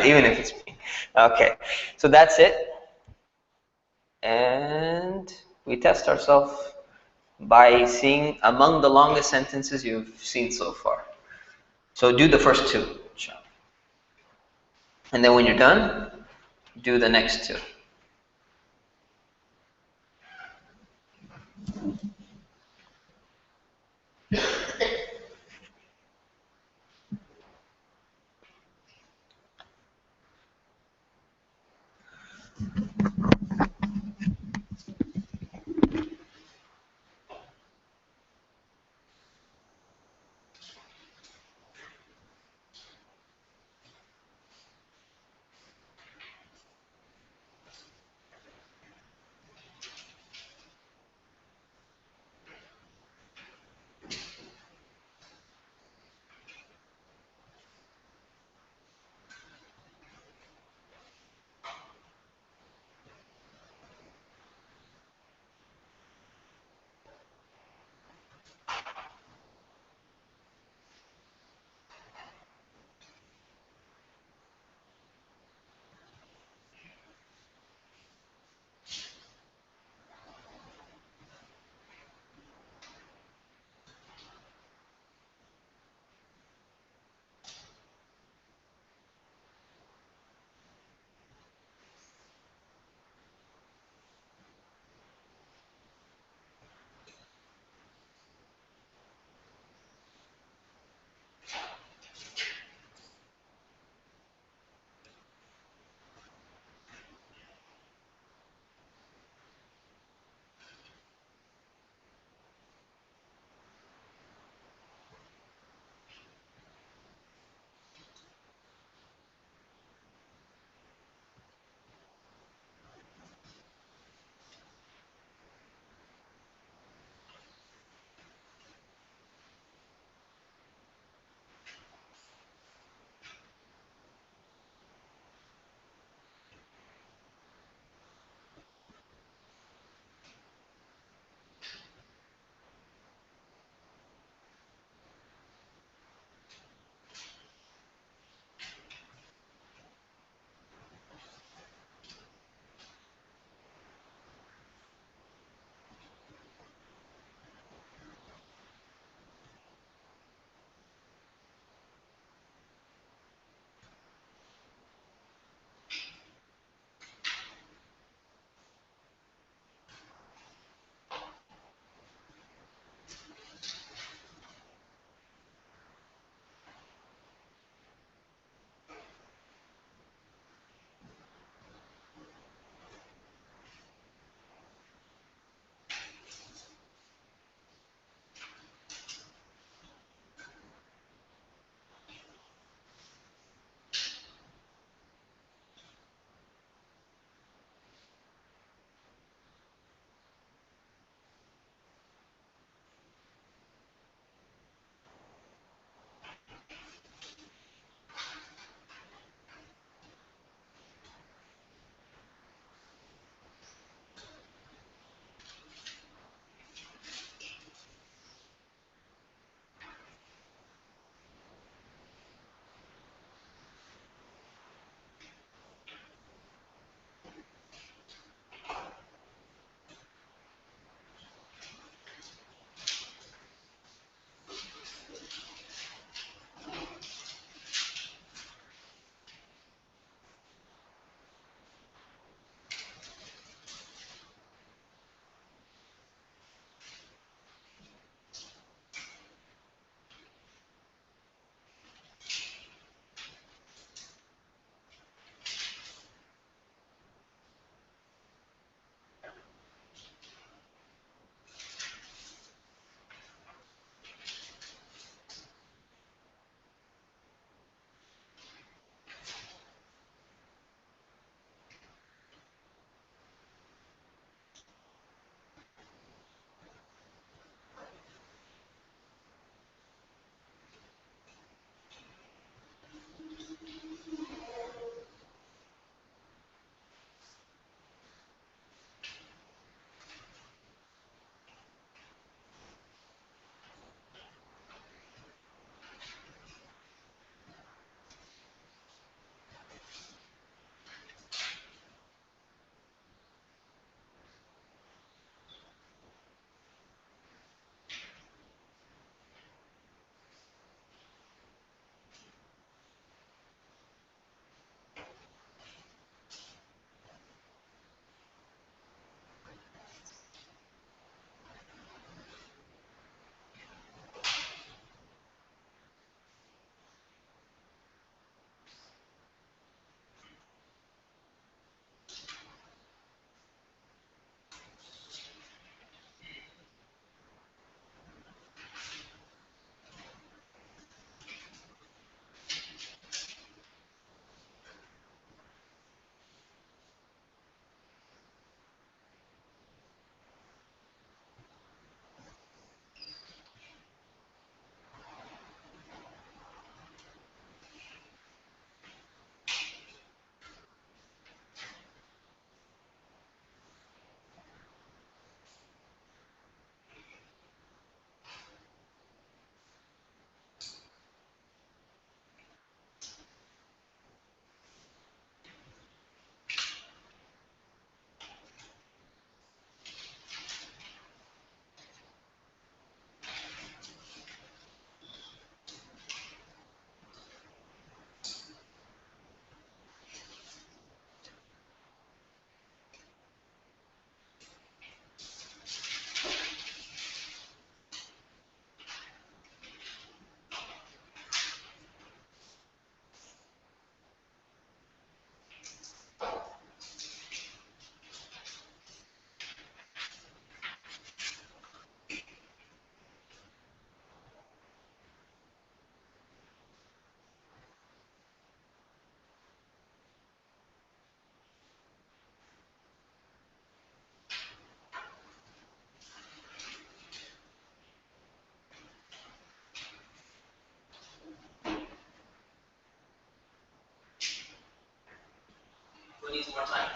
Even if it's pink. Okay, so that's it. And we test ourselves by seeing among the longest sentences you've seen so far. So do the first 2. And then when you're done, do the next 2. needs more time?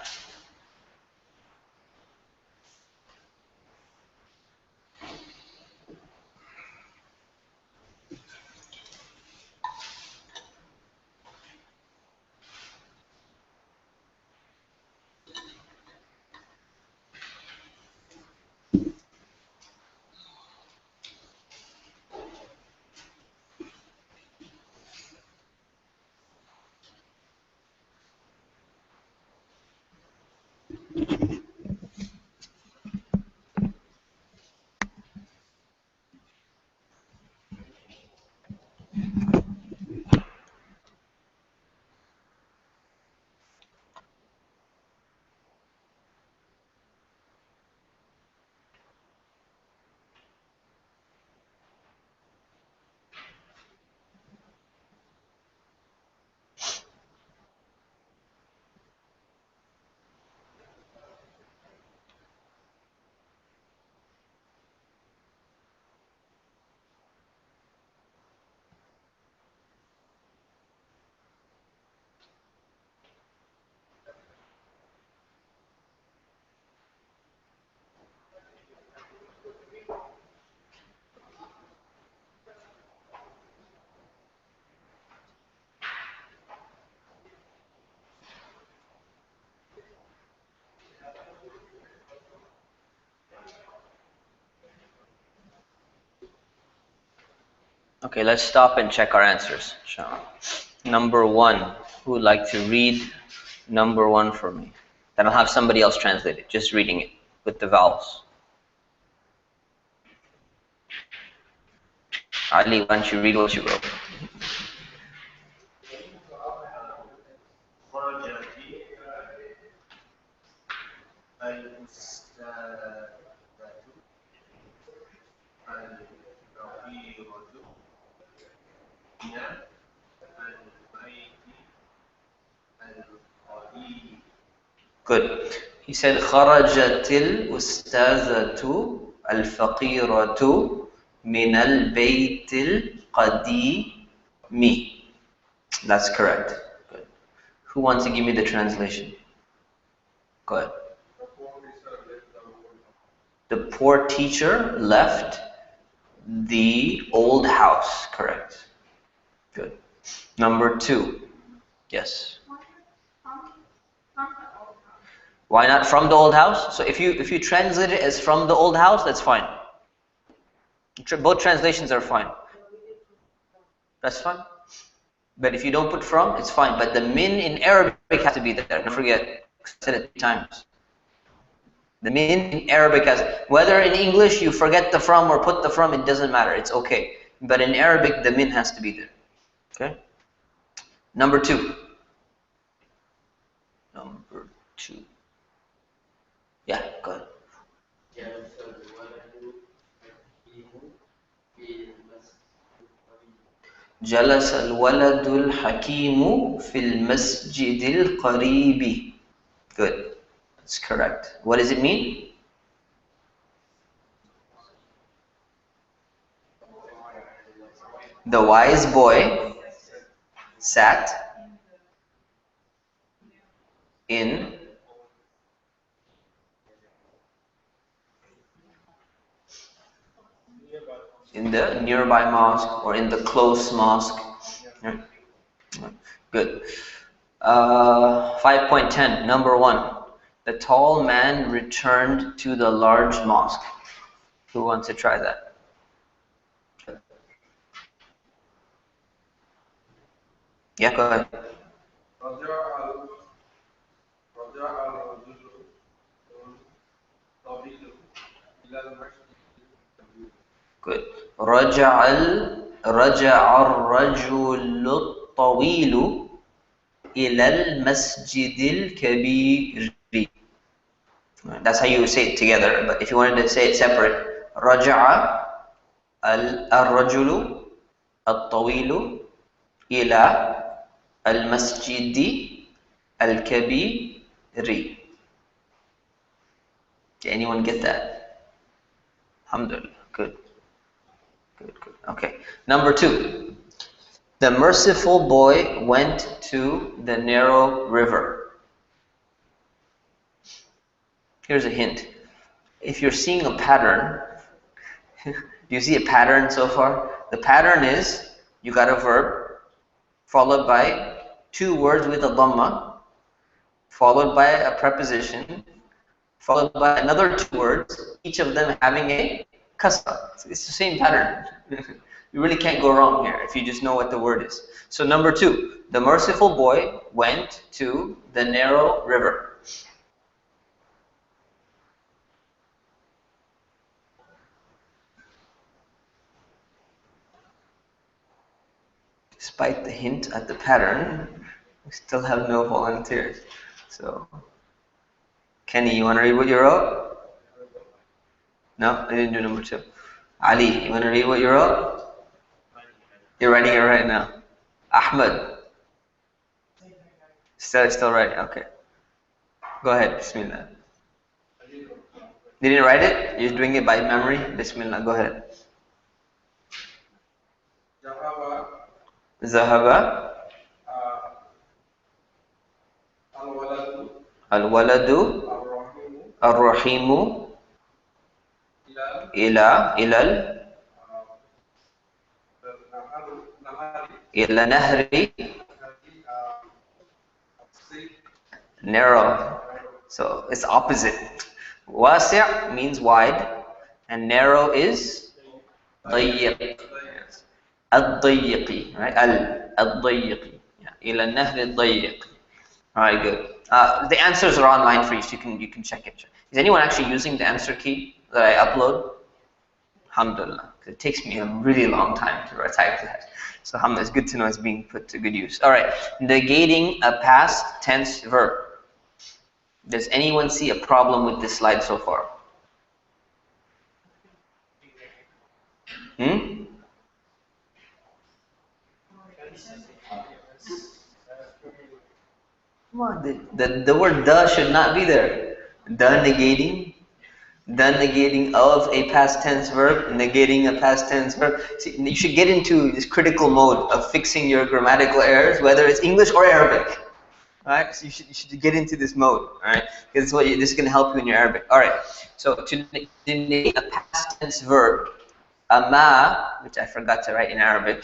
Okay, let's stop and check our answers. Number 1, who would like to read number 1 for me? Then I'll have somebody else translate it, just reading it with the vowels. Ali, why don't you read what you wrote? Good. He said خرجت الأستاذة الفقيرة من البيت القديم. That's correct. Good. Who wants to give me the translation? Go ahead. The poor teacher left the old house. Correct. Good. Number 2. Yes. Why not from the old house? So if you translate it as from the old house, that's fine. Both translations are fine. That's fine. But if you don't put from, it's fine. But the min in Arabic has to be there. Don't forget. I said it 3 times. The min in Arabic has, whether in English you forget the from or put the from, it doesn't matter. It's okay. But in Arabic, the min has to be there. Okay? Number 2. Number 2. Yeah, go ahead. جلس الولد الحكيم في المسجد القريب. Good. That's correct. What does it mean? The wise boy sat in the nearby mosque or in the close mosque. Yeah. Good. 5.10, number 1. The tall man returned to the large mosque. Who wants to try that? Yeah, go ahead. Good. رجع الرجل الطويل إلى المسجد الكبير. That's how you say it together. But if you wanted to say it separate, رجع الرجل الطويل إلى المسجد الكبير. Did anyone get that? Alhamdulillah. Good. Good. Okay. Number 2. The merciful boy went to the narrow river. Here's a hint. If you're seeing a pattern, do you see a pattern so far? The pattern is you got a verb followed by two words with a dhamma, followed by a preposition, followed by another two words, each of them having a kasra. It's the same pattern. You really can't go wrong here if you just know what the word is. So number 2, the merciful boy went to the narrow river. Despite the hint at the pattern, we still have no volunteers. So, Kenny, you want to read what you wrote? No, I didn't do number 2. Ali, you want to read what you wrote? You're writing it right now. Ahmed, still writing. Okay. Go ahead. Bismillah. You didn't write it? You're doing it by memory? Bismillah. Go ahead. Zahaba. Al-waladu. Ar-rahimu. Ilal. Ila nahri. Narrow. So it's opposite. Wasi' means wide, and narrow is ضيق. الضيق, right? الضيق. إلى النهر الضيق. All right, good. The answers are online for you, so you can check it. Is anyone actually using the answer key that I upload? Alhamdulillah. It takes me a really long time to type that. So alhamdulillah, it's good to know it's being put to good use. All right, negating a past tense verb. Does anyone see a problem with this slide so far? Come on, the word "the" should not be there. The negating of a past tense verb, negating a past tense verb. See, you should get into this critical mode of fixing your grammatical errors, whether it's English or Arabic. Alright, so you should get into this mode, alright? Because this is going to help you in your Arabic. Alright, so to negate a past tense verb, a ma, which I forgot to write in Arabic,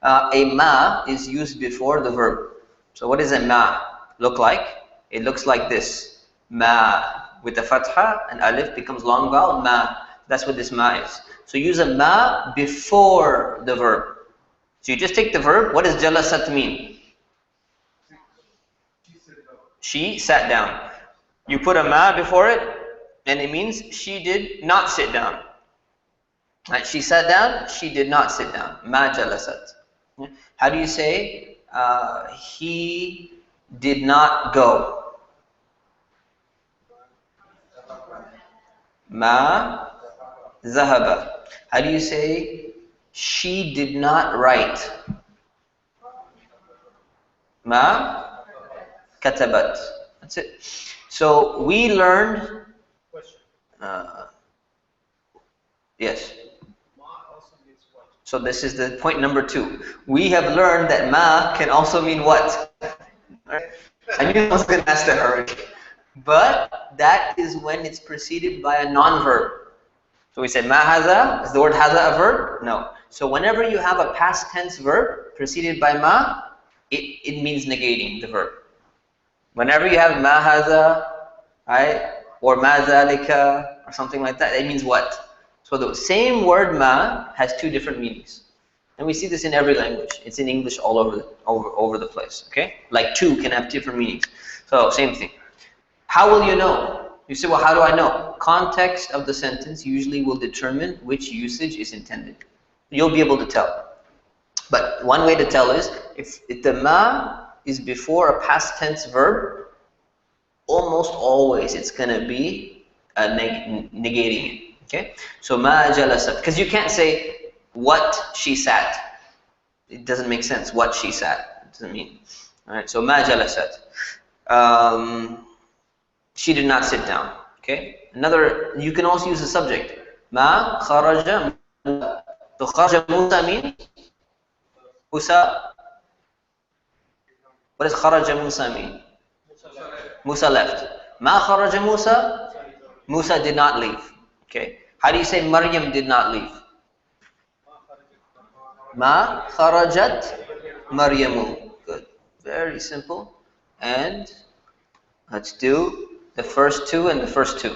a ma is used before the verb. So what does a ma look like? It looks like this. Ma. With the fatha and alif becomes long vowel, ma. That's what this ma is. So use a ma before the verb. So you just take the verb. What does jalasat mean? She sat down. You put a ma before it, and it means she did not sit down. Right? She sat down, she did not sit down. Ma jalasat. How do you say he did not go? Ma zahaba. How do you say she did not write? Ma katabat. That's it. So we learned. Yes. So this is the point number 2. We have learned that ma can also mean what? I knew I was going to ask that already. But that is when it's preceded by a non-verb. So we said ma haza. Is the word haza a verb? No. So whenever you have a past tense verb preceded by ma, it means negating the verb. Whenever you have ma haza, right, or ma zalika, or something like that, it means what? So the same word ma has 2 different meanings. And we see this in every language. It's in English all over the place. Okay? Like 2 can have different meanings. So same thing. How will you know? You say, well, how do I know? Context of the sentence usually will determine which usage is intended. You'll be able to tell. But one way to tell is, if the ma is before a past tense verb, almost always it's going to be negating it. Okay? So ma jalasat. Because you can't say what she sat. It doesn't make sense. What she sat. It doesn't mean. Alright, so ma jalasat. She did not sit down. Okay? Another, you can also use the subject. Ma kharaja Musa. So kharaja Musa mean? Musa. What does kharaja Musa mean? Musa left. Ma kharaja Musa? Musa did not leave. Okay. How do you say Maryam did not leave? Ma kharajat Maryamu. Good. Very simple. And let's do the first two and the first two.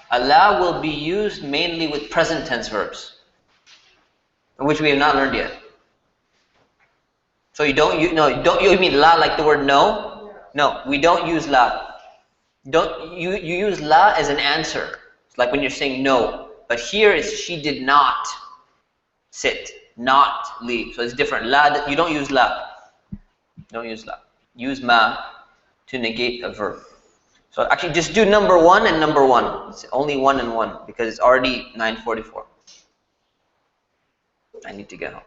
Allah will be used mainly with present tense verbs, which we have not learned yet. So you mean la like the word no? No, we don't use la. You use la as an answer. It's like when you're saying no. But here is she did not sit, not leave. So it's different. La, you don't use la. Don't use la. Use ma to negate a verb. So actually just do number 1 and number 1. It's only 1 and 1 because it's already 9:44. I need to get home.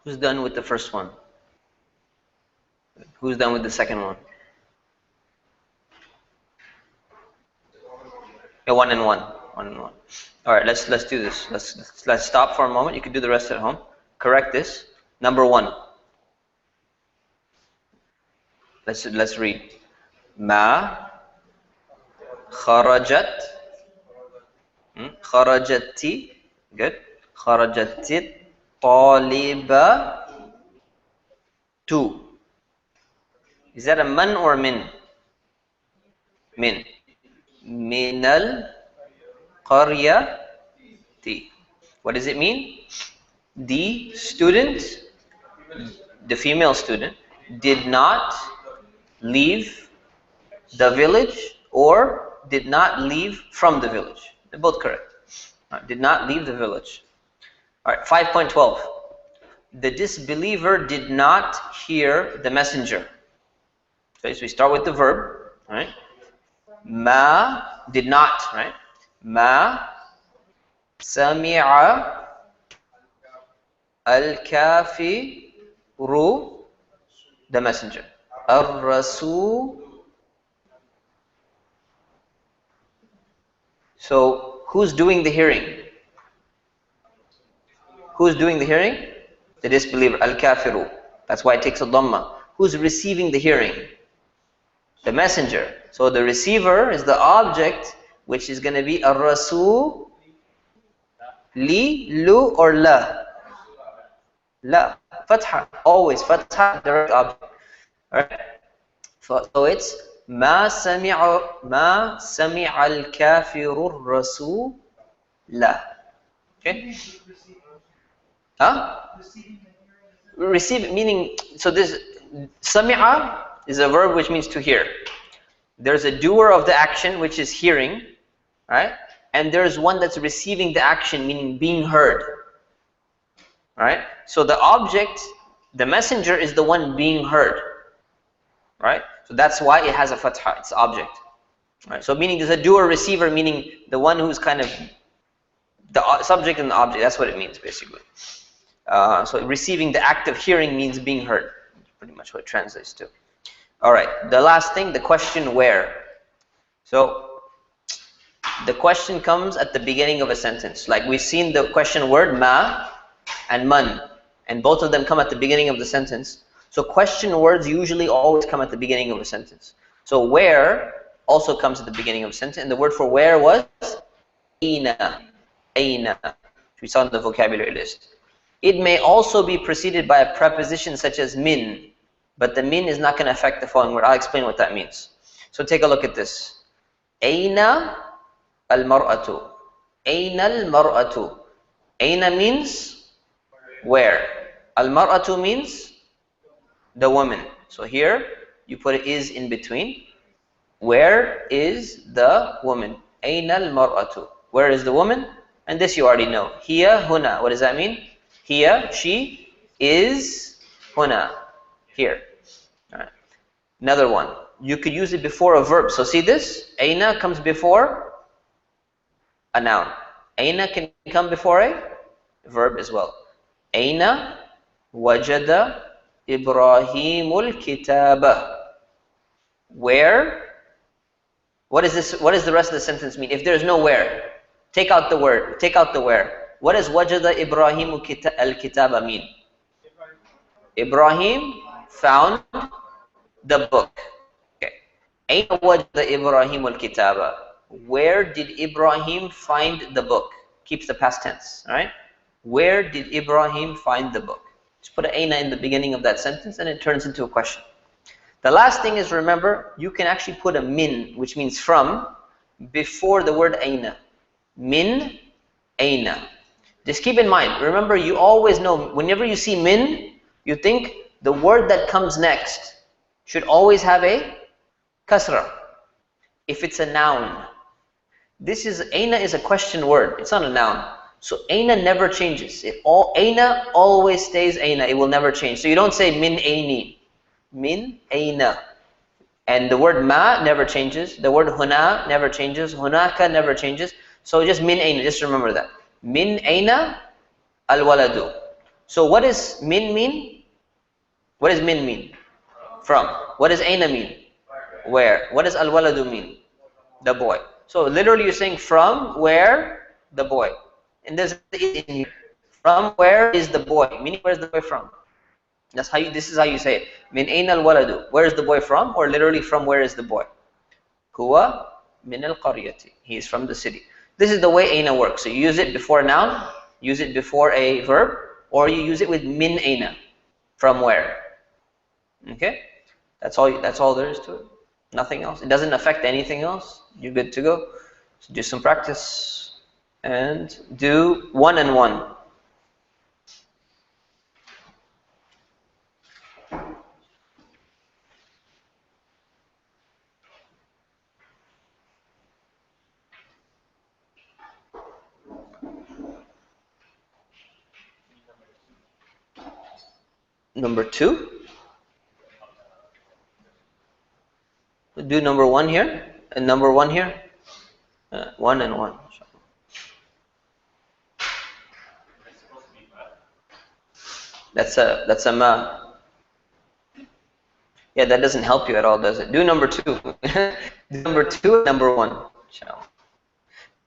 Who's done with the first one? Who's done with the second one? Yeah, one and one. One and one. All right, let's do this. Let's stop for a moment. You can do the rest at home. Correct this. Number one. Let's read. Ma kharajat. Kharajati. Good. Kharajati taliba tu. Is that a man or min? Min. Minal qaryati. What does it mean? The student, the female student, did not leave the village or did not leave from the village. They're both correct. Did not leave the village. All right, 5.12. The disbeliever did not hear the messenger. Okay, so we start with the verb, right? Ma did not, right? Ma sami'a al-kafiru, the messenger. Ar-rasul. So who's doing the hearing? Who's doing the hearing? The disbeliever, al-kafiru. That's why it takes a dhamma. Who's receiving the hearing? The messenger. So the receiver is the object, which is going to be ar-rasul, li, lu, or la. La. Fatha. Always fatha, direct object. Alright? So it's ma sami'a al-kafiru ar-rasul la. Okay? Huh? Receive meaning, so this sami'a is a verb which means to hear. There's a doer of the action which is hearing, right? And there's one that's receiving the action, meaning being heard. Right? So the object, the messenger, is the one being heard. Right? So that's why it has a fatha, it's object. Right? So meaning there's a doer receiver, meaning the one who's kind of the subject and the object. That's what it means basically. So receiving the act of hearing means being heard. That's pretty much what it translates to. Alright, the last thing, the question where. So the question comes at the beginning of a sentence. Like we've seen the question word ma and man, and both of them come at the beginning of the sentence. So question words usually always come at the beginning of a sentence. So where also comes at the beginning of a sentence, and the word for where was aina. Aina, we saw in the vocabulary list. It may also be preceded by a preposition such as min, but the min is not going to affect the following word. I'll explain what that means. So take a look at this. Aina al-mar'atu. Aina al-mar'atu. Aina means where. Al-mar'atu means the woman. So here you put it is in between. Where is the woman? Aina al-mar'atu. Where is the woman? And this you already know. Hiya huna. What does that mean? Hiya, she, is huna. Here. All right. Another one. You could use it before a verb. So see this? Aina comes before a noun. Aina can come before a verb as well. Aina wajada Ibrahimul kitaba. Where? What is this? What does the rest of the sentence mean? If there's no where, take out the word. Take out the where. What does wajada Ibrahimu al-kitaba mean? Ibrahim found the book. Okay. Aina wajada Ibrahim al-kitaba. Where did Ibrahim find the book? Keeps the past tense, right? Where did Ibrahim find the book? Just put an aina in the beginning of that sentence and it turns into a question. The last thing is, remember, you can actually put a min, which means from, before the word aina. Min, aina. Just keep in mind, remember, you always know, whenever you see min, you think the word that comes next should always have a kasra. If it's a noun. Aina is a question word. It's not a noun. So aina never changes. Aina always stays aina. It will never change. So you don't say min aini. Min aina. And the word ma never changes. The word huna never changes. Hunaka never changes. So just min aina. Just remember that. Min aina al-waladu. So what does min mean? What does min mean? From. What does aina mean? Where. What does al-waladu mean? The boy. So literally you're saying from where the boy. And there's in here. From where is the boy? Meaning where's the boy from? That's how you, this is how you say it. Min ayn al waladu. Where is the boy from? Or literally from where is the boy? Huwa min al qaryati. He is from the city. This is the way aina works. So you use it before a noun, use it before a verb, or you use it with min aina. From where? Okay? That's all there is to it. Nothing else. It doesn't affect anything else. You're good to go. So do some practice and do 1 and 1. Number 2. Do number 1 here and number 1 here. 1 and 1. That's a ma. Yeah, that doesn't help you at all, does it? Do number 2. Do number 2 and number 1. Inshallah.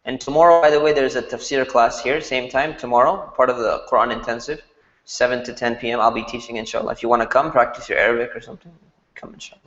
And tomorrow, by the way, there's a tafsir class here, same time, tomorrow, part of the Quran intensive, 7 to 10 p.m. I'll be teaching, inshallah. If you want to come, practice your Arabic or something, come, inshallah.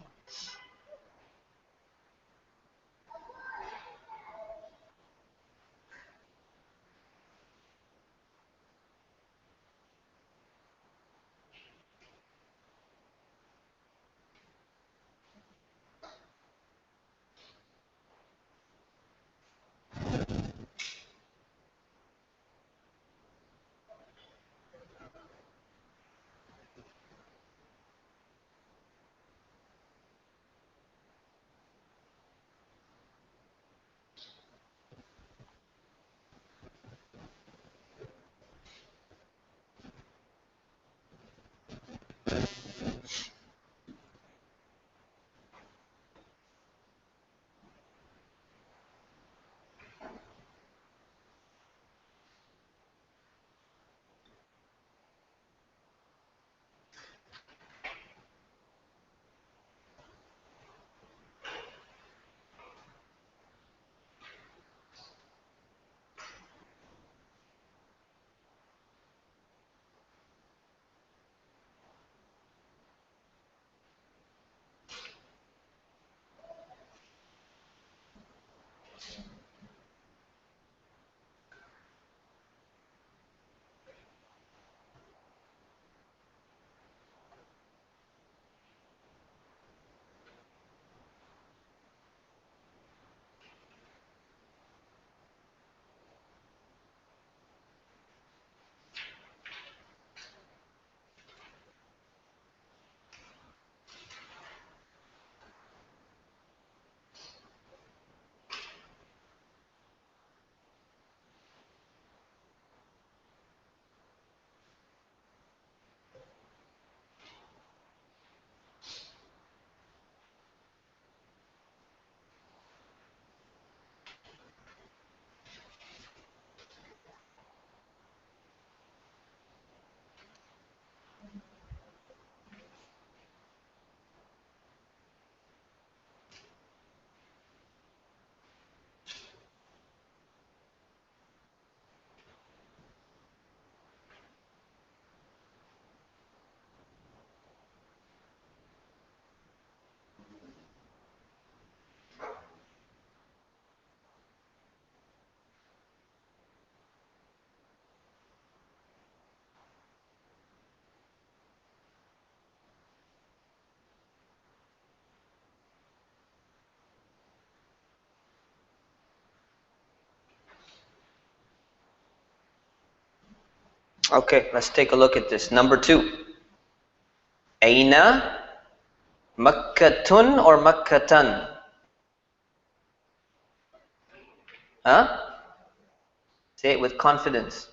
Okay, let's take a look at this. Number 2. Aina Makkatun or Makkatan? Huh? Say it with confidence.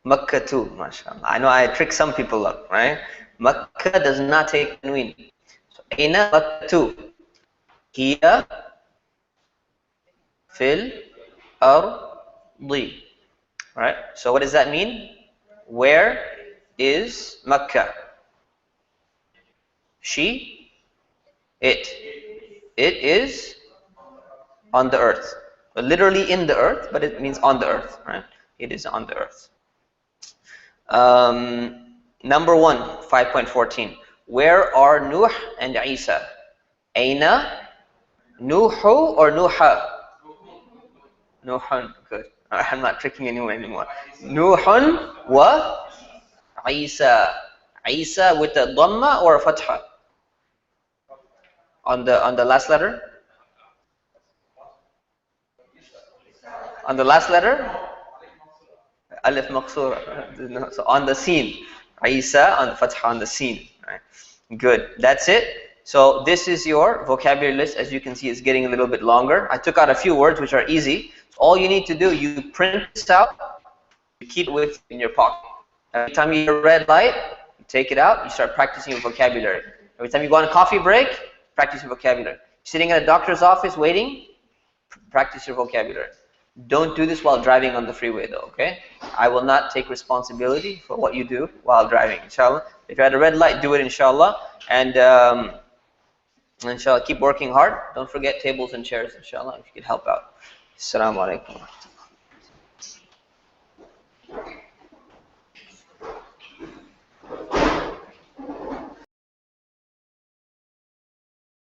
Makkatu, mashallah. I know I trick some people up, right? Makkah does not take tanween. So, Aina Makkatu. Hiya fil ardi. Right? So what does that mean? Where is Makkah? She, it. It is On the earth. But literally in the earth, but it means on the earth, right? It is on the earth. Number 1, 5.14. Where are Nuh and Isa? Aina, Nuhu or Nuha? Nuhun. Good. I'm not tricking anyone anymore. Nuhun wa Isa. Isa with a dhamma or a fatha? On the last letter? On the last letter? Alif maqsura. So on the scene. Isa on the fatha on the scene. Right. Good. That's it. So this is your vocabulary list. As you can see, it's getting a little bit longer. I took out a few words which are easy. So all you need to do, you print this out, you keep it with you in your pocket. Every time you hear a red light, you take it out, you start practicing your vocabulary. Every time you go on a coffee break, practice your vocabulary. Sitting in a doctor's office waiting, practice your vocabulary. Don't do this while driving on the freeway though, okay? I will not take responsibility for what you do while driving, inshallah. If you're at a red light, do it, inshallah. And inshallah, keep working hard. Don't forget tables and chairs, inshallah, if you could help out. Assalamu alaikum.